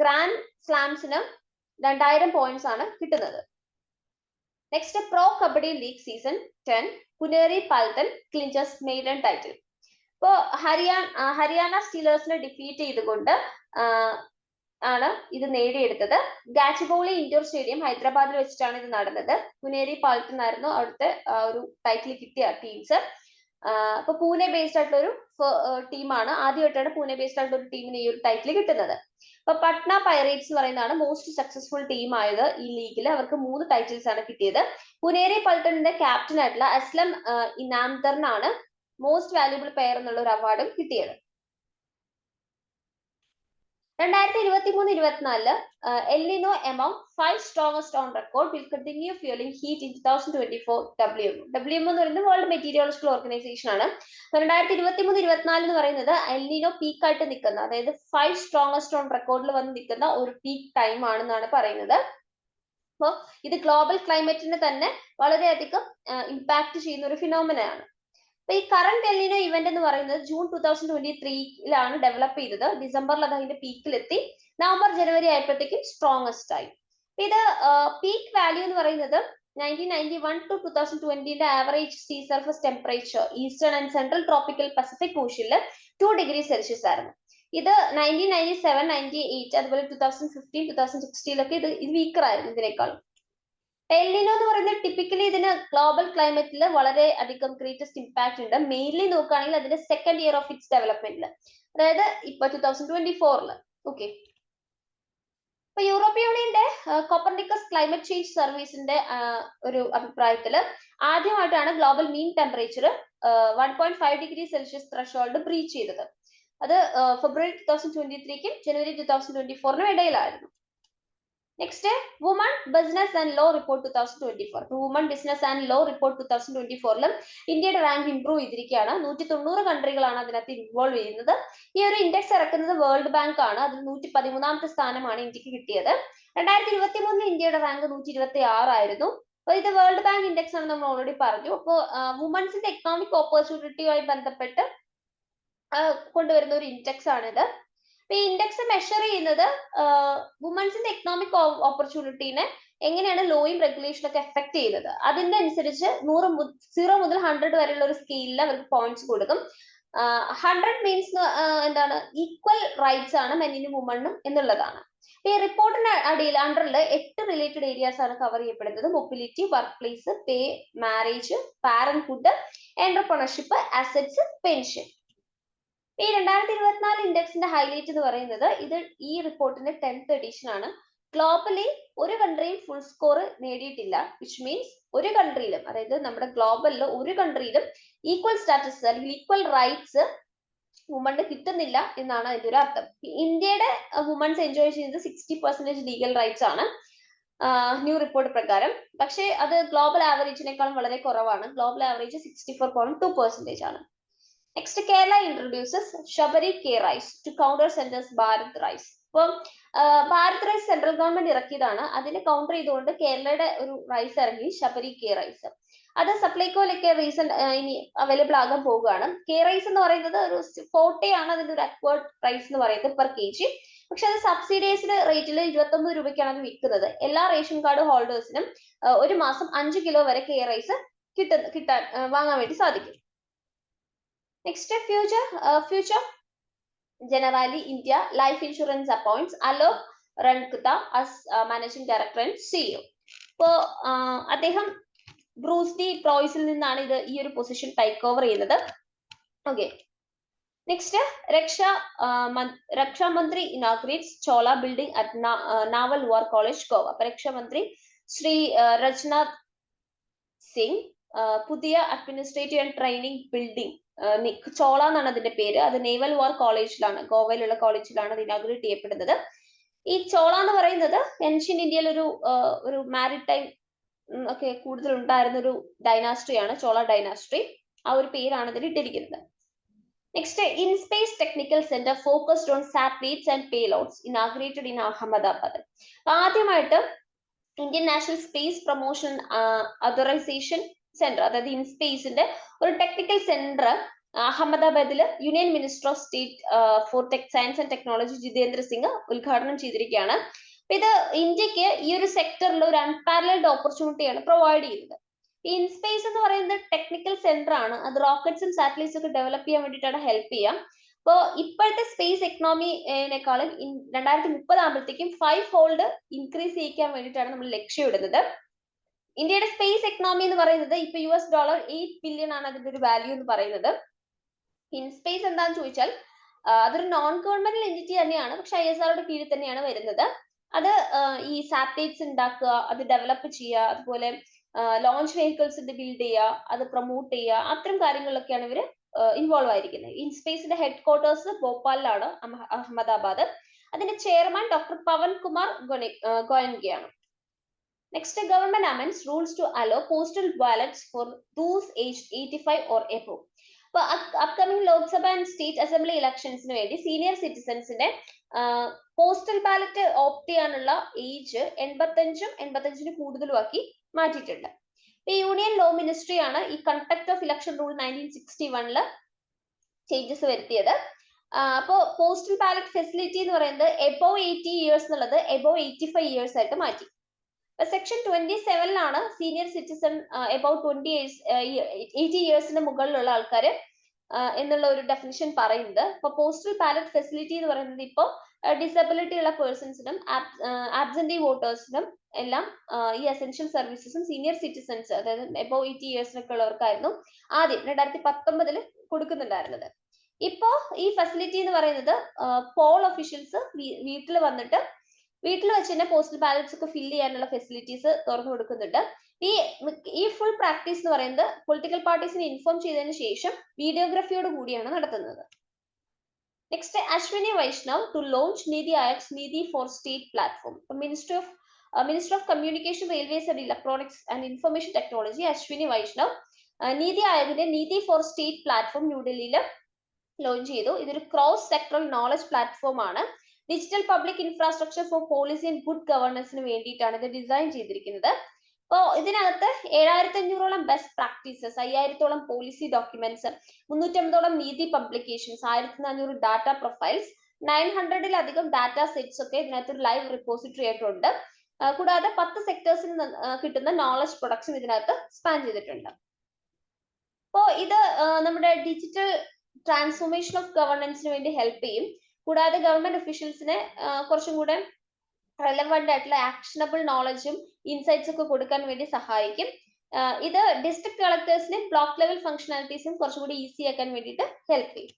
ഗ്രാൻഡ് സ്ലാംസിന് 2000 പോയിന്റ്സ് ആണ് കിട്ടുന്നത്. Next pro kabaddi league season 10 Puneri Paltan clinches maiden title. ഇപ്പോ ഹരിയാന സ്റ്റീലേഴ്സിനെ ഡിഫീറ്റ് ചെയ്തുകൊണ്ട് ആണ് ഇത് നേടിയെടുത്തത്. ഗാച്ചിബൌളി ഇൻഡോർ സ്റ്റേഡിയം ഹൈദരാബാദിൽ വെച്ചിട്ടാണ് ഇത് നടന്നത്. പുനേരി പൽട്ടൻ ആയിരുന്നു അവിടുത്തെ ഒരു ടൈറ്റിൽ കിട്ടിയ ടീംസ്. അപ്പൊ പൂനെ ബേസ്ഡ് ആയിട്ടുള്ള ഒരു ടീമാണ്. ആദ്യമായിട്ടാണ് പൂനെ ബേസ്ഡ് ആയിട്ടുള്ള ഒരു ടീമിന് ഈ ഒരു ടൈറ്റിൽ കിട്ടുന്നത്. അപ്പൊ പട്ന പൈറേറ്റ്സ് എന്ന് പറയുന്നതാണ് മോസ്റ്റ് സക്സസ്ഫുൾ ടീം ആയത് ഈ ലീഗിൽ. അവർക്ക് 3 ടൈറ്റിൽസ് ആണ് കിട്ടിയത്. പുനേരി പൽട്ടണിന്റെ ക്യാപ്റ്റൻ ആയിട്ടുള്ള അസ്ലം ഇനാംദറിനാണ് മോസ്റ്റ് വാല്യുബിൾ പ്ലെയർ എന്നുള്ള ഒരു അവാർഡും കിട്ടിയത്. 2023-24 El Nino among 5 strongest on record will continue fueling heat in 2024 WMO. WMO എന്ന് പറയുന്നത് വേൾഡ് മെറ്റീരിയോളജിക്കൽ ഓർഗനൈസേഷൻ ആണ്. 2023-24 എന്ന് പറയുന്നത് എൽ നിനോ പീക്ക് ആയിട്ട് നിൽക്കുന്ന, അതായത് 5 സ്ട്രോങ്ങസ്റ്റ് ഓൺ റെക്കോർഡിൽ വന്ന് നിൽക്കുന്ന ഒരു പീക്ക് ടൈം ആണെന്നാണ് പറയുന്നത്. അപ്പോൾ ഇത് ഗ്ലോബൽ ക്ലൈമറ്റിനെ തന്നെ വളരെയധികം ഇമ്പാക്ട് ചെയ്യുന്ന ഒരു ഫിനോമിനയാണ്. അപ്പൊ ഈ കറന്റ് എൽ നിനോ ഇവന്റ് എന്ന് പറയുന്നത് ജൂൺ 2023 ഡെവലപ്പ് ചെയ്തത്. ഡിസംബറിൽ അത് അതിന്റെ പീക്കിലെത്തി. നവംബർ ജനുവരി ആയപ്പോഴത്തേക്കും സ്ട്രോങ്ങസ്റ്റ് ആയി. ഇത് പീക്ക് വാല്യൂ എന്ന് പറയുന്നത് 1991 to 2020 average sea surface temperature eastern and central tropical Pacific ഓഷ്യനിൽ 2 ഡിഗ്രി സെൽഷ്യസ് ആയിരുന്നു. ഇത് 1997, 98 അതുപോലെ 2015, 2016 ഇത് വീക്കർ ആയിരുന്നു ഇതിനേക്കാളും. എൽ നിനോ എന്ന് പറയുന്നത് ടിപ്പിക്കലി ഇതിന് ഗ്ലോബൽ ക്ലൈമറ്റിൽ വളരെ അധികം ഗ്രേറ്റസ്റ്റ് ഇമ്പാക്ട് ഉണ്ട്. മെയിൻലി നോക്കുകയാണെങ്കിൽ അതിന്റെ സെക്കൻഡ് ഇയർ ഓഫ് ഇറ്റ്സ് ഡെവലപ്മെന്റിൽ, അതായത് ഇപ്പൊ 2024. ഓക്കെ, ഇപ്പൊ യൂറോപ്യൻ യൂണിയന്റെ കോപ്പർനിക്കസ് ക്ലൈമറ്റ് ചേഞ്ച് സർവീസിന്റെ ഒരു അഭിപ്രായത്തില് ആദ്യമായിട്ടാണ് global mean temperature 1.5 degree Celsius threshold breach ചെയ്തത്. അത് ഫെബ്രുവരി 2023 ജനുവരി 2024 ഇടയിലായിരുന്നു. Next woman business and law report 2024. Woman business and law report 2024 ഇന്ത്യയുടെ റാങ്ക് ഇംപ്രൂവ് ചെയ്തിരിക്കുകയാണ്. 190 കൺട്രികളാണ് അതിനകത്ത് ഇൻവോൾവ് ചെയ്യുന്നത്. ഈ ഒരു ഇൻഡെക്സ് ഇറക്കുന്നത് വേൾഡ് ബാങ്ക് ആണ്. അതിൽ 113ാമത്തെ സ്ഥാനമാണ് ഇന്ത്യക്ക് കിട്ടിയത്. 2023 ഇന്ത്യയുടെ റാങ്ക് 126 ആയിരുന്നു. അപ്പൊ ഇത് വേൾഡ് ബാങ്ക് ഇൻഡെക്സ് ആണ്, നമ്മൾ ഓൾറെഡി പറഞ്ഞു. അപ്പോൾ വുമൻസിന്റെ എക്കണോമിക് ഓപ്പർച്യൂണിറ്റിയുമായി ബന്ധപ്പെട്ട് കൊണ്ടുവരുന്ന ഒരു ഇൻഡെക്സ് ആണിത്. ഈ ഇൻഡെക്സ് മെഷർ ചെയ്യുന്നത് വുമൻസിന്റെ എക്കണോമിക് ഓപ്പർച്യൂണിറ്റീനെ എങ്ങനെയാണ് ലോയും റെഗുലേഷനും ഒക്കെ എഫക്ട് ചെയ്യുന്നത്. അതിന്റെ അനുസരിച്ച് 0 മുതൽ 100 വരെയുള്ള ഒരു സ്കെയിലിൽ അവർക്ക് പോയിന്റ്സ് കൊടുക്കും. 100 മീൻസ് എന്താണ് ഈക്വൽ റൈറ്റ്സ് ആണ് മെന്നിനും വുമണിനും എന്നുള്ളതാണ്. ഈ റിപ്പോർട്ടിന്റെ അടിയിൽ അണ്ടറിൽ 8 റിലേറ്റഡ് ഏരിയാസ് ആണ് കവർ ചെയ്യപ്പെടുന്നത്. Mobility, work place, pay, marriage, parenthood, entrepreneurship, assets, pension. ഈ 2024 ഇൻഡെക്സിന്റെ ഹൈലൈറ്റ് എന്ന് പറയുന്നത് ഇത് ഈ റിപ്പോർട്ടിന്റെ 10th എഡിഷൻ ആണ്. ഗ്ലോബലി ഒരു കൺട്രിയും ഫുൾ സ്കോർ നേടിയിട്ടില്ല. വിച്ച് മീൻസ് ഒരു കൺട്രിയിലും, അതായത് നമ്മുടെ ഗ്ലോബലിൽ ഒരു കൺട്രിയിലും ഈക്വൽ സ്റ്റാറ്റസ് അല്ലെങ്കിൽ ഈക്വൽ റൈറ്റ്സ് വുമണ് കിട്ടുന്നില്ല എന്നാണ് അതിന്റെ ഒരു അർത്ഥം. ഇന്ത്യയുടെ വുമൺസ് എൻജോയ് ചെയ്യുന്നത് 60% ലീഗൽ റൈറ്റ്സ് ആണ് ന്യൂ റിപ്പോർട്ട് പ്രകാരം. പക്ഷേ അത് ഗ്ലോബൽ ആവറേജിനേക്കാളും വളരെ കുറവാണ്. ഗ്ലോബൽ ആവറേജ് 64.2% ആണ്. Next, Kerala introduces Sabari K rice to counter centres Bharat rice. ഇപ്പം ഭാരത് റൈസ് സെൻട്രൽ ഗവൺമെന്റ് ഇറക്കിയതാണ്. അതിന് കൗണ്ടർ ചെയ്തുകൊണ്ട് കേരളയുടെ ഒരു റൈസ് ഇറങ്ങി, ശബരി കെ റൈസ്. അത് സപ്ലൈകോയിലൊക്കെ റീസെന്റ് ഇനി അവൈലബിൾ ആകാൻ പോവുകയാണ്. കെ റൈസ് എന്ന് പറയുന്നത് ഒരു 40 ആണ് അതിന്റെ ഒരു അക്വേർഡ് പ്രൈസ് എന്ന് പറയുന്നത് പെർ kg. പക്ഷെ അത് സബ്സിഡൈസ്ഡ് റേറ്റിൽ 29 രൂപയ്ക്കാണ് അത് വിൽക്കുന്നത്. എല്ലാ റേഷൻ കാർഡ് ഹോൾഡേഴ്സിനും ഒരു മാസം 5 കിലോ വരെ കെ റൈസ് കിട്ടാൻ വാങ്ങാൻ വേണ്ടി സാധിക്കും. Next, future Generali India Life Insurance appoints Alok Rankta as Managing Director and CEO. ഇപ്പോൾ അദ്ദേഹം ബ്രൂസ് ഡി പ്രോയ്സിൽ നിന്നാണ് ഇത് ഈ ഒരു പൊസിഷൻ ടേക്ക് ഓവർ ചെയ്യുന്നത്. ഓക്കെ, നെക്സ്റ്റ്, രക്ഷാമന്ത്രി inaugurates Chola building at naval war college Goa. അപ്പൊ രക്ഷാമന്ത്രി ശ്രീ രജ്നാഥ് സിംഗ് പുതിയ administrative and training building Chola എന്നാണ് അതിന്റെ പേര്. അത് നേവൽ വാർ കോളേജിലാണ്, ഗോവയിലുള്ള കോളേജിലാണ് അത് ഇനാഗ്രേറ്റ് ചെയ്യപ്പെടുന്നത്. ഈ ചോള എന്ന് പറയുന്നത് ഏൻഷ്യൻ ഇന്ത്യയിൽ ഒരു മാരിടൈം ഒക്കെ കൂടുതൽ ഉണ്ടായിരുന്ന ഒരു ഡൈനാസ്ട്രിയാണ്, ചോള ഡൈനാസ്ട്രി. ആ ഒരു പേരാണ് ഇതിൽ ഇട്ടിരിക്കുന്നത്. Next, INSPACe technical centre focused on satellites and payloads inaugurated in Ahmedabad. ആദ്യമായിട്ട് Indian national space promotion authorisation centre, അതായത് ഇൻസ്പേസിന്റെ ഒരു ടെക്നിക്കൽ സെന്റർ അഹമ്മദാബാദിൽ union minister of state for science and technology Jitendra Singh ഉദ്ഘാടനം ചെയ്തിരിക്കുകയാണ്. ഇത് ഇന്ത്യക്ക് ഈ ഒരു സെക്ടറിൽ ഒരു അൺപാരലൽഡ് ഓപ്പർച്യൂണിറ്റിയാണ് പ്രൊവൈഡ് ചെയ്യുന്നത്. ഈ ഇൻസ്പേസ് എന്ന് പറയുന്നത് ടെക്നിക്കൽ സെന്റർ ആണ്. അത് റോക്കറ്റ്സും സാറ്റലൈറ്റ്സ് ഒക്കെ ഡെവലപ്പ് ചെയ്യാൻ വേണ്ടിയിട്ടാണ് ഹെൽപ്പ് ചെയ്യാം. അപ്പോൾ ഇപ്പോഴത്തെ സ്പേസ് എക്കണോമിനേക്കാളും 2030 ആകുമ്പോഴത്തേക്കും 5 ഫോൾഡ് ഇൻക്രീസ് ചെയ്യിക്കാൻ വേണ്ടിയിട്ടാണ് നമ്മൾ ലക്ഷ്യമിടുന്നത്. ഇന്ത്യയുടെ സ്പേസ് എക്കണോമി എന്ന് പറയുന്നത് ഇപ്പൊ $8 ബില്യൺ ആണ് അതിന്റെ ഒരു വാല്യൂ എന്ന് പറയുന്നത്. ഇൻസ്പേസ് എന്താന്ന് ചോദിച്ചാൽ അതൊരു നോൺ ഗവൺമെന്റൽ എൻറ്റിറ്റി തന്നെയാണ്, പക്ഷെ ISROയുടെ കീഴിൽ തന്നെയാണ് വരുന്നത്. അത് ഈ സാറ്റലൈറ്റ്സ് ഉണ്ടാക്കുക, അത് ഡെവലപ്പ് ചെയ്യുക, അതുപോലെ ലോഞ്ച് വെഹിക്കിൾസിന്റെ ബിൽഡ് ചെയ്യുക, അത് പ്രൊമോട്ട് ചെയ്യുക, അത്തരം കാര്യങ്ങളിലൊക്കെയാണ് ഇവർ ഇൻവോൾവ് ആയിരിക്കുന്നത്. ഇൻസ്പേസിന്റെ ഹെഡ് ക്വാർട്ടേഴ്സ് ഭോപ്പാലിലാണ്, അഹമ്മദാബാദ്. അതിന്റെ chairman doctor Pawan Kumar ഗോയൻഗയാണ്. Next, government amends rules to allow postal ballots for those aged 85 or above. അപ്പോൾ upcoming Lok Sabha and state assembly ഇലക്ഷൻസിന് വേണ്ടി സീനിയർ സിറ്റിസൺസിന്റെ പോസ്റ്റൽ ബാലറ്റ് ഓപ്റ്റ് ചെയ്യാനുള്ള ഏജ് 85 കൂടുതലും ആക്കി മാറ്റിയിട്ടുണ്ട്. ഈ യൂണിയൻ ലോ മിനിസ്ട്രി ആണ് ഈ conduct of election rule 1961 changes വരുത്തിയത്. അപ്പോൾ പോസ്റ്റൽ ബാലറ്റ് ഫെസിലിറ്റി എന്ന് പറയുന്നത് എബോവ് 80 ഇയേഴ്സ് എന്നുള്ളത് എബോവ് 85 ഇയേഴ്സ് ആയിട്ട് മാറ്റി. സെക്ഷൻ 27 സീനിയർ സിറ്റിസൺ എബൌട്ട് 80 ഇയേഴ്സിന് മുകളിലുള്ള ആൾക്കാർ എന്നുള്ള ഒരു ഡെഫിനിഷൻ പറയുന്നത്. ഇപ്പൊ പോസ്റ്റൽ ബാലറ്റ് ഫെസിലിറ്റി എന്ന് പറയുന്നത് ഇപ്പോൾ ഡിസബിലിറ്റി ഉള്ള പേഴ്സൺസിനും ആബ്സെന്റി വോട്ടേഴ്സിനും എല്ലാം ഈ എസെൻഷ്യൽ സർവീസസും സീനിയർ സിറ്റിസൺസ്, അതായത് എബോവ് 80 ഇയേഴ്സിനൊക്കെ ഉള്ളവർക്കായിരുന്നു ആദ്യം 2019 കൊടുക്കുന്നുണ്ടായിരുന്നത്. ഇപ്പോ ഈ ഫെസിലിറ്റി എന്ന് പറയുന്നത് പോൾ ഒഫീഷ്യൽസ് വീട്ടിൽ വന്നിട്ട് വീട്ടിൽ വെച്ച് തന്നെ പോസ്റ്റൽ ബാലറ്റ്സ് ഒക്കെ ഫില്ല് ചെയ്യാനുള്ള ഫെസിലിറ്റീസ് തുറന്നു കൊടുക്കുന്നുണ്ട്. ഈ ഫുൾ പ്രാക്ടീസ് എന്ന് പറയുന്നത് പൊളിറ്റിക്കൽ പാർട്ടീസിനെ ഇൻഫോം ചെയ്തതിനു ശേഷം വീഡിയോഗ്രാഫിയോട് കൂടിയാണ് നടത്തുന്നത്. Next, Ashwini Vaishnaw to launch NITI Aayog NITI for state platform. Minister of communication, railways and electronics and information technology Ashwini Vaishnaw NITI ആയോഗിന്റെ നീതി ഫോർ സ്റ്റേറ്റ് പ്ലാറ്റ്ഫോം ന്യൂഡൽഹിയിൽ ലോഞ്ച് ചെയ്തു. ഇതൊരു ക്രോസ് സെക്ടറൽ നോളജ് പ്ലാറ്റ്ഫോം ആണ്. Digital public infrastructure for policy and good ഗവർണൻസിന് വേണ്ടിയിട്ടാണ് ഇത് ഡിസൈൻ ചെയ്തിരിക്കുന്നത്. അപ്പോൾ ഇതിനകത്ത് 7500ഓളം ബെസ്റ്റ് പ്രാക്ടീസസ്, 5000ഓളം പോളിസി ഡോക്യുമെന്റ്സ്, 350ഓളം നീതി പബ്ലിക്കേഷൻസ്, 1400 ഡാറ്റ പ്രൊഫൈൽസ്, 900-ലധികം ഡാറ്റ സെറ്റ്സ് ഒക്കെ ഇതിനകത്ത് ഒരു ലൈവ് റിപ്പോസിറ്ററി ആയിട്ടുണ്ട്. കൂടാതെ 10 സെക്ടേഴ്സിൽ കിട്ടുന്ന നോളജ് പ്രൊഡക്ഷൻ ഇതിനകത്ത് സ്പാൻ ചെയ്തിട്ടുണ്ട്. അപ്പോൾ ഇത് നമ്മുടെ ഡിജിറ്റൽ ട്രാൻസ്ഫോർമേഷൻ ഓഫ് ഗവർണൻസിന് വേണ്ടി ഹെൽപ്പ് ചെയ്യും. കൂടാതെ ഗവൺമെന്റ് ഒഫീഷ്യൽസിനെ കുറച്ചും കൂടെ റെലവെന്റ് ആയിട്ടുള്ള ആക്ഷനബിൾ നോളജും ഇൻസൈറ്റ്സ് ഒക്കെ കൊടുക്കാൻ വേണ്ടി സഹായിക്കും. ഇത് ഡിസ്ട്രിക്ട് കളക്ടേഴ്സിനെ ബ്ലോക്ക് ലെവൽ ഫംഗ്ഷനാലിറ്റീസും കുറച്ചുകൂടി ഈസി ആക്കാൻ വേണ്ടിയിട്ട് ഹെൽപ്പ് ചെയ്യും.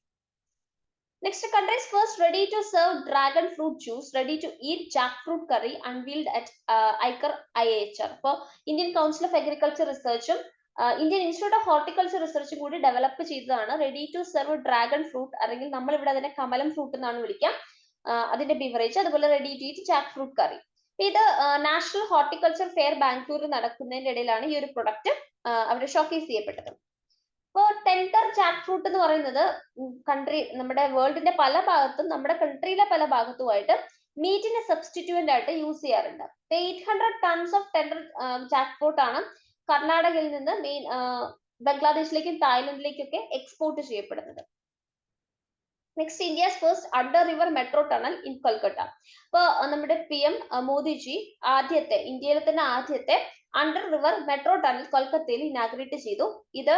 Next, country's first ready-to-serve dragon fruit juice, ready-to-eat jackfruit curry unveiled at ICAR IHR. അപ്പോൾ ഇന്ത്യൻ കൗൺസിൽ ഓഫ് അഗ്രികൾച്ചർ റിസർച്ചും ഇന്ത്യൻ ഇൻസ്റ്റിറ്റ്യൂട്ട് ഓഫ് ഹോർട്ടിക്കൾച്ചർ റിസർച്ചും കൂടി ഡെവലപ്പ് ചെയ്തതാണ് ready to serve dragon fruit, അല്ലെങ്കിൽ നമ്മൾ ഇവിടെ അതിനെ കമലം ഫ്രൂട്ട് എന്നാണ് വിളിക്കാം, അതിന്റെ ബിവറേജ്. അതുപോലെ ready to eat jack fruit curry. ഇത് നാഷണൽ ഹോർട്ടിക്കൾച്ചർ ഫെയർ ബാംഗ്ലൂരിൽ നടക്കുന്നതിന്റെ ഇടയിലാണ് ഈ ഒരു പ്രൊഡക്റ്റ് അവിടെ ഷോക്കേസ് ചെയ്യപ്പെട്ടത്. ഇപ്പോൾ ടെൻഡർ ജാക്ക് ഫ്രൂട്ട് എന്ന് പറയുന്നത് നമ്മുടെ വേൾഡിന്റെ പല ഭാഗത്തും നമ്മുടെ കൺട്രിയിലെ പല ഭാഗത്തുമായിട്ട് മീറ്റിന് സബ്സ്റ്റിറ്റ്യൂവന്റ് ആയിട്ട് യൂസ് ചെയ്യാറുണ്ട്. 800 tons of tender Jack fruit ആണ് കർണാടകയിൽ നിന്ന് ബംഗ്ലാദേശിലേക്കും തായ്ലൻഡിലേക്കും ഒക്കെ എക്സ്പോർട്ട് ചെയ്യപ്പെടുന്നത്. Next, India's first under river metro tunnel in Kolkata. ഇപ്പൊ നമ്മുടെ PM മോദിജി ഇന്ത്യയിലെ തന്നെ ആദ്യത്തെ അണ്ടർ റിവർ മെട്രോ ടണൽ കൊൽക്കത്തയിൽ ഇനാഗ്രേറ്റ് ചെയ്തു. ഇത്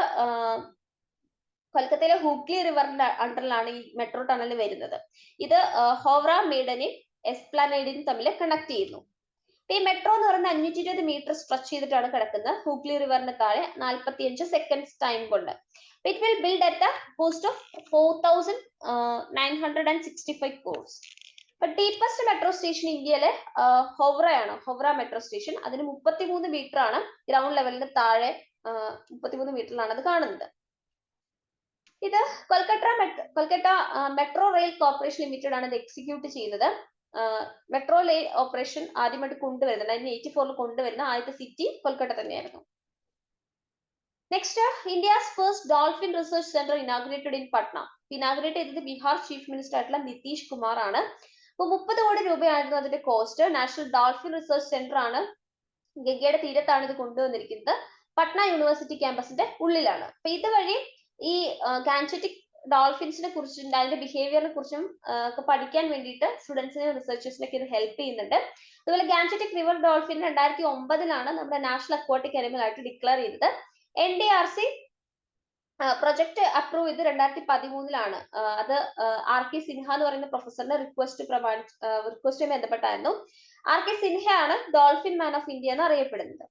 കൊൽക്കത്തയിലെ ഹൂഗ്ലി റിവറിന്റെ അണ്ടറിലാണ് ഈ മെട്രോ ടണൽ വരുന്നത്. ഇത് ഹോവ്ര മെയ്ഡനെയും എസ്പ്ലാനേഡിനും തമ്മിൽ കണക്ട് ചെയ്യുന്നു. ഈ മെട്രോ എന്ന് പറയുന്നത് 520 മീറ്റർ സ്ട്രെച്ച് ചെയ്തിട്ടാണ് കിടക്കുന്നത് ഹൂഗ്ലി റിവറിന് താഴെ 45 സെക്കൻഡ്സ് ടൈം കൊണ്ട്. It will build at a cost of 4,965 crores. Deepest metro station ഇന്ത്യയിലെ ഹൊവ്രയാണ്, ഹൊവ്ര മെട്രോ സ്റ്റേഷൻ. അതിന് 33 മീറ്റർ ആണ്, ഗ്രൗണ്ട് ലെവലിന് താഴെ 33 മീറ്ററിലാണ് അത് കാണുന്നത്. ഇത് Kolkata metro rail corporation limited ആണ് ഇത് എക്സിക്യൂട്ട് ചെയ്യുന്നത്. മെട്രോ റെയിൽ ഓപ്പറേഷൻ ആദ്യമായിട്ട് കൊണ്ടുവരുന്നത് 1984 കൊണ്ടുവരുന്ന ആദ്യത്തെ സിറ്റി കൊൽക്കത്ത തന്നെയായിരുന്നു. Next, India's first dolphin research centre inaugurated in Patna. Inaugurate ചെയ്തത് ബീഹാർ ചീഫ് മിനിസ്റ്റർ ആയിട്ടുള്ള നിതീഷ് കുമാർ ആണ്. അപ്പോൾ 30 കോടി രൂപയായിരുന്നു അതിന്റെ cost. National dolphin research centre ആണ്, ഗംഗയുടെ തീരത്താണ് ഇത് കൊണ്ടുവന്നിരിക്കുന്നത്. പട്ന യൂണിവേഴ്സിറ്റി ക്യാമ്പസിന്റെ ഉള്ളിലാണ്. അപ്പൊ ഇതുവഴി ഈ ഗാൻജറ്റിക് ഡോൾഫിൻസിനെ കുറിച്ചും അതിന്റെ ബിഹേവിയറിനെ കുറിച്ചും ഒക്കെ പഠിക്കാൻ വേണ്ടിയിട്ട് സ്റ്റുഡൻസിനെയും റിസർച്ചേഴ്സിനൊക്കെ ഇത് ഹെൽപ്പ് ചെയ്യുന്നുണ്ട്. അതുപോലെ ഗാൻജറ്റിക് റിവർ ഡോൾഫിൻ 2009 നമ്മുടെ നാഷണൽ അക്വാട്ടിക് അനിമൽ ആയിട്ട് ഡിക്ലെയർ ചെയ്തത്. NDRC പ്രൊജക്ട് അപ്രൂവ് ചെയ്ത് 2013 അത് RK സിൻഹ എന്ന് പറയുന്ന പ്രൊഫസറിന്റെ റിക്വസ്റ്റുമായി ബന്ധപ്പെട്ടായിരുന്നു. RK സിൻഹയാണ് ഡോൾഫിൻ മാൻ ഓഫ് ഇന്ത്യ എന്ന് അറിയപ്പെടുന്നത്.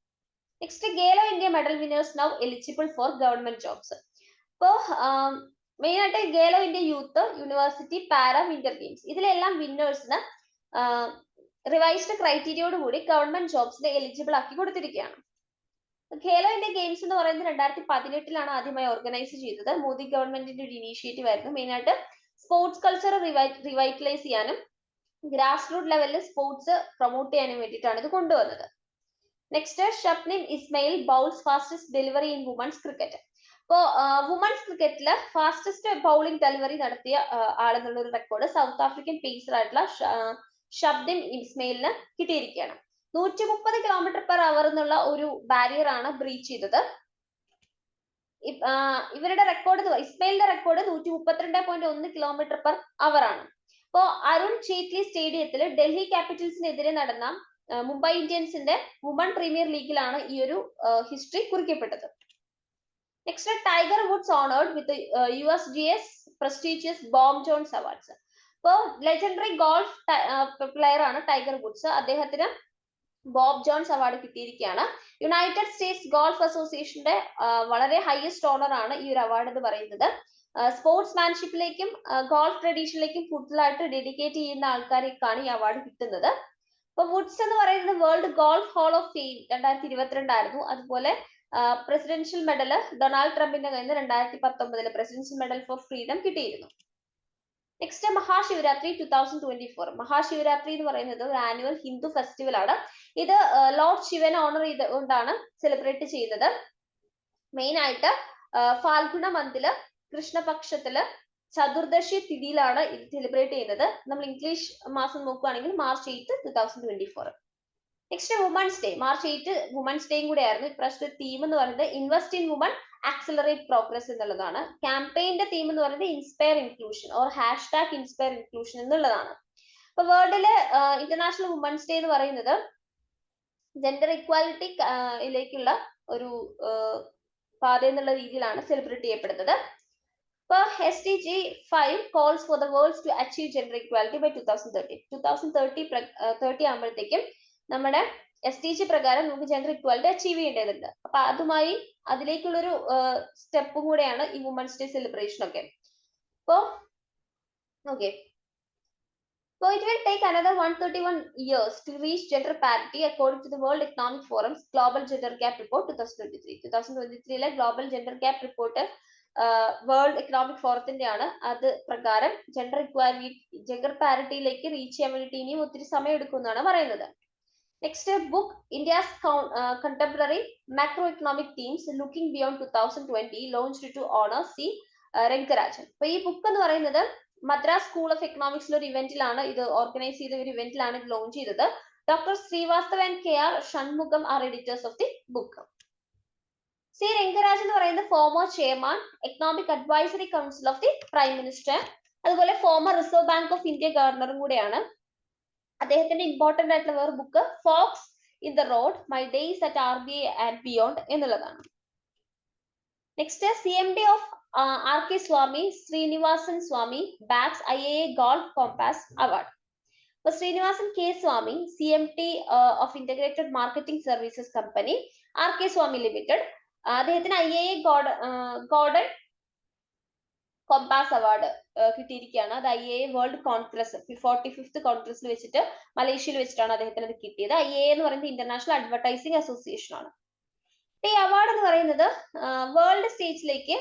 Next, Khelo India medal winners now eligible for government jobs. ഇപ്പോ മെയിൻ ആയിട്ട് Khelo India youth, university, para, winter games ഇതിലെല്ലാം വിന്നേഴ്സിന് റിവൈസ്ഡ് ക്രൈറ്റീരിയയോട് കൂടി ഗവൺമെന്റ് ജോബ്സിന് എലിജിബിൾ ആക്കി കൊടുത്തിരിക്കുകയാണ്. ഖേലോ ഇന്ത്യ ഗെയിംസ് എന്ന് പറയുന്നത് 2018 ആദ്യമായി ഓർഗനൈസ് ചെയ്തത്. മോദി ഗവൺമെന്റിന്റെ ഒരു ഇനീഷ്യേറ്റീവ് ആയിരുന്നു. മെയിൻ ആയിട്ട് സ്പോർട്സ് കൾച്ചർ റിവൈറ്റലൈസ് ചെയ്യാനും ഗ്രാസ് റൂട്ട് ലെവലിൽ സ്പോർട്സ് പ്രൊമോട്ട് ചെയ്യാനും വേണ്ടിയിട്ടാണ് ഇത് കൊണ്ടുവന്നത്. Next, Shabnim Ismail bowls fastest delivery in women's cricket. ഇപ്പോൾ വുമൻസ് ക്രിക്കറ്റില് ഫാസ്റ്റസ്റ്റ് ബൗളിംഗ് ഡെലിവറി നടത്തിയ ആളെന്നുള്ള ഒരു റെക്കോർഡ് സൗത്ത് ആഫ്രിക്കൻ പേസർ ആയിട്ടുള്ള ഷബ്നിം ഇസ്മയിലിന് കിട്ടിയിരിക്കുകയാണ്. 130 km/h എന്നുള്ള ഒരു ബാരിയർ ആണ് ബ്രീച്ച് ചെയ്തത്. ഇവരുടെ റെക്കോർഡ്, ഇസ്മയിലിന്റെ റെക്കോർഡ് 132.1 km/h ആണ്. ഇപ്പോ അരുൺ ജെയ്റ്റ്ലി സ്റ്റേഡിയത്തിൽ ഡൽഹി ക്യാപിറ്റൽസിനെതിരെ നടന്ന മുംബൈ ഇന്ത്യൻസിന്റെ വുമൺ പ്രീമിയർ ലീഗിലാണ് ഈ ഒരു ഹിസ്റ്ററി കുറിക്കപ്പെട്ടത്. Next, Tiger Woods honoured with USGS prestigious Bob Jones awards. ഇപ്പോൾ ലെജൻഡറി ഗോൾഫ് പ്ലെയർ ആണ് ടൈഗർ വുഡ്സ്. അദ്ദേഹത്തിന് ബോബ് ജോൺസ് അവാർഡ് കിട്ടിയിരിക്കുകയാണ്. യുണൈറ്റഡ് സ്റ്റേറ്റ്സ് ഗോൾഫ് അസോസിയേഷന്റെ വളരെ ഹയസ്റ്റ് ഓണർ ആണ് ഈ ഒരു അവാർഡ് എന്ന് പറയുന്നത്. സ്പോർട്സ് മാൻഷിപ്പിലേക്കും ഗോൾഫ് ട്രഡീഷനിലേക്കും കൂടുതലായിട്ട് ഡെഡിക്കേറ്റ് ചെയ്യുന്ന ആൾക്കാർക്കാണ് ഈ അവാർഡ് കിട്ടുന്നത്. ഇപ്പൊ വുഡ്സ് എന്ന് പറയുന്നത് world golf hall of fame 2022 ആയിരുന്നു. അതുപോലെ പ്രസിഡൻഷ്യൽ മെഡൽ ഡൊണാൾഡ് ട്രംപിന്റെ കയ്യിൽ നിന്ന് 2019 പ്രസിഡൻഷ്യൽ മെഡൽ ഫോർ ഫ്രീഡം കിട്ടിയിരുന്നു. നെക്സ്റ്റ്, മഹാശിവരാത്രി 2024. മഹാശിവരാത്രി എന്ന് പറയുന്നത് ഒരു ആനുവൽ ഹിന്ദു ഫെസ്റ്റിവൽ ആണ്. ഇത് ലോർഡ് ശിവനെ ഓണർ ചെയ്തുകൊണ്ടാണ് സെലിബ്രേറ്റ് ചെയ്യുന്നത്. മെയിൻ ആയിട്ട് ഫാൽഗുണ മന്തില് കൃഷ്ണപക്ഷത്തില് ചതുർദശി തിഥിയിലാണ് ഇത് സെലിബ്രേറ്റ് ചെയ്യുന്നത്. നമ്മൾ ഇംഗ്ലീഷ് മാസം നോക്കുകയാണെങ്കിൽ March 8, 2024. Next, women's day. March 8 women's ഡേയും കൂടെ ആയിരുന്നു. ഇപ്രാവശ്യത്തെ തീം എന്ന് പറയുന്നത് invest in woman accelerate progress എന്നുള്ളതാണ്. ക്യാമ്പയിന്റെ തീം എന്ന് പറയുന്നത് inspire inclusion or #inspire inclusion എന്നുള്ളതാണ്. ഇപ്പൊ വേൾഡിലെ ഇന്റർനാഷണൽ വുമൻസ് ഡേ എന്ന് പറയുന്നത് ജെൻഡർ ഇക്വാലിറ്റിയിലേക്കുള്ള ഒരു പാത എന്നുള്ള രീതിയിലാണ് സെലിബ്രേറ്റ് ചെയ്യപ്പെടുന്നത്. ഇപ്പോൾ SDG 5 calls for the world to achieve gender equality by 2030. 2030 ആകുമ്പോഴത്തേക്കും നമ്മുടെ SDG പ്രകാരം നമുക്ക് ജെൻഡർ ഇക്വാലിറ്റി അച്ചീവ് ചെയ്യേണ്ടതുണ്ട്. അപ്പൊ അതുമായി അതിലേക്കുള്ളൊരു സ്റ്റെപ്പും കൂടെയാണ് ഈ വുമൻസ് ഡേ സെലിബ്രേഷൻ ഒക്കെ. അപ്പോ okay, so it will take another 131 years to reach gender parity according to the World Economic Forum's Global Gender Gap Report 2023. 2023 Global Gender Gap Report world economic ഫോറത്തിന്റെ ആണ്. അത് പ്രകാരം ജെൻഡർ പാരിറ്റിയിലേക്ക് റീച്ച് ചെയ്യാൻ വേണ്ടിയിട്ട് ഇനിയും ഒത്തിരി സമയം എടുക്കുമെന്നാണ് പറയുന്നത്. Next book India's contemporary macro economic themes looking beyond 2020 launched to honour C Rangarajan. അപ്പൊ ഈ ബുക്ക് എന്ന് പറയുന്നത് മദ്രാസ് സ്കൂൾ ഓഫ് എക്കണോമിക്സിലെ ഒരു ഇവന്റിലാണ് ഇത് ഓർഗനൈസ് ചെയ്ത ഒരു ഇവന്റിലാണ് ഇത് ലോഞ്ച് ചെയ്തത്. Doctor Srivastava and KR Shanmugam are editors of the book. C Rangaraj എന്ന് പറയുന്നത് former chairman economic advisory council of the prime minister, അതുപോലെ former reserve bank of India ഗവർണറും കൂടെയാണ്. അദ്ദേഹത്തിന്റെ ഇമ്പോർട്ടന്റ് ആയിട്ടുള്ള വേറെ book forks in the road my days at RBI and beyond എന്നുള്ളതാണ്. Next CMD of RK Swamy Srinivasan Swamy bags IAA gold compass award. അപ്പൊ Srinivasan K Swamy CMD of integrated marketing services company RK Swami limited അദ്ദേഹത്തിന് IAA golden compass award കിട്ടിയിരിക്കുകയാണ്. അത് IAA world Congress 45th കോൺഗ്രസിൽ വെച്ചിട്ട് മലേഷ്യയിൽ വെച്ചിട്ടാണ് അദ്ദേഹത്തിന് അത് കിട്ടിയത്. IAA എന്ന് പറയുന്നത് ഇന്റർനാഷണൽ അഡ്വർടൈസിംഗ് അസോസിയേഷൻ ആണ്. ഈ അവാർഡ് എന്ന് പറയുന്നത് വേൾഡ് സ്റ്റേജിലേക്ക്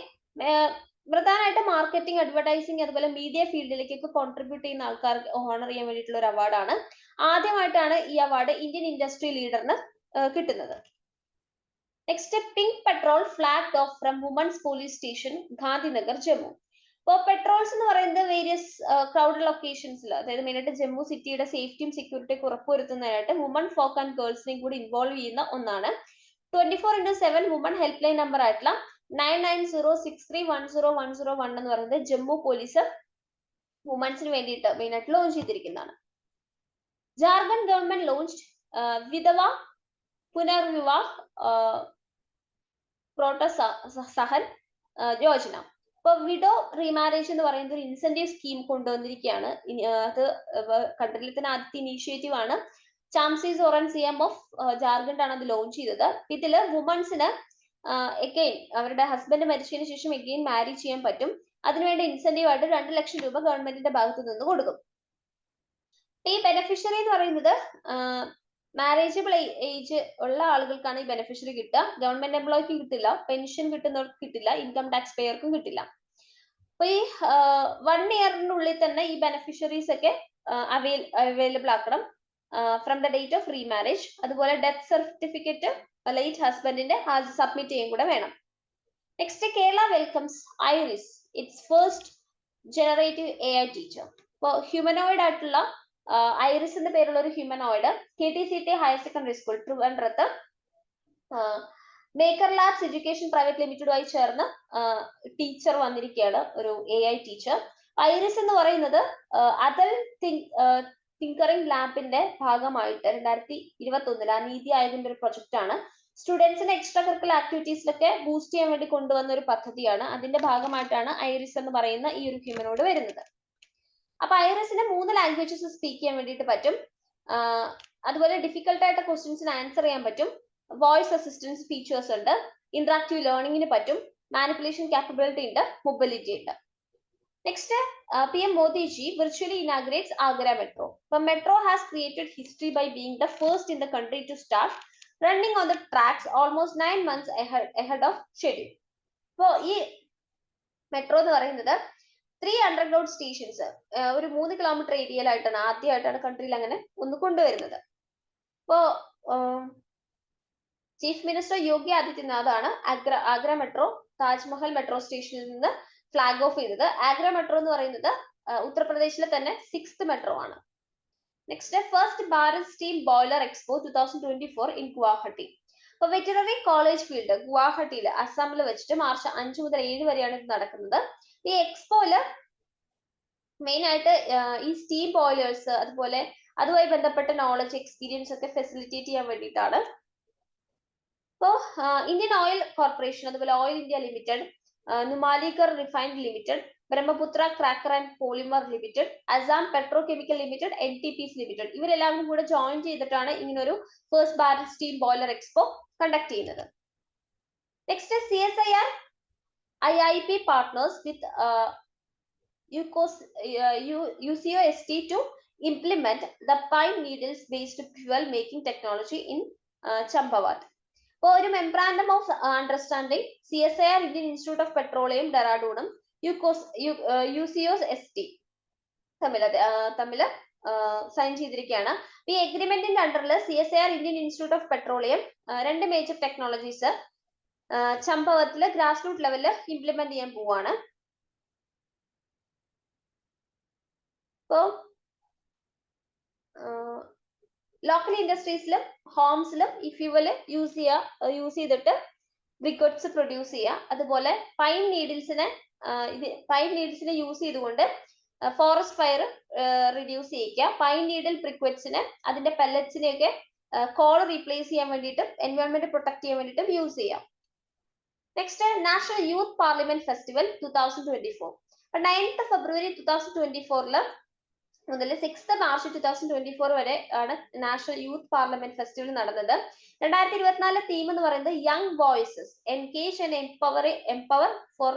പ്രധാനമായിട്ട് മാർക്കറ്റിംഗ്, അഡ്വർടൈസിംഗ്, അതുപോലെ മീഡിയ ഫീൽഡിലേക്കൊക്കെ കോൺട്രിബ്യൂട്ട് ചെയ്യുന്ന ആൾക്കാർക്ക് ഓണർ ചെയ്യാൻ വേണ്ടിയിട്ടുള്ള ഒരു അവാർഡാണ്. ആദ്യമായിട്ടാണ് ഈ അവാർഡ് ഇന്ത്യൻ ഇൻഡസ്ട്രി ലീഡറിന് കിട്ടുന്നത്. Next pink patrol flag off from women's police station Gandhinagar Jammu. ഇപ്പോൾ പെട്രോൾസ് എന്ന് പറയുന്നത് വേരിയസ് ക്രൗഡ് ലൊക്കേഷൻസിൽ, അതായത് മെയിനായിട്ട് ജമ്മു സിറ്റിയുടെ സേഫ്റ്റിയും സെക്യൂരിറ്റിയും ഉറപ്പുവരുത്തുന്നതിനായിട്ട് വുമൺ ഫോക്ക് ആൻഡ് ഗേൾസിനെയും കൂടി ഇൻവോൾവ് ചെയ്യുന്ന ഒന്നാണ്. 24/7 വുമൺ ഹെൽപ്പ് ലൈൻ നമ്പർ ആയിട്ടുള്ള 9906310101 എന്ന് പറയുന്നത് ജമ്മു പോലീസ് വുമൻസിന് വേണ്ടിയിട്ട് മെയിനായിട്ട് ലോഞ്ച് ചെയ്തിരിക്കുന്നതാണ്. ജാർഖണ്ഡ് ഗവൺമെന്റ് ലോഞ്ച്ഡ് വിധവ പുനർവിവാഹ് പ്രോത്സാഹൻ യോജന. ഇപ്പൊ വിഡോ റീമാരേജ് എന്ന് പറയുന്ന ഒരു ഇൻസെന്റീവ് സ്കീം കൊണ്ടുവന്നിരിക്കുകയാണ്. അത് കൺട്രിയിൽ തന്നെ ആദ്യത്തെ ഇനീഷ്യേറ്റീവ് ആണ്. ചാംസി സോറൻ CM ഓഫ് ജാർഖണ്ഡ് ആണ് അത് ലോഞ്ച് ചെയ്തത്. ഇതില് വുമൻസിന് എഗെയിൻ അവരുടെ ഹസ്ബൻഡ് മരിച്ചതിന് ശേഷം എഗെയിൻ മാരി ചെയ്യാൻ പറ്റും. അതിനുവേണ്ടി ഇൻസെന്റീവ് ആയിട്ട് 2 ലക്ഷം രൂപ ഗവൺമെന്റിന്റെ ഭാഗത്തു നിന്ന് കൊടുക്കും. ഈ ബെനിഫിഷ്യറി എന്ന് പറയുന്നത് മാരേജബിൾ ഏജ് ഉള്ള ആളുകൾക്കാണ് ഈ ബെനിഫിഷ്യറി കിട്ടുക. ഗവൺമെന്റ് എംപ്ലോയിക്കും കിട്ടില്ല, പെൻഷൻ കിട്ടുന്നവർക്ക് കിട്ടില്ല, ഇൻകം ടാക്സ് പേയർക്കും കിട്ടില്ല. അപ്പൊ ഈ 1 ഇയറിനുള്ളിൽ തന്നെ ഈ ബെനിഫിഷ്യറീസ് ഒക്കെ അവൈലബിൾ ആക്കണം from the date of remarriage. അതുപോലെ ഡെത്ത് സർട്ടിഫിക്കറ്റ് ലേറ്റ് ഹസ്ബൻഡിന്റെ സബ്മിറ്റ് ചെയ്യും കൂടെ വേണം. Next Kerala welcomes iris it's first generative AI teacher. ഇപ്പോൾ ഹ്യൂമനോയിഡ് ആയിട്ടുള്ള ഐറിസ് എന്ന പേരുള്ള ഒരു humanoid KTCT higher secondary school ട്രിവാൻഡ്രത്ത് മേക്കർ ലാബ്സ് എഡ്യൂക്കേഷൻ പ്രൈവറ്റ് ലിമിറ്റഡുമായി ചേർന്ന് ടീച്ചർ വന്നിരിക്കുകയാണ്, ഒരു AI ടീച്ചർ. ഐറിസ് എന്ന് പറയുന്നത് അതൽ തിങ്കറിംഗ് ലാബിന്റെ ഭാഗമായിട്ട് 2021 നീതി ആയോഗിന്റെ ഒരു പ്രൊജക്ട് ആണ്. സ്റ്റുഡൻസിന് എക്സ്ട്രാ കറിക്കുലർ ആക്ടിവിറ്റീസിലൊക്കെ ബൂസ്റ്റ് ചെയ്യാൻ വേണ്ടി കൊണ്ടുവന്ന ഒരു പദ്ധതിയാണ്. അതിന്റെ ഭാഗമായിട്ടാണ് ഐറിസ് എന്ന് പറയുന്ന ഈ ഒരു ഹ്യൂമനോട് വരുന്നത്. അപ്പൊ ഐറിസിന് 3 ലാംഗ്വേജസ് സ്പീക്ക് ചെയ്യാൻ വേണ്ടിയിട്ട് പറ്റും. അതുപോലെ ഡിഫിക്കൽട്ട് ആയിട്ട് ക്വസ്റ്റ്യൻസിന് ആൻസർ ചെയ്യാൻ പറ്റും. വോയിസ് അസിസ്റ്റൻസ് ഫീച്ചേഴ്സ് ഉണ്ട്. ഇന്ററാക്റ്റീവ് ലേണിംഗിന് പറ്റും. മാനിപ്പുലേഷൻ കാപ്പബിലിറ്റി ഉണ്ട്. മൊബിലിറ്റി ഉണ്ട്. Next, PM Modi ji virtually inaugurates Agra Metro. The metro has created history by being the first in the country to start running on the tracks almost 9 months ahead of schedule. So, this metro എന്ന് പറയുന്നത് 3 underground stations ഒരു 3 kilometre ഏരിയയിലായിട്ടാണ് ആദ്യമായിട്ടാണ് കൺട്രിയിൽ അങ്ങനെ ഒന്ന് കൊണ്ടുവരുന്നത്. ഇപ്പോൾ chief minister Yogi Adityanath ആണ് Agra metro Taj Mahal metro സ്റ്റേഷനിൽ നിന്ന് ഫ്ലാഗ് ഓഫ് ചെയ്തത്. ആഗ്ര മെട്രോ എന്ന് പറയുന്നത് ഉത്തർപ്രദേശിലെ തന്നെ 6th മെട്രോ ആണ്. Next first Bharat steam boiler expo 2024 in Guwahati. അപ്പൊ വെറ്ററിനറി കോളേജ് ഫീൽഡ് ഗുവാഹട്ടിയിൽ അസാമിൽ വെച്ചിട്ട് മാർച്ച് 5 മുതൽ 7 വരെയാണ് ഇത് നടക്കുന്നത്. ഈ എക്സ്പോയില് മെയിൻ ആയിട്ട് ഈ സ്റ്റീം ബോയിലേഴ്സ് അതുപോലെ അതുമായി ബന്ധപ്പെട്ട നോളജ് എക്സ്പീരിയൻസ് ഒക്കെ ഫെസിലിറ്റേറ്റ് ചെയ്യാൻ വേണ്ടിയിട്ടാണ്. ഇപ്പോൾ ഇന്ത്യൻ ഓയിൽ കോർപ്പറേഷൻ അതുപോലെ oil India limited Numaligarh Refined Limited, Brahmaputra Cracker and Polymer Limited, Assam Petrochemical Limited, NTPC Limited. ഇവരെല്ലാവരും കൂടെ ജോയിൻ ചെയ്തിട്ടാണ് ഇങ്ങനൊരു first barrel steam boiler expo conduct ചെയ്യുന്നത്. Next CSIR IIP partners with UCOST to implement the pine needles based fuel making technology in Champawat. For a memorandum of understanding, CSIR Indian Institute of Petroleum Dehradunum UCOST തമ്മിൽ sign ചെയ്തിരിക്കുകയാണ്. ഈ എഗ്രിമെന്റിന്റെ അണ്ടറിൽ CSIR Indian Institute of Petroleum രണ്ട് major technologies ചമ്പവത്തില് grass root ലെവലിൽ implement ചെയ്യാൻ പോവാണ്. അപ്പോൾ local ഇൻഡസ്ട്രീസിലും ഹോംസിലും ഈ ഫ്യൂവല് യൂസ് ചെയ്തിട്ട് ബ്രിക്വറ്റ്സ് പ്രൊഡ്യൂസ് ചെയ്യുക. അതുപോലെ പൈൻ നീഡിൽസിനെ യൂസ് ചെയ്തുകൊണ്ട് ഫോറസ്റ്റ് ഫയർ റിഡ്യൂസ് ചെയ്യിക്കുക. പൈൻ നീഡിൽ ബ്രിക്വറ്റ്സിനെ അതിന്റെ പെല്ലറ്റ്സിനെയൊക്കെ കോൾ റീപ്ലേസ് ചെയ്യാൻ വേണ്ടിയിട്ടും എൻവയോൺമെന്റ് പ്രൊട്ടക്ട് ചെയ്യാൻ വേണ്ടിയിട്ടും യൂസ് ചെയ്യാം. Next national youth parliament festival 2024. 9th February 2024 മുതൽ 6th March 2024 വരെ ആണ് നാഷണൽ യൂത്ത് പാർലമെന്റ് ഫെസ്റ്റിവൽ നടന്നത്. 2024 തീം എന്ന് പറയുന്നത് young voices engage and empower for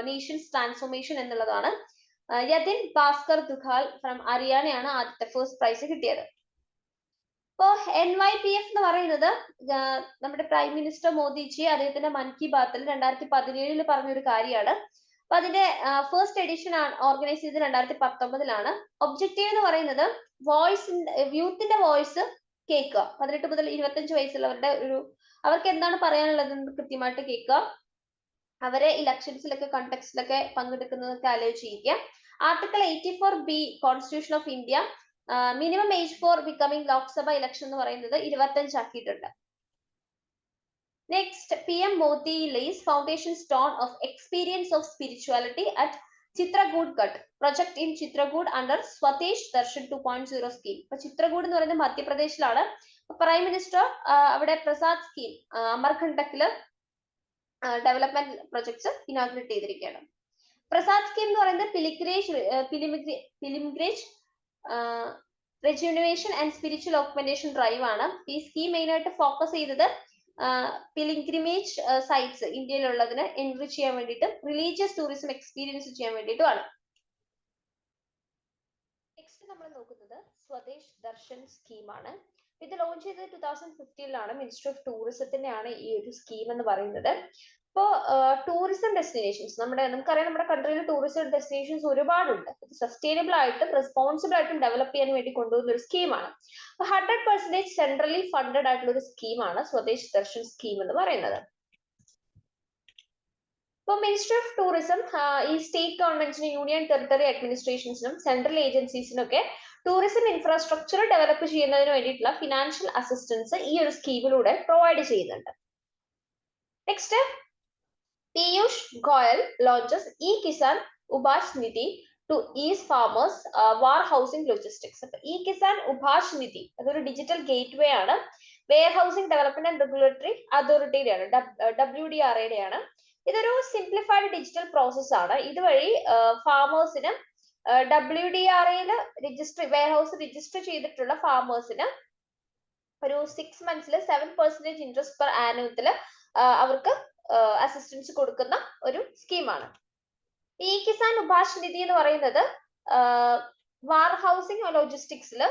nations transformation എന്നുള്ളതാണ്. യതിൻ ഭാസ്കർ ദുഖാൽ ഫ്രം ഹരിയാനയാണ് ആദ്യത്തെ ഫസ്റ്റ് പ്രൈസ് കിട്ടിയത്. ഇപ്പോ NYPF എന്ന് പറയുന്നത് നമ്മുടെ പ്രൈം മിനിസ്റ്റർ മോദിജി അദ്ദേഹത്തിന്റെ മൻ കി ബാത്തിൽ 2017 പറഞ്ഞൊരു കാര്യമാണ്. അപ്പൊ അതിന്റെ ഫസ്റ്റ് എഡിഷൻ ഓർഗനൈസ് ചെയ്ത് 2019 ഒബ്ജക്റ്റീവ് എന്ന് പറയുന്നത് യൂത്തിന്റെ വോയിസ് കേൾക്കുക. 18 മുതൽ 25 വയസ്സുള്ളവരുടെ അവർക്ക് എന്താണ് പറയാനുള്ളതെന്ന് കൃത്യമായിട്ട് കേൾക്കുക. അവരെ ഇലക്ഷൻസിലൊക്കെ കണ്ടക്സ്റ്റിലൊക്കെ പങ്കെടുക്കുന്നതൊക്കെ ആലോചിക്കുക. Article 84B constitution of India minimum age for becoming Lok Sabha election എന്ന് പറയുന്നത് 25 ആക്കിയിട്ടുണ്ട്. Next, PM Modi lays foundation stone of experience of spirituality at Chitragood Cut project in Chitragood under Swadesh Darshan 2.0 scheme. അപ്പോൾ ചിത്രകൂട് എന്ന് പറയുന്നത് മധ്യപ്രദേശിലാണ്. പ്രൈം മിനിസ്റ്റർ അവിടെ PRASHAD scheme അമർകണ്ടക്കില് development projects inaugurate ചെയ്തിരിക്കുകയാണ്. PRASHAD scheme എന്ന് പറയുന്നത് pilgrimage rejuvenation and spiritual augmentation drive ആണ്. ഈ സ്കീം മെയിൻ ആയിട്ട് ഫോക്കസ് ചെയ്തത് പിലിഗ്രിമേജ് സൈറ്റ്സ് ഇന്ത്യയിലുള്ളതിന് എൻറിച്ച് ചെയ്യാൻ വേണ്ടിയിട്ട് റിലീജിയസ് ടൂറിസം എക്സ്പീരിയൻസ് ചെയ്യാൻ വേണ്ടിയിട്ടുമാണ്. നെക്സ്റ്റ് നമ്മൾ നോക്കുന്നത് സ്വദേശ് ദർശൻ സ്കീമാണ്. ഇത് ലോഞ്ച് ചെയ്തത് 2015 മിനിസ്ട്രി ഓഫ് ടൂറിസത്തിന്റെയാണ് ഈ ഒരു സ്കീം എന്ന് പറയുന്നത്. ഇപ്പോൾ ടൂറിസം ഡെസ്റ്റിനേഷൻസ് നമുക്കറിയാം നമ്മുടെ കൺട്രിയിൽ ടൂറിസം ഡെസ്റ്റിനേഷൻസ് ഒരുപാടുണ്ട്. സസ്റ്റൈനബിൾ ആയിട്ടും റെസ്പോൺസിബിൾ ആയിട്ടും ഡെവലപ്പ് ചെയ്യാൻ വേണ്ടി കൊണ്ടുവന്ന ഒരു സ്കീമാണ്. 100% സെൻട്രലി ഫണ്ടഡ് ആയിട്ടുള്ള ഒരു സ്കീമാണ് സ്വദേശ് ദർശൻ സ്കീം എന്ന് പറയുന്നത്. ഇപ്പോൾ മിനിസ്ട്രി ഓഫ് ടൂറിസം ഈ സ്റ്റേറ്റ് ഗവൺമെന്റ്സിനും യൂണിയൻ ടെറിട്ടറി അഡ്മിനിസ്ട്രേഷൻസിനും സെൻട്രൽ ഏജൻസീസിനൊക്കെ ടൂറിസം ഇൻഫ്രാസ്ട്രക്ചർ ഡെവലപ്പ് ചെയ്യുന്നതിന് വേണ്ടിയിട്ടുള്ള ഫിനാൻഷ്യൽ അസിസ്റ്റൻസ് ഈ ഒരു സ്കീമിലൂടെ പ്രൊവൈഡ് ചെയ്യുന്നുണ്ട്. Next, Piyush Goyal launches E-Kisan Ubhash Nidhi to ease farmers warehousing logistics. E-Kisan Ubhash Nidhi അതൊരു ഡിജിറ്റൽ ഗേറ്റ്വേ ആണ്. വെയർഹൗസിംഗ് ഡെവലപ്മെന്റ് ആൻഡ് റെഗുലേറ്ററി അതോറിറ്റിയുടെയാണ്, WDRAയുടെയാണ്. ഇതൊരു സിംപ്ലിഫൈഡ് ഡിജിറ്റൽ പ്രോസസ് ആണ്. ഇതുവഴി ഫാമേഴ്സിന് WDRAയിൽ വെയർഹൗസ് രജിസ്റ്റർ ചെയ്തിട്ടുള്ള ഫാമേഴ്സിന് ഒരു 6 months 7% ഇൻട്രസ്റ്റ് പെർ ആനുവത്തിൽ അവർക്ക് അസിസ്റ്റൻസ് കൊടുക്കുന്ന ഒരു സ്കീമാണ്. ഈ കിസാൻ ഉപാഷ് നിധി എന്ന് പറയുന്നത് വാർ ഹൗസിംഗ് ലോജിസ്റ്റിക്സിൽ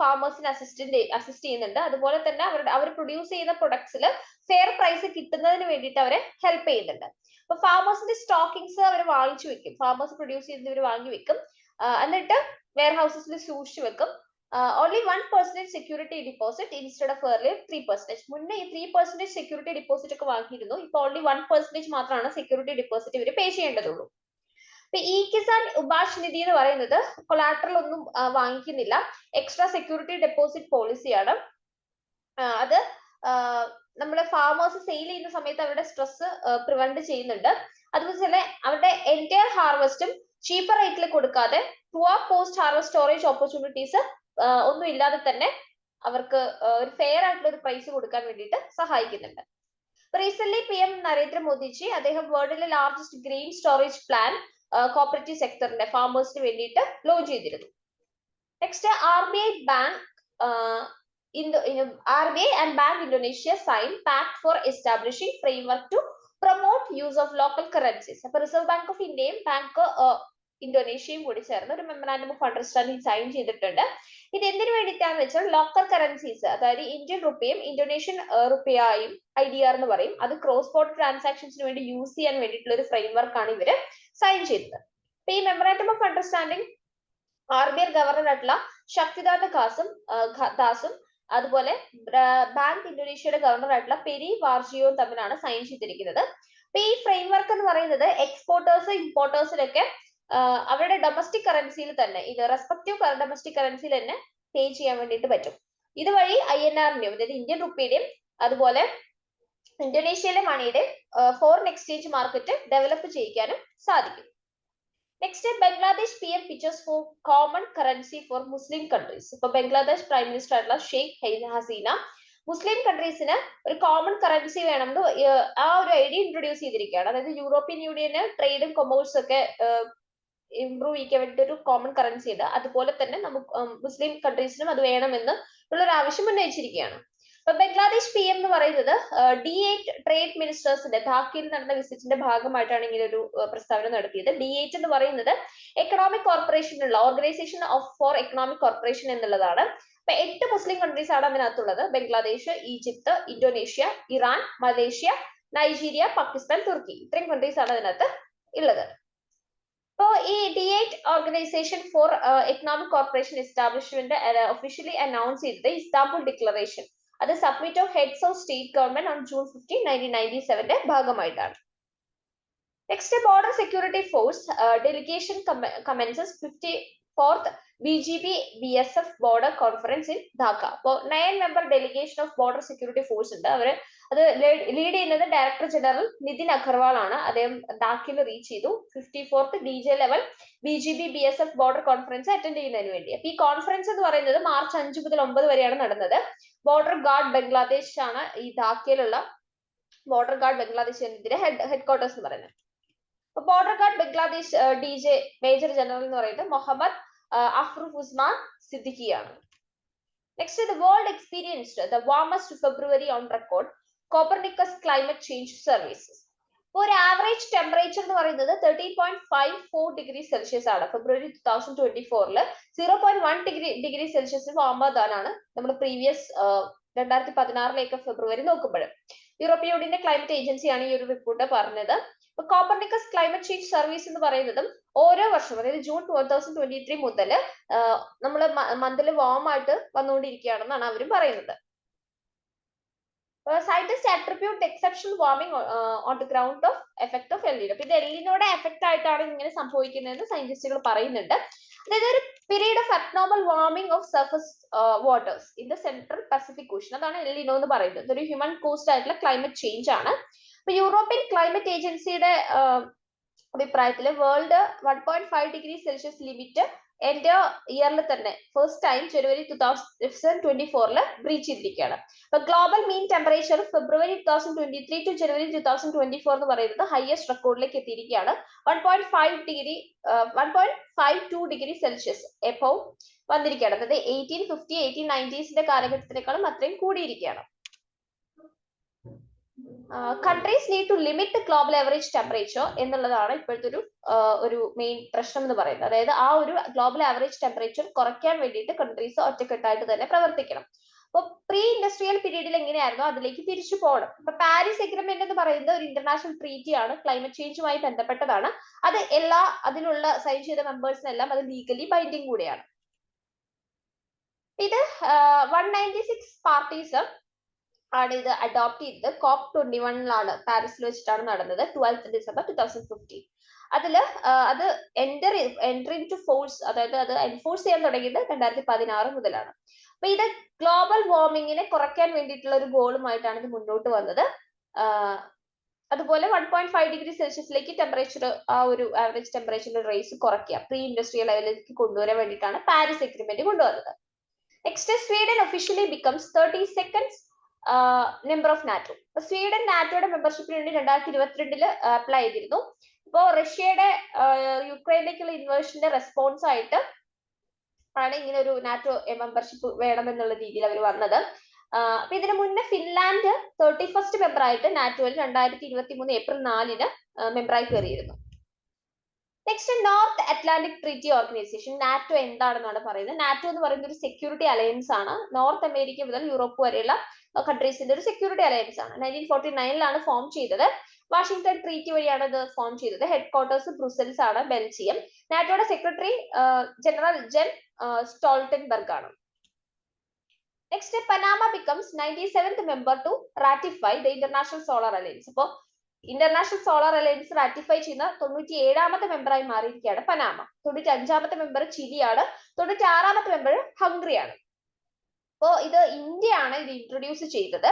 ഫാമേഴ്സിന് അസിസ്റ്റ് ചെയ്യുന്നുണ്ട്. അതുപോലെ തന്നെ അവർ പ്രൊഡ്യൂസ് ചെയ്യുന്ന പ്രൊഡക്ട്സിൽ ഫെയർ പ്രൈസ് കിട്ടുന്നതിന് വേണ്ടിയിട്ട് അവരെ ഹെൽപ്പ് ചെയ്യുന്നുണ്ട്. അപ്പൊ ഫാമേഴ്സിന്റെ സ്റ്റോക്കിങ്സ് അവർ വാങ്ങിച്ചു വെക്കും. ഫാമേഴ്സ് പ്രൊഡ്യൂസ് ചെയ്യുന്നത് ഇവർ വാങ്ങി വെക്കും, എന്നിട്ട് വെയർ ഹൗസസിൽ സൂക്ഷിച്ചു വെക്കും. Only 1% security deposit instead of earlier 3%. മുന്നേ ഈ 3% സെക്യൂരിറ്റി ഡിപ്പോസിറ്റ് ഒക്കെ വാങ്ങിയിരുന്നു. ഇപ്പൊ ഓൺലി 1% മാത്രമാണ് സെക്യൂരിറ്റി ഡിപ്പോസിറ്റ് ഇവർ പേ ചെയ്യേണ്ടതുള്ളൂ. ഇപ്പൊ ഈ കിസാൻ ഉപാഷ് നിധി എന്ന് പറയുന്നത് കൊളാട്രൽ ഒന്നും വാങ്ങിക്കുന്നില്ല, എക്സ്ട്രാ സെക്യൂരിറ്റി ഡെപ്പോസിറ്റ് പോളിസിയാണ്. അത് നമ്മുടെ ഫാമേഴ്സ് സെയിൽ ചെയ്യുന്ന സമയത്ത് അവരുടെ സ്ട്രെസ് പ്രിവെന്റ് ചെയ്യുന്നുണ്ട്. അതുപോലെ തന്നെ അവരുടെ എൻറ്റയർ ഹാർവെസ്റ്റും ചീപ്പർ റേറ്റിൽ കൊടുക്കാതെ പോസ്റ്റ് ഹാർവെസ്റ്റ് സ്റ്റോറേജ് ഓപ്പർച്യൂണിറ്റീസ് ഒന്നും ഇല്ലാതെ തന്നെ അവർക്ക് ഒരു ഫെയർ ആയിട്ടുള്ള ഒരു പ്രൈസ് കൊടുക്കാൻ വേണ്ടിയിട്ട് സഹായിക്കുന്നുണ്ട്. റീസെന്റ് PM നരേന്ദ്രമോദിജി അദ്ദേഹം വേൾഡിലെ largest grain storage plan cooperative സെക്ടറിന്റെ ഫാമേഴ്സിന് വേണ്ടിയിട്ട് ലോഞ്ച് ചെയ്തിരുന്നു. Next RBI and Bank Indonesia signed pact for establishing framework to promote use of local currencies. അപ്പൊ റിസർവ് ബാങ്ക് ഓഫ് ഇന്ത്യയും ബാങ്ക് ഇന്തോനേഷ്യയും കൂടി ചേർന്ന് ഒരു മെമ്മറാൻഡം ഓഫ് അണ്ടർസ്റ്റാൻഡിംഗ് സൈൻ ചെയ്തിട്ടുണ്ട്. ഇത് എന്തിനു വേണ്ടിയിട്ടാന്ന് വെച്ചാൽ ലോക്കൽ കറൻസീസ്, അതായത് ഇന്ത്യൻ റുപ്പിയും ഇന്തോനേഷ്യൻ റുപ്പിയായും IDR എന്ന് പറയും, അത് ക്രോസ് ബോർഡർ ട്രാൻസാക്ഷൻസിന് വേണ്ടി യൂസ് ചെയ്യാൻ വേണ്ടിയിട്ടുള്ള ഒരു ഫ്രെയിംവർക്ക് ആണ് ഇവര് സൈൻ ചെയ്തത്. അപ്പൊ ഈ memorandum of understanding RBI governor ആയിട്ടുള്ള ശക്തികാന്ത ദാസും അതുപോലെ ബാങ്ക് ഇന്തോനേഷ്യയുടെ ഗവർണർ ആയിട്ടുള്ള പെരി വാർജിയോയും തമ്മിലാണ് സൈൻ ചെയ്തിരിക്കുന്നത്. അപ്പൊ ഈ ഫ്രെയിംവർക്ക് എന്ന് പറയുന്നത് എക്സ്പോർട്ടേഴ്സ് ഇമ്പോർട്ടേഴ്സിനൊക്കെ അവരുടെ ഡൊമസ്റ്റിക് കറൻസിയിൽ തന്നെ, ഇത് റെസ്പെക്റ്റീവ് ഡൊമസ്റ്റിക് കറൻസിയിൽ തന്നെ പേ ചെയ്യാൻ വേണ്ടിയിട്ട് പറ്റും. ഇതുവഴി INR-ന്റെയും അതായത് ഇന്ത്യൻ റുപ്പിയുടെയും അതുപോലെ ഇന്തോനേഷ്യയിലെ മണിയുടെ ഫോറിൻ എക്സ്ചേഞ്ച് മാർക്കറ്റ് ഡെവലപ്പ് ചെയ്യിക്കാനും സാധിക്കും. Next Bangladesh PM pitches for common currency for Muslim countries. ഇപ്പൊ ബംഗ്ലാദേശ് പ്രൈം മിനിസ്റ്റർ ആയിട്ടുള്ള ഷെയ്ഖ് ഹസീന മുസ്ലിം കൺട്രീസിന് ഒരു കോമൺ കറൻസി വേണമെന്ന് ആ ഒരു ഐഡിയ ഇൻട്രൊഡ്യൂസ് ചെയ്തിരിക്കുകയാണ്. അതായത് യൂറോപ്യൻ യൂണിയന് ട്രേഡും കൊമേഴ്സും ഒക്കെ ഇംപ്രൂവ് ചെയ്യാൻ വേണ്ടിയിട്ട് ഒരു കോമൺ കറൻസി ഉണ്ട്. അതുപോലെ തന്നെ നമുക്ക് മുസ്ലിം കൺട്രീസിനും അത് വേണമെന്ന് ഉള്ളൊരു ആവശ്യം ഉന്നയിച്ചിരിക്കുകയാണ്. അപ്പൊ ബംഗ്ലാദേശ് PM എന്ന് പറയുന്നത് D8 ട്രേഡ് മിനിസ്റ്റേഴ്സിന്റെ ധാക്കയിൽ നടന്ന വിസിറ്റിന്റെ ഭാഗമായിട്ടാണ് ഇങ്ങനെ ഒരു പ്രസ്താവന നടത്തിയത്. D8 എന്ന് പറയുന്നത് എക്കണോമിക് കോർപ്പറേഷനുള്ള ഓർഗനൈസേഷൻ ഫോർ എക്കണോമിക് കോർപ്പറേഷൻ എന്നുള്ളതാണ്. അപ്പൊ 8 മുസ്ലിം കൺട്രീസ് ആണ് അതിനകത്തുള്ളത്. Bangladesh, Egypt, Indonesia, Iran, Malaysia, Nigeria, Pakistan, തുർക്കി, ഇത്രയും കൺട്രീസ് ആണ് അതിനകത്ത് ഉള്ളത്. അപ്പോൾ ഈ D8 organisation for economic corporation establishment officially announce ചെയ്തത് ഇസ്താംബുൾ ഡിക്ലറേഷൻ, അത് submit of heads of state government on June 15, 1997 ഭാഗമായിട്ടാണ്. നെക്സ്റ്റ് border security force delegation commences 54th BGP BSF border conference in Dhaka. അപ്പോൾ 9 member delegation of border security force ഉണ്ട്. അത് lead ചെയ്യുന്നത് director general Nitin Agarwal ആണ്. അദ്ദേഹം ധാക്കയിൽ റീച്ച് ചെയ്തു 54th DJ level BGP BSF border conference attend ചെയ്യുന്നതിന് വേണ്ടി. അപ്പൊ ഈ കോൺഫറൻസ് എന്ന് പറയുന്നത് മാർച്ച് 5 മുതൽ 9 വരെയാണ് നടന്നത്. ബോർഡർ ഗാർഡ് ബംഗ്ലാദേശ് ആണ് ഈ ധാക്കയിലുള്ള ബോർഡർ ഗാർഡ് ബംഗ്ലാദേശിന്റെ ഹെഡ്ക്വാർട്ടേഴ്സ് എന്ന് പറയുന്നത്. Border guard Bangladesh DJ major general എന്ന് പറയുന്നത് മുഹമ്മദ് അഫ്രൂഫ് ഉസ്മാൻ സിദ്ദിഖിയാണ്. Next the world experienced the warmest February on record Copernicus climate change services. ഒരു ആവറേജ് ടെമ്പറേച്ചർ എന്ന് പറയുന്നത് 13.54 ഡിഗ്രി സെൽഷ്യസ് ആണ്. ഫെബ്രുവരി 2024 0.1 ഡിഗ്രി സെൽഷ്യസ് വാർമതാണ് നമ്മൾ പ്രീവിയസ് 2016 ഫെബ്രുവരി നോക്കുമ്പോൾ. യൂറോപ്യൻ യൂണിയന്റെ ക്ലൈമറ്റ് ഏജൻസിയാണ് ഈ ഒരു റിപ്പോർട്ട് പറഞ്ഞത്. കോപ്പർനിക്കസ് ക്ലൈമറ്റ് ചേഞ്ച് സർവീസ് എന്ന് പറയുന്നതും ഓരോ വർഷവും, അതായത് ജൂൺ 2023 മുതൽ നമ്മൾ മന്തിൽ വാം ആയിട്ട് വന്നുകൊണ്ടിരിക്കുകയാണെന്നാണ് അവരും പറയുന്നത്. Scientists attribute exceptional warming on the ground of effect of El Nino. അപ്പൊ ഇത് El Ninoയുടെ എഫക്റ്റ് ആയിട്ടാണ് ഇങ്ങനെ സംഭവിക്കുന്നതെന്ന് സയന്റിസ്റ്റുകൾ പറയുന്നുണ്ട്. അതായത് ഒരു period of abnormal warming of surface waters in the central Pacific ocean, അതാണ് El Nino എന്ന് പറയുന്നത്. ഇതൊരു ഹ്യൂമൻ കോസ്ഡ് ആയിട്ടുള്ള ക്ലൈമറ്റ് ചേഞ്ച് ആണ്. അപ്പൊ യൂറോപ്യൻ ക്ലൈമറ്റ് ഏജൻസിയുടെ അഭിപ്രായത്തിൽ വേൾഡ് 1.5 ഡിഗ്രി സെൽഷ്യസ് ലിമിറ്റ് എന്റെ ഇയറിൽ തന്നെ ഫസ്റ്റ് ടൈം ജനുവരി 2024 ബ്രീച്ച് ചെയ്തിരിക്കുകയാണ്. അപ്പൊ global mean temperature February 2023 to January 2024 എന്ന് പറയുന്നത് ഹയസ്റ്റ് റെക്കോർഡിലേക്ക് എത്തിയിരിക്കുകയാണ്. 1.52 ഡിഗ്രി സെൽഷ്യസ് എബവ് വന്നിരിക്കുകയാണ്. അതായത് 1850 1890s കാലഘട്ടത്തിനേക്കാളും അത്രയും കൂടിയിരിക്കുകയാണ്. Countries need to limit global average temperature എന്നുള്ളതാണ് ഇപ്പോഴത്തെ ഒരു മെയിൻ പ്രശ്നം എന്ന് പറയുന്നത്. അതായത് ആ ഒരു ഗ്ലോബൽ ആവറേജ് ടെമ്പറേച്ചർ കുറയ്ക്കാൻ വേണ്ടിയിട്ട് കൺട്രീസ് ഒറ്റക്കെട്ടായിട്ട് തന്നെ പ്രവർത്തിക്കണം. അപ്പൊ പ്രീ ഇൻഡസ്ട്രിയൽ പീരീഡിൽ എങ്ങനെയായിരുന്നോ അതിലേക്ക് തിരിച്ചു പോകണം. അപ്പൊ പാരീസ് എഗ്രിമെന്റ് എന്ന് പറയുന്നത് ഒരു ഇന്റർനാഷണൽ ട്രീറ്റി ആണ്, ക്ലൈമറ്റ് ചേഞ്ചുമായി ബന്ധപ്പെട്ടതാണ്. അത് അതിലുള്ള സൈൻ ചെയ്ത മെമ്പേഴ്സിനെല്ലാം അത് ലീഗലി ബൈൻഡിങ് കൂടിയാണ്. ഇത് 196 പാർട്ടീസ് ആണ് ഇത് അഡോപ്റ്റ് ചെയ്തത്. COP21 പാരീസിൽ വെച്ചിട്ടാണ് നടന്നത് 12th December 2015. അത് എൻട്രി ടു ഫോഴ്സ്, അതായത് അത് എൻഫോഴ്സ് ചെയ്യാൻ തുടങ്ങിയത് 2016 മുതലാണ്. അപ്പൊ ഇത് ഗ്ലോബൽ വാർമിങ്ങിനെ കുറയ്ക്കാൻ വേണ്ടിയിട്ടുള്ള ഒരു ഗോളുമായിട്ടാണ് ഇത് മുന്നോട്ട് വന്നത്. അതുപോലെ 1.5 ഡിഗ്രി സെൽഷ്യസിലേക്ക് ടെമ്പറേച്ചർ, ആ ഒരു ആവറേജ് ടെമ്പറേച്ചറിന്റെ റേസ് കുറയ്ക്കുക, പ്രീ ഇൻഡസ്ട്രിയൽ ലെവലിലേക്ക് കൊണ്ടുവരാൻ വേണ്ടിയിട്ടാണ് പാരീസ് എഗ്രിമെന്റ് കൊണ്ടുവന്നത്. Next, Sweden officially becomes 32nd member of NATO. Sweden നാറ്റോയുടെ മെമ്പർഷിപ്പിന് വേണ്ടി 2022 അപ്ലൈ ചെയ്തിരുന്നു. ഇപ്പോൾ റഷ്യയുടെ യുക്രൈനിലേക്കുള്ള ഇൻവേഷന്റെ റെസ്പോൺസ് ആയിട്ട് ആണ് ഇങ്ങനെ ഒരു നാറ്റോ മെമ്പർഷിപ്പ് വേണമെന്നുള്ള രീതിയിൽ അവർ വന്നത്. അപ്പൊ ഇതിനു മുന്നേ ഫിൻലാൻഡ് 31st മെമ്പർ ആയിട്ട് നാറ്റോയിൽ 2023 ഏപ്രിൽ 4 മെമ്പറായി കയറിയിരുന്നു. Next north Atlantic treaty organisation. NATO എന്താണെന്നാണ് പറയുന്നത്. നാറ്റോ എന്ന് പറയുന്നത് ഒരു സെക്യൂരിറ്റി അലയൻസ് ആണ്. നോർത്ത് അമേരിക്ക മുതൽ യൂറോപ്പ് വരെയുള്ള കൺട്രീസിന്റെ ഒരു സെക്യൂരിറ്റി അലയൻസ് ആണ്. 1949 ഫോം ചെയ്തത്. വാഷിംഗ്ടൺ ട്രീറ്റി വഴിയാണ് ഇത് ഫോം ചെയ്തത്. ഹെഡ് ക്വാർട്ടേഴ്സ് ബ്രുസൽസ് ആണ്, ബെൽജിയം. നാറ്റോയുടെ സെക്രട്ടറി ജനറൽ ജെൻ സ്റ്റോൾട്ടൻബർഗ് ആണ്. Next Panama becomes 97th member to ratify the international solar alliance. അപ്പോൾ ഇന്റർനാഷണൽ സോളാർ അലയൻസ് റാറ്റിഫൈ ചെയ്യുന്ന 97ാമത്തെ മെമ്പറായി മാറിയിരിക്കുകയാണ് പനാമ. 95ാമത്തെ മെമ്പർ ചിലിയാണ്. 96ാമത്തെ മെമ്പർ ഹംഗറിയാണ്. അപ്പോ ഇത് ഇന്ത്യയാണ് ഇത് ഇൻട്രൊഡ്യൂസ് ചെയ്തത്.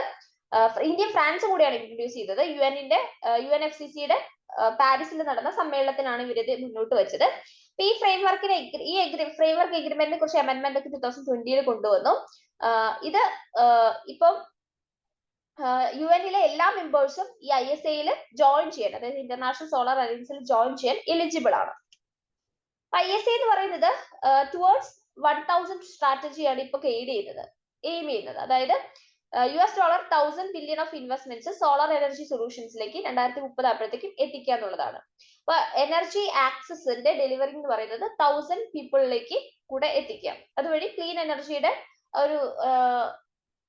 ഇന്ത്യ ഫ്രാൻസ് കൂടിയാണ് ഇൻട്രൊഡ്യൂസ് ചെയ്തത്. UNFCCയുടെ പാരീസിൽ നടന്ന സമ്മേളനത്തിനാണ് ഇവരിത് മുന്നോട്ട് വെച്ചത്. ഈ ഫ്രെയിംവർക്കിനെ ഫ്രെയിംവർക്ക് എഗ്രിമെന്റിനെ കുറിച്ച് അമെന്റ്മെന്റ് ഒക്കെ 2020 കൊണ്ടുവന്നു. ഇത് ഇപ്പം UN എല്ലാ മെമ്പേഴ്സും ഈ ISA ജോയിൻ ചെയ്യാൻ, അതായത് ഇന്റർനാഷണൽ സോളാർ അലയൻസിൽ ജോയിൻ ചെയ്യാൻ എലിജിബിൾ ആണ്. ISA എന്ന് പറയുന്നത് ടുവേർഡ്സ് 1000 സ്ട്രാറ്റജിയാണ് ഇപ്പൊ എയിം ചെയ്യുന്നത്. അതായത് $1,000 billion of investments solar energy സൊല്യൂഷൻസിലേക്ക് 2030 ആകുമ്പോഴത്തേക്കും എത്തിക്കുക എന്നുള്ളതാണ്. അപ്പൊ എനർജി ആക്സസിന്റെ ഡെലിവറി എന്ന് പറയുന്നത് 1000 പീപ്പിളിലേക്ക് കൂടെ എത്തിക്കാം. അതുവഴി ക്ലീൻ എനർജിയുടെ ഒരു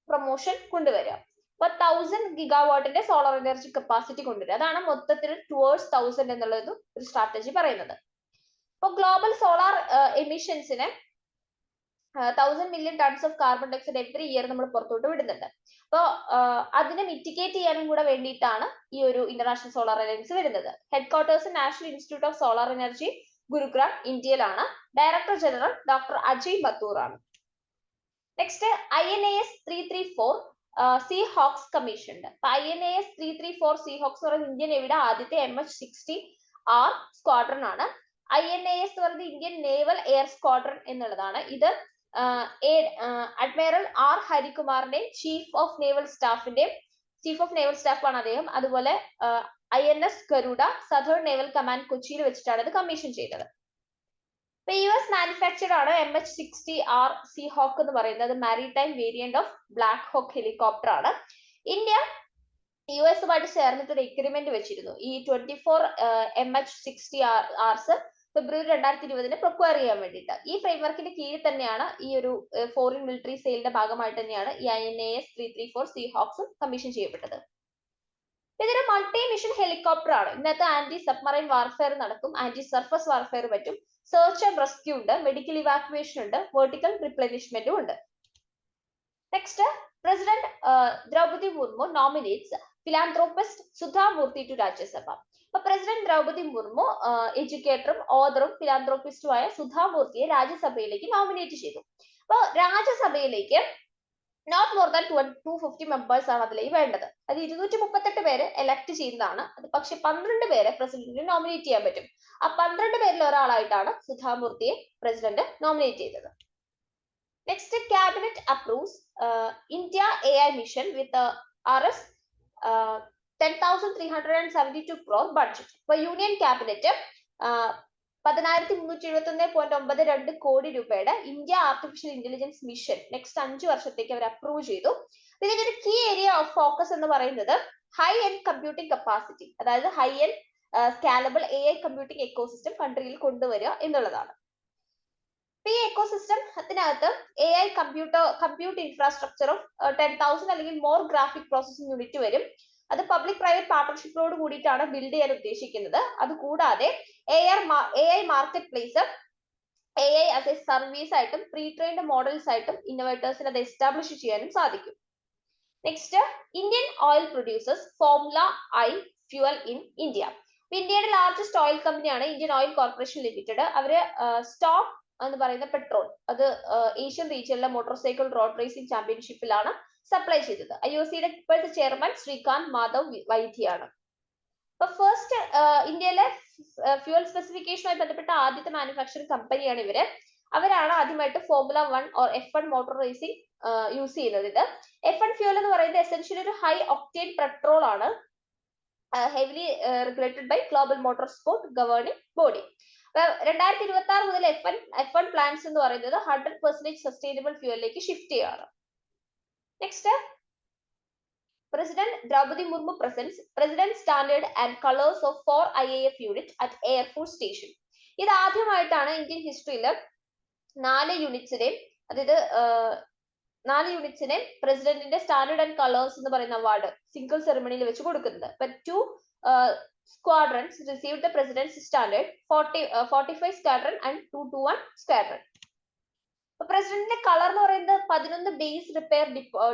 പ്രൊമോഷൻ കൊണ്ടുവരിക. അപ്പൊ 1000 ഗിഗാവാട്ടിന്റെ സോളാർ എനർജി കപ്പാസിറ്റി കൊണ്ടുവരിക. അതാണ് മൊത്തത്തിൽ ടുവേർഡ്സ് 1000 എന്നുള്ളത് ഒരു സ്ട്രാറ്റജി പറയുന്നത്. അപ്പൊ ഗ്ലോബൽ സോളാർ എമിഷൻസിന് 1000 million tons of carbon dioxide every year നമ്മൾ പുറത്തോട്ട് വിടുന്നുണ്ട്. അപ്പോൾ അതിനെ മിറ്റിഗേറ്റ് ചെയ്യാനും കൂടെ വേണ്ടിയിട്ടാണ് ഈ ഒരു ഇന്റർനാഷണൽ സോളാർ അലയൻസ് വരുന്നത്. Head quarters national institute of solar energy, Gurugram, ഇന്ത്യയിലാണ്. ഡയറക്ടർ ജനറൽ ഡോക്ടർ അജയ് ബത്തൂർ ആണ്. നെക്സ്റ്റ് INAS 334 Seahawks കമ്മീഷൻ ഉണ്ട്. അപ്പൊ INAS 334 Seahawks എന്ന് പറയുന്നത് ഇന്ത്യൻ നേവിയുടെ ആദ്യത്തെ MH-60R സ്ക്വാഡ്രൺ ആണ്. INAS എന്ന് പറയുന്നത് ഇന്ത്യൻ നേവൽ എയർ സ്ക്വാഡ്രൺ എന്നുള്ളതാണ്. ഇത് അഡ്മിറൽ R ഹരികുമാറിന്റെ ചീഫ് ഓഫ് നേവൽ സ്റ്റാഫ് ആണ് അദ്ദേഹം. അതുപോലെ INS Garuda southern naval command കൊച്ചിയിൽ വെച്ചിട്ടാണ് ഇത് കമ്മീഷൻ ചെയ്തത്. US മാനുഫാക്ചർഡ് ആണ് MH-60R Seahawk എന്ന് പറയുന്നത്. Maritime variant of black hoc helicopter ആണ്. ഇന്ത്യ US-ഉമായിട്ട് ചേർന്നിട്ട് ഒരു എഗ്രിമെന്റ് വെച്ചിരുന്നു. ഈ 24 MH-60Rs ഫെബ്രുവരി 2020 പ്രൊക്വയർ ചെയ്യാൻ വേണ്ടിയിട്ട്. ഈ ഫ്രെയിംവർക്കിന്റെ കീഴിൽ തന്നെയാണ് ഈ ഒരു ഫോറിൻ മിലിറ്ററി സെയിലിന്റെ ഭാഗമായിട്ട് തന്നെയാണ് ഈ INAS 334 Seahawks കമ്മീഷൻ ചെയ്യപ്പെട്ടത്. ഇതൊരു മൾട്ടി മിഷൻ ഹെലികോപ്റ്റർ ആണ്. ഇതിനകത്ത് ആന്റി സബ്മറൈൻ വാർഫെയർ നടക്കും, ആന്റി സർഫസ് വാർഫെയർ പറ്റും, സെർച്ച് ആൻഡ് റെസ്ക്യൂ ഉണ്ട്, മെഡിക്കൽ ഇവാക്യുവേഷൻ ഉണ്ട്, വെർട്ടിക്കൽ റിപ്ലനിഷ്മെന്റും ഉണ്ട്. Next president Draupadi Murmu nominates philanthropist Sudha Murthy to Rajya Sabha. അപ്പൊ പ്രസിഡന്റ് ദ്രൗപദി മുർമു എഡ്യൂക്കേറ്ററും ഓതറും ഫിലാന്ത്രോപ്പിസ്റ്റുമായ സുധാ മൂർത്തിയെ രാജ്യസഭയിലേക്ക് നോമിനേറ്റ് ചെയ്തു. അപ്പൊ രാജ്യസഭയിലേക്ക് നോട്ട് മോർ ദാൻ 250 മെമ്പേഴ്സ് ആണ് അതിലേക്ക് വേണ്ടത്. അത് 238 പേര് എലക്ട് ചെയ്യുന്നതാണ്. അത് പക്ഷെ 12 പേരെ പ്രസിഡന്റിന് നോമിനേറ്റ് ചെയ്യാൻ പറ്റും. ആ 12 പേരിൽ ഒരാളായിട്ടാണ് സുധാമൂർത്തിയെ പ്രസിഡന്റ് നോമിനേറ്റ് ചെയ്തത്. Next cabinet approves India AI mission വിത്ത് RS 10,372 crore ബഡ്ജറ്റ്. ഇപ്പൊ യൂണിയൻ ക്യാബിനറ്റ് 10,371.92 കോടി രൂപയുടെ India artificial intelligence mission next 5 വർഷത്തേക്ക് അവർ അപ്രൂവ് ചെയ്തു. ഇതിന്റെ ഒരു കീ ഏരിയ ഓഫ് ഫോക്കസ് എന്ന് പറയുന്നത് ഹൈ എൻഡ് കമ്പ്യൂട്ടിംഗ് കപ്പാസിറ്റി, അതായത് high end scalable AI computing ecosystem കൺട്രിയിൽ കൊണ്ടുവരിക എന്നുള്ളതാണ്. ഈ എക്കോസിസ്റ്റത്തിനകത്ത് AI കമ്പ്യൂട്ട് ഇൻഫ്രാസ്ട്രക്ചർ ഓഫ് 10,000 അല്ലെങ്കിൽ മോർ ഗ്രാഫിക് പ്രോസസിംഗ് യൂണിറ്റ് വരും. അത് പബ്ലിക് പ്രൈവറ്റ് പാർട്ണർഷിപ്പോട് കൂടിയിട്ടാണ് ബിൽഡ് ചെയ്യാൻ ഉദ്ദേശിക്കുന്നത്. അതുകൂടാതെ AI market place, AI as a service ആയിട്ടും പ്രീ ട്രെയിൻഡ് മോഡൽസ് ആയിട്ടും ഇന്നോവേറ്റേഴ്സിന് അത് എസ്റ്റാബ്ലിഷ് ചെയ്യാനും സാധിക്കും. Next Indian oil producers formula I fuel in India. ഇന്ത്യയുടെ ലാർജസ്റ്റ് ഓയിൽ കമ്പനിയാണ് ഇന്ത്യൻ ഓയിൽ കോർപ്പറേഷൻ ലിമിറ്റഡ്. അവര് സ്റ്റോക്ക് എന്ന് പറയുന്ന പെട്രോൾ അത് ഏഷ്യൻ റീജിയനിലെ മോട്ടോർ സൈക്കിൾ റോഡ് റേസിംഗ് ചാമ്പ്യൻഷിപ്പിലാണ് സപ്ലൈ ചെയ്തത്. IOCയുടെ ഇപ്പോഴത്തെ ചെയർമാൻ ശ്രീകാന്ത് മാധവ് വൈദ്യയാണ്. അപ്പൊ ഫസ്റ്റ് ഇന്ത്യയിലെ ഫ്യൂവൽ സ്പെസിഫിക്കേഷനുമായി ബന്ധപ്പെട്ട ആദ്യത്തെ മാനുഫാക്ചറിംഗ് കമ്പനിയാണ് ഇവര്. അവരാണ് ആദ്യമായിട്ട് Formula 1 or F1 motor racing use ചെയ്യുന്നത്. ഇത് F1 ഫ്യൂൽ എന്ന് പറയുന്നത് എസെൻഷ്യലി ഒരു ഹൈ ഒക്ടേൻ പെട്രോൾ ആണ്, heavily regulated by Global Motorsport Governing Body. 2026 മുതൽ F1 പ്ലാന്റ്സ് എന്ന് പറയുന്നത് 100% സസ്റ്റൈനബിൾ ഫ്യൂവലിലേക്ക് ഷിഫ്റ്റ് ചെയ്യാണ്. Next, President Draupadi Murmu presents President Standard and Colors of 4 IAF unit at Air Force Station. ഇത് ആദ്യമായിട്ടാണ് Indian ഹിസ്റ്ററിയിൽ 4 യൂണിറ്റ്സിനെ, അതായത് 4 യൂണിറ്റ്സിനെ പ്രസിഡന്റിന്റെ സ്റ്റാൻഡേർഡ് ആൻഡ് കളേഴ്സ് എന്ന് പറയുന്ന അവാർഡ് സിംഗിൾ സെറമണിയിൽ വെച്ച് കൊടുക്കുന്നത്. But 2 squadrons received the president's standard, 45 squadron and 221 squadron. പ്രസിഡന്റിന്റെ കളർ എന്ന് പറയുന്നത് 11 ബേസ് റിപ്പയർ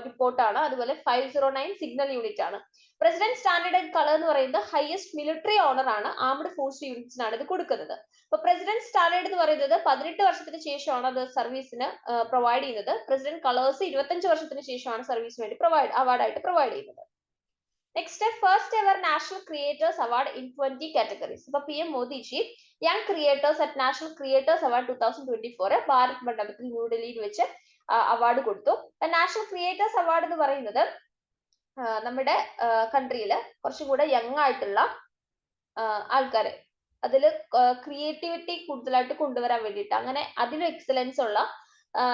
ഡിപ്പോർട്ട് ആണ്, അതുപോലെ 509 സിഗ്നൽ യൂണിറ്റ് ആണ്. പ്രസിഡന്റ് സ്റ്റാൻഡേർഡ് ആൻഡ് കളർ എന്ന് പറയുന്നത് ഹയസ്റ്റ് മിലിറ്ററി ഓണർ ആണ്, ആംഡ് ഫോഴ്സ് യൂണിറ്റ്സിനാണ് ഇത് കൊടുക്കുന്നത്. അപ്പൊ പ്രസിഡന്റ് സ്റ്റാൻഡേർഡ് എന്ന് പറയുന്നത് 18 വർഷത്തിന് ശേഷമാണ് അത് സർവീസിന് പ്രൊവൈഡ് ചെയ്യുന്നത്. പ്രസിഡന്റ് കളേഴ്സ് 25 വർഷത്തിന് ശേഷമാണ് സർവീസിന് വേണ്ടി അവാർഡായിട്ട് പ്രൊവൈഡ് ചെയ്യുന്നത്. Next, first ever National Creators Award in 20 categories. So, PM Modi ji, Young Creators at National Creators Award 2024, Bharat Mandapil New Delhi വെച്ച് അവാർഡ് കൊടുത്തു. നാഷണൽ ക്രിയേറ്റേഴ്സ് അവാർഡ് എന്ന് പറയുന്നത് നമ്മുടെ കൺട്രിയിൽ കുറച്ചും കൂടെ യങ് ആയിട്ടുള്ള ആൾക്കാരെ അതിൽ ക്രിയേറ്റിവിറ്റി കൂടുതലായിട്ട് കൊണ്ടുവരാൻ വേണ്ടിയിട്ട്, അങ്ങനെ അതിൽ എക്സലൻസ് ഉള്ള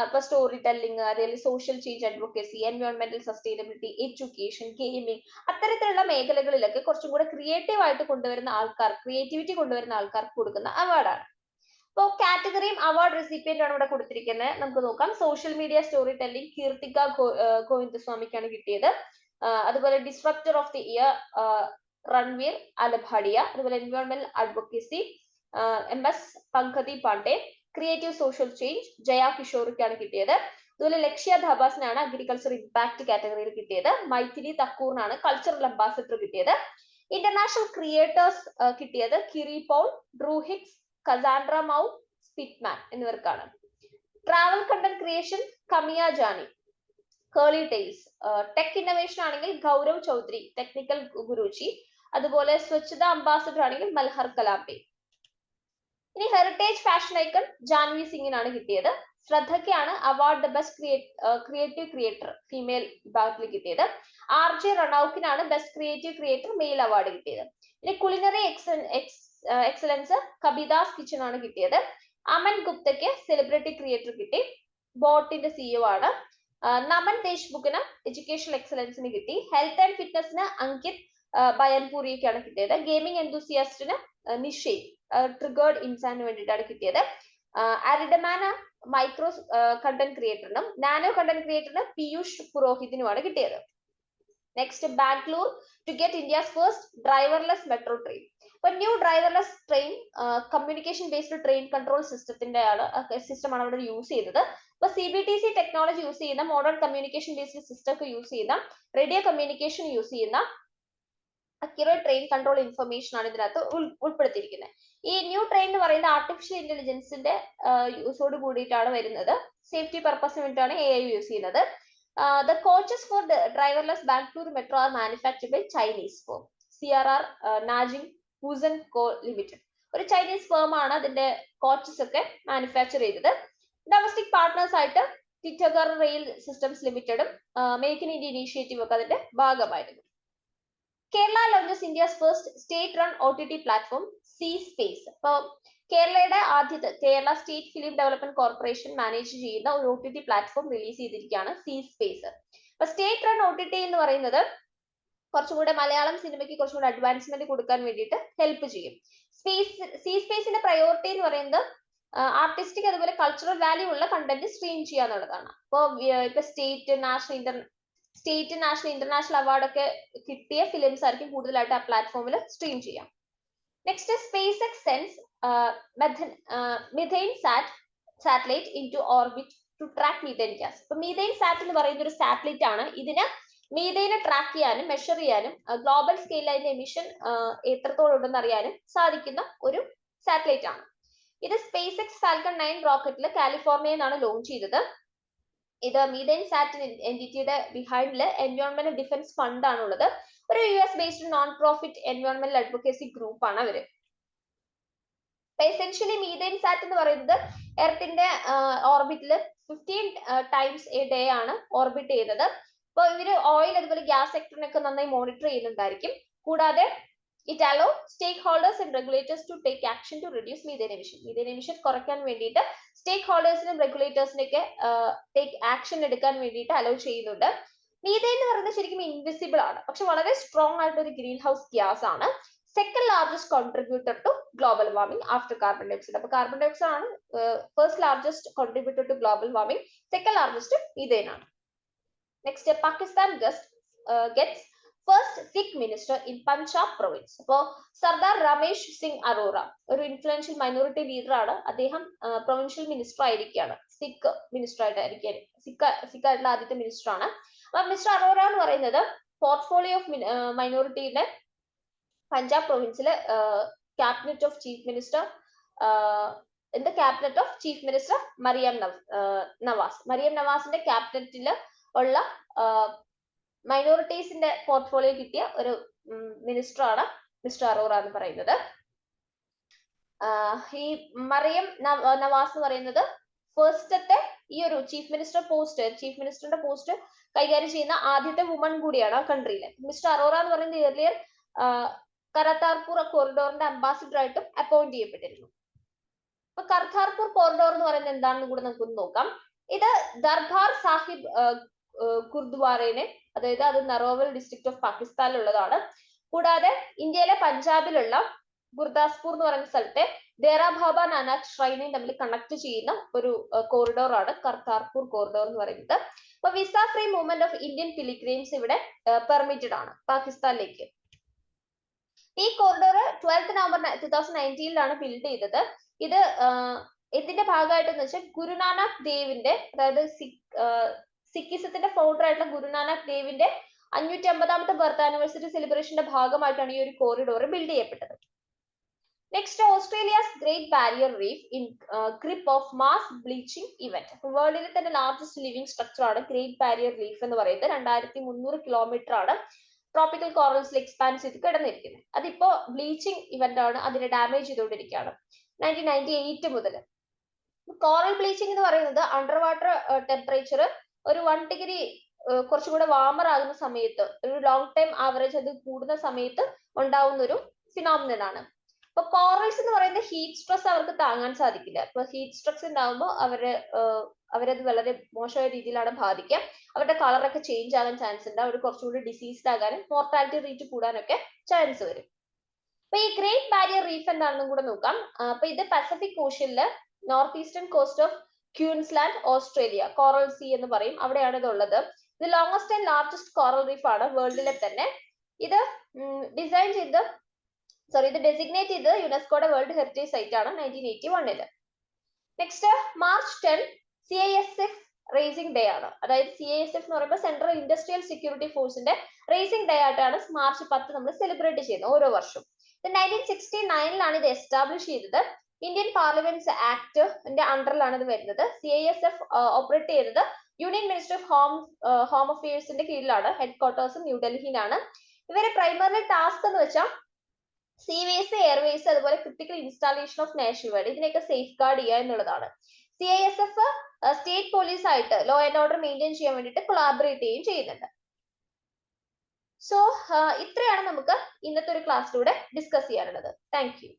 ഇപ്പൊ സ്റ്റോറി ടെല്ലിംഗ്, അതേപോലെ സോഷ്യൽ ചേഞ്ച് അഡ്വക്കസി, എൻവയോൺമെന്റൽ സസ്റ്റൈനബിലിറ്റി, എഡ്യൂക്കേഷൻ, ഗെയിമിംഗ്, അത്തരത്തിലുള്ള മേഖലകളിലൊക്കെ കുറച്ചും കൂടെ ക്രിയേറ്റീവ് ആയിട്ട് കൊണ്ടുവരുന്ന ആൾക്കാർ, ക്രിയേറ്റിവിറ്റി കൊണ്ടുവരുന്ന ആൾക്കാർക്ക് കൊടുക്കുന്ന അവാർഡാണ്. അപ്പോൾ കാറ്റഗറിയും അവാർഡ് റെസിപ്പിയന്റ് ആണ് ഇവിടെ കൊടുത്തിരിക്കുന്നത്. നമുക്ക് നോക്കാം. Social media storytelling Keerthika ഗോവിന്ദസ്വാമിക്കാണ് കിട്ടിയത്. അതുപോലെ disruptor of the year Ranveer Allahbadia, അതുപോലെ എൻവയോൺമെന്റൽ advocacy MS Pankti Pandey, creative social change Jaya കിഷോറിക്കാണ് കിട്ടിയത്. അതുപോലെ ലക്ഷ്യ ധബാസിനാണ് അഗ്രികൾച്ചർ ഇമ്പാക്ട് കാറ്റഗറിയിൽ കിട്ടിയത്. മൈഥിലി തക്കൂറിനാണ് കൾച്ചറൽ അംബാസിഡർ കിട്ടിയത്. ഇന്റർനാഷണൽ ക്രിയേറ്റേഴ്സ് കിട്ടിയത് Kiri Paul, Drew Hicks, Cassandra Mau, Spitman എന്നിവർക്കാണ്. Travel content creation Kamiya Jani, Curly Tales. Tech innovation ആണെങ്കിൽ ഗൗരവ് ചൗധരി, ടെക്നിക്കൽ ഗുരുജി. അതുപോലെ സ്വച്ഛത അംബാസിഡർ ആണെങ്കിൽ മൽഹർ കലാംപെ. ഇനി ഹെറിറ്റേജ് ഫാഷൻ ഐക്കൺ ജാൻവി സിംഗിനാണ് കിട്ടിയത്. ശ്രദ്ധയ്ക്കാണ് award the best creative creator female വിഭാഗത്തിൽ കിട്ടിയത്. RJ റണൌക്കിനാണ് best creative creator male award കിട്ടിയത്. ഇനി കുളിനറി എക്സലൻസ് കബിദാസ് കിച്ചൺ ആണ് കിട്ടിയത്. അമൻ ഗുപ്തയ്ക്ക് സെലിബ്രിറ്റി ക്രിയേറ്റർ കിട്ടി, ബോട്ടിന്റെ CEO ആണ്. നമൻ ദേശ്മുഖിന് എഡ്യൂക്കേഷണൽ എക്സലൻസിന് കിട്ടി. ഹെൽത്ത് ആൻഡ് ഫിറ്റ്നസിന് അങ്കിത് ബയൻപൂരിക്കാണ് കിട്ടിയത്. ഗെയിമിംഗ് എന്തൂസിയാസ്റ്റിന് നിഷേ ട്രിഗേർഡ് ഇൻസാന് വേണ്ടിയിട്ടാണ് കിട്ടിയത്. അരിഡമാന മൈക്രോ കണ്ടന്റ് ക്രിയേറ്ററിനും നാനോ കണ്ടന്റ് ക്രിയേറ്ററിന് പീയൂഷ് പുരോഹിതിനുമാണ് കിട്ടിയത്. Next, Bangalore to get India's first driverless metro train. ഇപ്പൊ new driverless train communication based train control സിസ്റ്റമാണ് അവിടെ യൂസ് ചെയ്തത്. ഇപ്പൊ CBTC ടെക്നോളജി യൂസ് ചെയ്യുന്ന, മോഡേൺ കമ്മ്യൂണിക്കേഷൻ ബേസ്ഡ് സിസ്റ്റം ഒക്കെ യൂസ് ചെയ്യുന്ന, റേഡിയോ കമ്മ്യൂണിക്കേഷൻ യൂസ് ചെയ്യുന്ന അക്യുറേറ്റ് ട്രെയിൻ കൺട്രോൾ ഇൻഫർമേഷൻ ആണ് ഇതിനകത്ത് ഉൾപ്പെടുത്തിയിരിക്കുന്നത്. ഈ ന്യൂ ട്രെയിൻ എന്ന് പറയുന്നത് ആർട്ടിഫിഷ്യൽ ഇന്റലിജൻസിന്റെ യൂസോട് കൂടിയിട്ടാണ് വരുന്നത്. സേഫ്റ്റി പർപ്പസിന് വേണ്ടിയിട്ടാണ് AI യൂസ് ചെയ്യുന്നത്. The coaches for driverless Bangalore metro are manufactured by Chinese firm CRR Nanjing Puzhen co limited. ഒരു ചൈനീസ് ഫേം ആണ് അതിന്റെ കോച്ചസ് ഒക്കെ മാനുഫാക്ചർ ചെയ്തത്. ഡൊമസ്റ്റിക് പാർട്ട്നേഴ്സ് ആയിട്ട് ടിറ്റഗർ റെയിൽ സിസ്റ്റംസ് ലിമിറ്റഡും മേക്ക് ഇൻ ഇന്ത്യ ഇനീഷ്യേറ്റീവ് ഒക്കെ അതിന്റെ ഭാഗമായിരുന്നു. Kerala launches India's first state run OTT platform C-Space. അപ്പോൾ കേരളയുടെ ആദ്യത്തെ Kerala state film development corporation manage ചെയ്യുന്ന ഒരു OTT പ്ലാറ്റ്ഫോം റിലീസ് ചെയ്തിരിക്കുകയാണ് C-Space. അപ്പൊ സ്റ്റേറ്റ് റൺ OTT എന്ന് പറയുന്നത് കുറച്ചുകൂടെ മലയാളം സിനിമയ്ക്ക് കുറച്ചുകൂടെ അഡ്വാൻസ്മെന്റ് കൊടുക്കാൻ വേണ്ടിയിട്ട് ഹെൽപ്പ് ചെയ്യും. C-Spaceന്റെ പ്രയോറിറ്റി എന്ന് പറയുന്നത് ആർട്ടിസ്റ്റിക് അതുപോലെ കൾച്ചറൽ വാല്യൂ ഉള്ള കണ്ടന്റ് സ്ട്രീം ചെയ്യുക എന്നുള്ളതാണ്. അപ്പോൾ ഇപ്പൊ സ്റ്റേറ്റ് നാഷണൽ ഇന്റർനാഷണൽ അവാർഡ് ഒക്കെ കിട്ടിയ ഫിലിംസ് ആയിരിക്കും കൂടുതലായിട്ട് ആ പ്ലാറ്റ്ഫോമിൽ സ്ട്രീം ചെയ്യാം. Next, SpaceX sends methane satellite into orbit to track methane gas. ഇപ്പൊ മീഥൈൻ സാറ്റ് എന്ന് പറയുന്ന ഒരു സാറ്റലൈറ്റ് ആണ്. ഇതിന് മീഥൈനെ ട്രാക്ക് ചെയ്യാനും മെഷർ ചെയ്യാനും ഗ്ലോബൽ സ്കെയിലിൽ അതിന്റെ എമിഷൻ എത്രത്തോളം ഉണ്ടെന്ന് അറിയാനും സാധിക്കുന്ന ഒരു സാറ്റലൈറ്റ് ആണ്. ഇത് SpaceX Falcon 9 റോക്കറ്റിൽ കാലിഫോർണിയയിൽ നിന്നാണ് ലോഞ്ച് ചെയ്തത്. ഇത് മീഥൈൻ സാറ്റ് എൻറ്റിറ്റിയുടെ ബിഹൈൻഡില് എൻവയോൺമെന്റൽ ഡിഫൻസ് ഫണ്ട് ആണുള്ളത്. ഒരു US ബേസ്ഡ് നോൺ പ്രോഫിറ്റ് എൻവയോൺമെന്റൽ അഡ്വക്കസി ഗ്രൂപ്പ് ആണ് അവര്. എസെൻഷ്യലി മീഥേൻ സാറ്റ് എന്ന് പറയുന്നത് എർത്തിന്റെ ഓർബിറ്റിൽ 15 ടൈംസ് എ ഡേ ആണ് ഓർബിറ്റ് ചെയ്യുന്നത്. അപ്പോൾ ഇവര് ഓയിൽ അതുപോലെ ഗ്യാസ് സെക്ടറിനൊക്കെ നന്നായി മോണിറ്റർ ചെയ്യുന്നുണ്ടായിരിക്കും. കൂടാതെ it allow stakeholders and regulators to take action to reduce methane emission. Methane emission കുറയ്ക്കാൻ വേണ്ടിയിട്ട് സ്റ്റേക്ക് റെഗുലേറ്റേഴ്സിനൊക്കെ ടേക്ക് ആക്ഷൻ എടുക്കാൻ വേണ്ടിയിട്ട് അലോ ചെയ്യുന്നുണ്ട്. മീഥേൻ എന്ന് പറയുന്നത് ശരിക്കും ഇൻവിസിബിൾ ആണ്, പക്ഷെ വളരെ സ്ട്രോങ് ആയിട്ട് ഒരു ഗ്രീൻ ഹൗസ് ഗ്യാസ് ആണ്. Second largest contributor to global warming after carbon dioxide. അപ്പൊ കാർബൺ ഡയോക്സൈഡ് ആണ് first largest contributor to global warming, second largest methane ആണ്. Next, Pakistan gets first Sikh minister in Punjab province. അപ്പോൾ സർദാർ രമേശ് സിംഗ് അറോറ ഒരു ഇൻഫ്ലുവൻഷ്യൽ മൈനോറിറ്റി ലീഡർ ആണ്. അദ്ദേഹം provincial minister ആയിരിക്കുകയാണ്, Sikh minister ആയിട്ടായിരിക്കും, സിഖ് ആയിട്ടുള്ള ആദ്യത്തെ മിനിസ്റ്റർ ആണ്. അപ്പൊ മിസ്റ്റർ അറോറ എന്ന് പറയുന്നത് പോർട്ട്ഫോളിയോ ഓഫ് മൈനോറിറ്റിയുടെ പഞ്ചാബ് പ്രൊവിൻസിലെ cabinet of chief minister cabinet of chief minister Maryam നവാസിന്റെ ക്യാബിനറ്റിൽ ഉള്ള മൈനോറിറ്റീസിന്റെ പോർട്ട്ഫോളിയോ കിട്ടിയ ഒരു മിനിസ്റ്റർ ആണ് മിസ്റ്റർ അറോറ എന്ന് പറയുന്നത്. ഈ മറിയം നവാസ് എന്ന് പറയുന്നത് ഫസ്റ്റത്തെ ഈ ഒരു ചീഫ് മിനിസ്റ്ററിന്റെ പോസ്റ്റ് കൈകാര്യം ചെയ്യുന്ന ആദ്യത്തെ വുമൺ കൂടിയാണ് ആ കൺട്രിയിലെ. മിസ്റ്റർ അറോറ എന്ന് പറയുന്നത് ഏർലിയർ കരതാർപൂർ കോറിഡോറിന്റെ അംബാസിഡർ ആയിട്ടും അപ്പോയിന്റ് ചെയ്യപ്പെട്ടിരുന്നു. അപ്പൊ കർതാർപൂർ കോറിഡോർ എന്ന് പറയുന്നത് എന്താണെന്ന് കൂടെ നമുക്കൊന്ന് നോക്കാം. ഇത് ദർബാർ സാഹിബ് ഗുരുദ്വാരനെ, അതായത് അത് നറോവൽ ഡിസ്ട്രിക്ട് ഓഫ് പാകിസ്ഥാനിലുള്ളതാണ്. കൂടാതെ ഇന്ത്യയിലെ പഞ്ചാബിലുള്ള ഗുർദാസ്പൂർ എന്ന് പറയുന്ന സ്ഥലത്തെ ദേറാ ബാബ നാനാക്ക് ഷ്രൈനെയും തമ്മിൽ കണക്ട് ചെയ്യുന്ന ഒരു കോറിഡോർ ആണ് കർതാർപൂർ കോറിഡോർ എന്ന് പറയുന്നത്. അപ്പൊ visa free movement of Indian പിലിഗ്രിംസ് ഇവിടെ പെർമിറ്റഡ് ആണ് പാകിസ്ഥാനിലേക്ക്. ഈ കോറിഡോർ 12 നവംബർ 2019 ബിൽഡ് ചെയ്തത്. ഇത് ഇതിന്റെ ഭാഗമായിട്ടെന്ന് വെച്ചാൽ ഗുരുനാനക് ദേവിന്റെ, അതായത് സിക്കിസത്തിന്റെ ഫൗണ്ടർ ആയിട്ടുള്ള ഗുരുനാനക് ദേവിന്റെ 550ാമത്തെ ബർത്ത് ആനിവേഴ്സറി സെലിബ്രേഷന്റെ ഭാഗമായിട്ടാണ് ഈ ഒരു കോറിഡോർ ബിൽഡ് ചെയ്യപ്പെട്ടത്. Next, Australia's great barrier reef in grip of mass bleaching event. വേൾഡിലെ തന്നെ ലാർജസ്റ്റ് ലിവിംഗ് സ്ട്രക്ചർ ആണ് ഗ്രേറ്റ് ബാരിയർ റീഫ് എന്ന് പറയുന്നത്. 2300 കിലോമീറ്റർ ആണ് ട്രോപ്പിക്കൽ കോറൽസിൽ എക്സ്പാൻഡ് ചെയ്ത് കിടന്നിരിക്കുന്നത്. അതിപ്പോ ബ്ലീച്ചിങ് ഇവന്റ് ആണ്, അതിനെ ഡാമേജ് ചെയ്തുകൊണ്ടിരിക്കുകയാണ് 1998 മുതൽ. കോറൽ ബ്ലീച്ചിങ് എന്ന് പറയുന്നത് അണ്ടർ വാട്ടർ ടെമ്പറേച്ചർ ഒരു 1 ഡിഗ്രി കുറച്ചും കൂടെ വാമർ ആകുന്ന സമയത്ത്, ഒരു ലോങ് ടൈം ആവറേജ് അത് കൂടുന്ന സമയത്ത് ഉണ്ടാവുന്ന ഒരു ഫിനോമിനൻ ആണ്. അപ്പൊ കോറൽസ് എന്ന് പറയുന്നത് ഹീറ്റ് സ്ട്രെസ് അവർക്ക് താങ്ങാൻ സാധിക്കില്ല. അപ്പൊ ഹീറ്റ് സ്ട്രെസ് ഉണ്ടാകുമ്പോൾ അവരത് വളരെ മോശമായ രീതിയിലാണ് ബാധിക്കുക. അവരുടെ കളറൊക്കെ ചേഞ്ച് ആകാൻ ചാൻസ് ഉണ്ട്. അവർ കുറച്ചുകൂടി ഡിസീസ്ഡ് ആകാനും മോർട്ടാലിറ്റി റേറ്റ് കൂടാനൊക്കെ ചാൻസ് വരും. അപ്പൊ ഈ ഗ്രേറ്റ് ബാരിയർ റീഫ് എന്താണെന്നും കൂടെ നോക്കാം. അപ്പൊ ഇത് പസഫിക് ഓഷ്യനില് north eastern coast of Queensland, Australia, coral sea എന്ന് പറയും, അവിടെയാണ് ഇത് ഉള്ളത്. ഇത് longest and largest coral reef ആണ് വേൾഡിലെ തന്നെ. ഇത് ഡെസിഗ്നേറ്റ് ചെയ്ത് യുനെസ്കോയുടെ വേൾഡ് ഹെറിറ്റേജ് സൈറ്റ് ആണ് 1981. Next, March 10 CISF raising day ആണ്. അതായത് CISF എന്ന് പറയുമ്പോൾ സെൻട്രൽ ഇൻഡസ്ട്രിയൽ സെക്യൂരിറ്റി ഫോഴ്സിന്റെ റേസിംഗ് ഡേ ആയിട്ടാണ് മാർച്ച് 10 നമ്മൾ സെലിബ്രേറ്റ് ചെയ്യുന്നത് ഓരോ വർഷവും. 1969 ഇത് എസ്റ്റാബ്ലിഷ് ചെയ്തത്. ഇന്ത്യൻ പാർലമെന്റ് ആക്ടിന്റെ അണ്ടറിലാണ് ഇത് വരുന്നത്. CISF ഓപ്പറേറ്റ് ചെയ്തത് യൂണിയൻ മിനിസ്റ്റർ ഓഫ് ഹോം അഫയേഴ്സിന്റെ കീഴിലാണ്. ഹെഡ് ക്വാർട്ടേഴ്സും ന്യൂഡൽഹിയിലാണ്. ഇവരെ പ്രൈമറി ടാസ്ക് എന്ന് വെച്ചാൽ സീവേസ്, എയർവേസ്, അതുപോലെ critical installation of national word, ഇതിനെയൊക്കെ സേഫ് ഗാർഡ് ചെയ്യുക എന്നുള്ളതാണ്. CISF സ്റ്റേറ്റ് പോലീസ് ആയിട്ട് ലോ ആൻഡ് ഓർഡർ മെയിൻറ്റെയിൻ ചെയ്യാൻ വേണ്ടിയിട്ട് കൊളാബറേറ്റ് ചെയ്യുകയും ചെയ്യുന്നുണ്ട്. സോ ഇത്രയാണ് നമുക്ക് ഇന്നത്തെ ഒരു ക്ലാസ്സിലൂടെ ഡിസ്കസ് ചെയ്യാനുള്ളത്. Thank you.